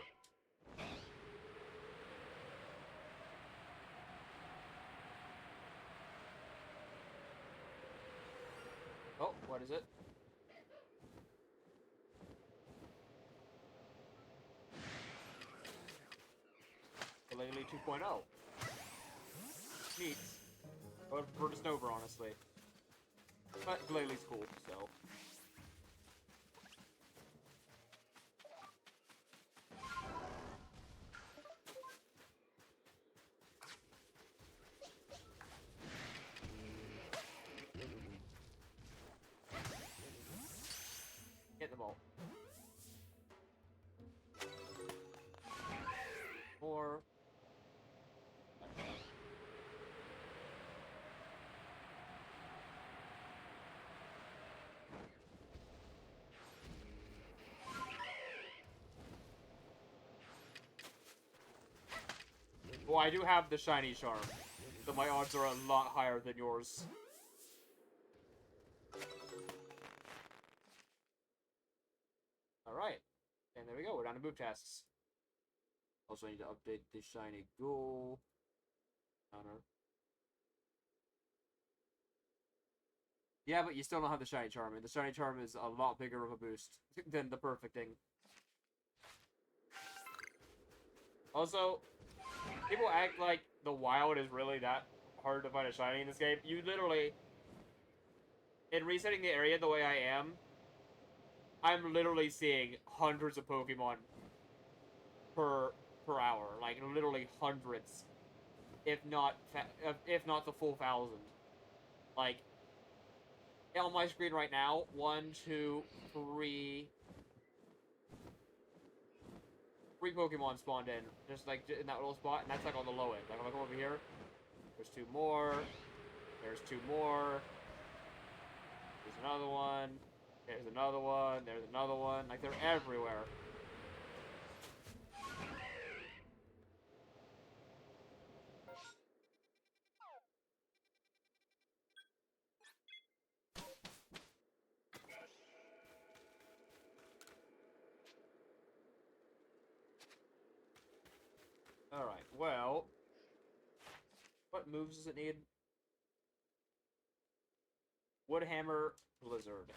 Oh, what is it? Glalie 2.0. Neat. I would prefer to Snover, honestly. But Glalie's cool, so. Get the ball. More. Well, I do have the shiny charm, so my odds are a lot higher than yours. Alright. And there we go, we're down to move tasks. Also, I need to update the shiny goal counter. Yeah, but you still don't have the shiny charm, and the shiny charm is a lot bigger of a boost than the perfecting. Also, people act like the wild is really that hard to find a shiny in this game. You literally, in resetting the area the way I am, I'm literally seeing hundreds of Pokemon per hour, like literally hundreds, if not the full 1,000. Like on my screen right now, 1, 2, 3 Pokemon spawned in, just like in that little spot, and that's like on the low end. Like if I come over here, there's 2 more, there's 2 more, there's another one, there's another one, there's another one. Like they're everywhere. Alright, well, what moves does it need? Woodhammer, Blizzard.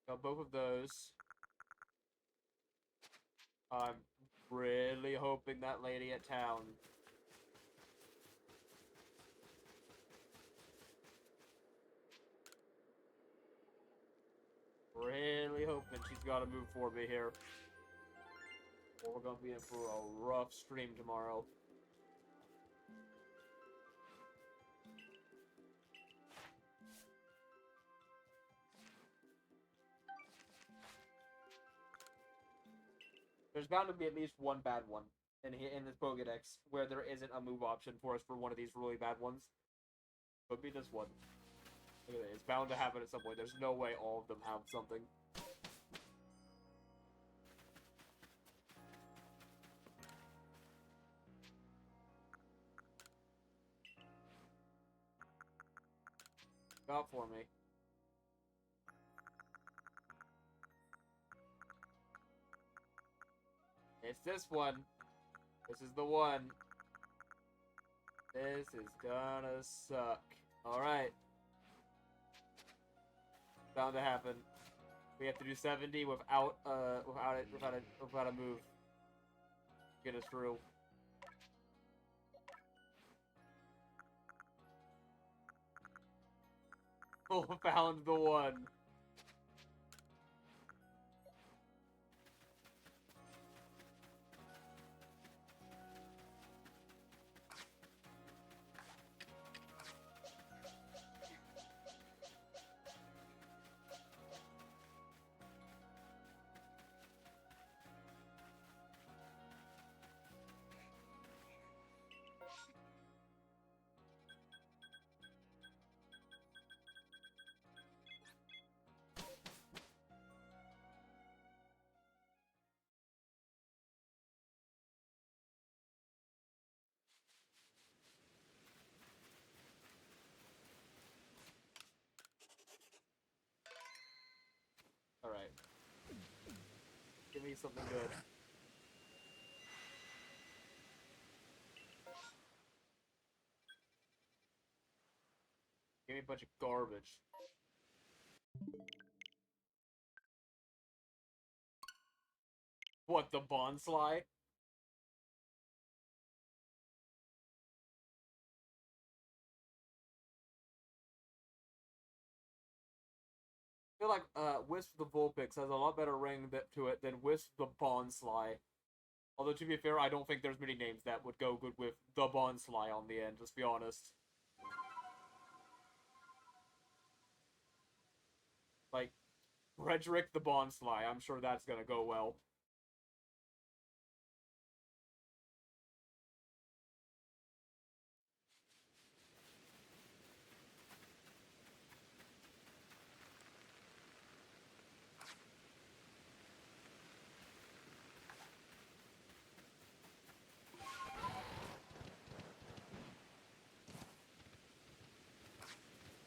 Got both of those. I'm really hoping that lady at town. Really hoping she's got to move for me here. Or we're gonna be in for a rough stream tomorrow. There's bound to be at least one bad one in this Pokedex where there isn't a move option for us for one of these really bad ones. Could be this one. Look at it. It's bound to happen at some point. There's no way all of them have something. Stop for me. It's this one. This is the one. This is gonna suck. Alright. Bound to happen. We have to do 70 without a move. Get us through. Oh, found the one. Alright. Give me something good. Give me a bunch of garbage. What, the Bonsly? I feel like Wisp the Vulpix has a lot better ring to it than Wisp the Bonsly. Although, to be fair, I don't think there's many names that would go good with the Bonsly on the end, let's be honest. Like, Frederick the Bonsly, I'm sure that's gonna go well.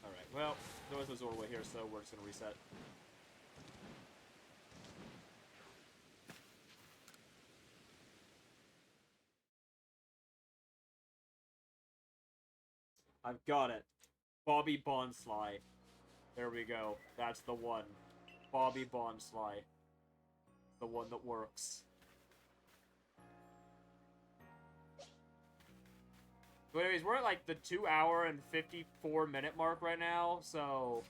Alright, well, there was a Zorway here, so we're just gonna reset. I've got it. Bobby Bonsly. There we go. That's the one. Bobby Bonsly. The one that works. So anyways, we're at like the 2 hour and 54 minute mark right now, so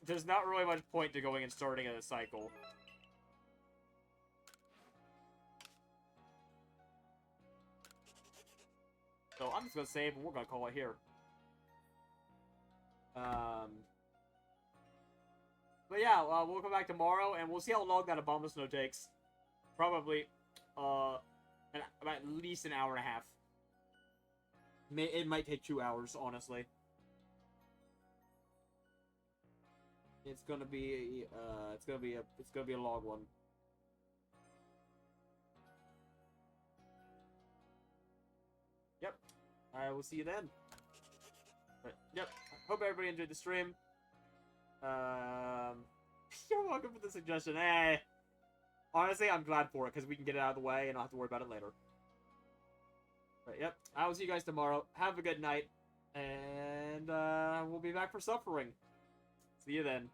there's not really much point to going and starting a cycle. So I'm just gonna save and we're gonna call it here. But yeah, we'll come back tomorrow and we'll see how long that Abomasnow takes. Probably about at least an hour and a half. It might take 2 hours, honestly. It's gonna be a long one. Yep. I will see you then. But, yep. Hope everybody enjoyed the stream. You're welcome for the suggestion. Hey. Honestly, I'm glad for it because we can get it out of the way and not have to worry about it later. But yep, I will see you guys tomorrow. Have a good night, and we'll be back for Suffering. See you then.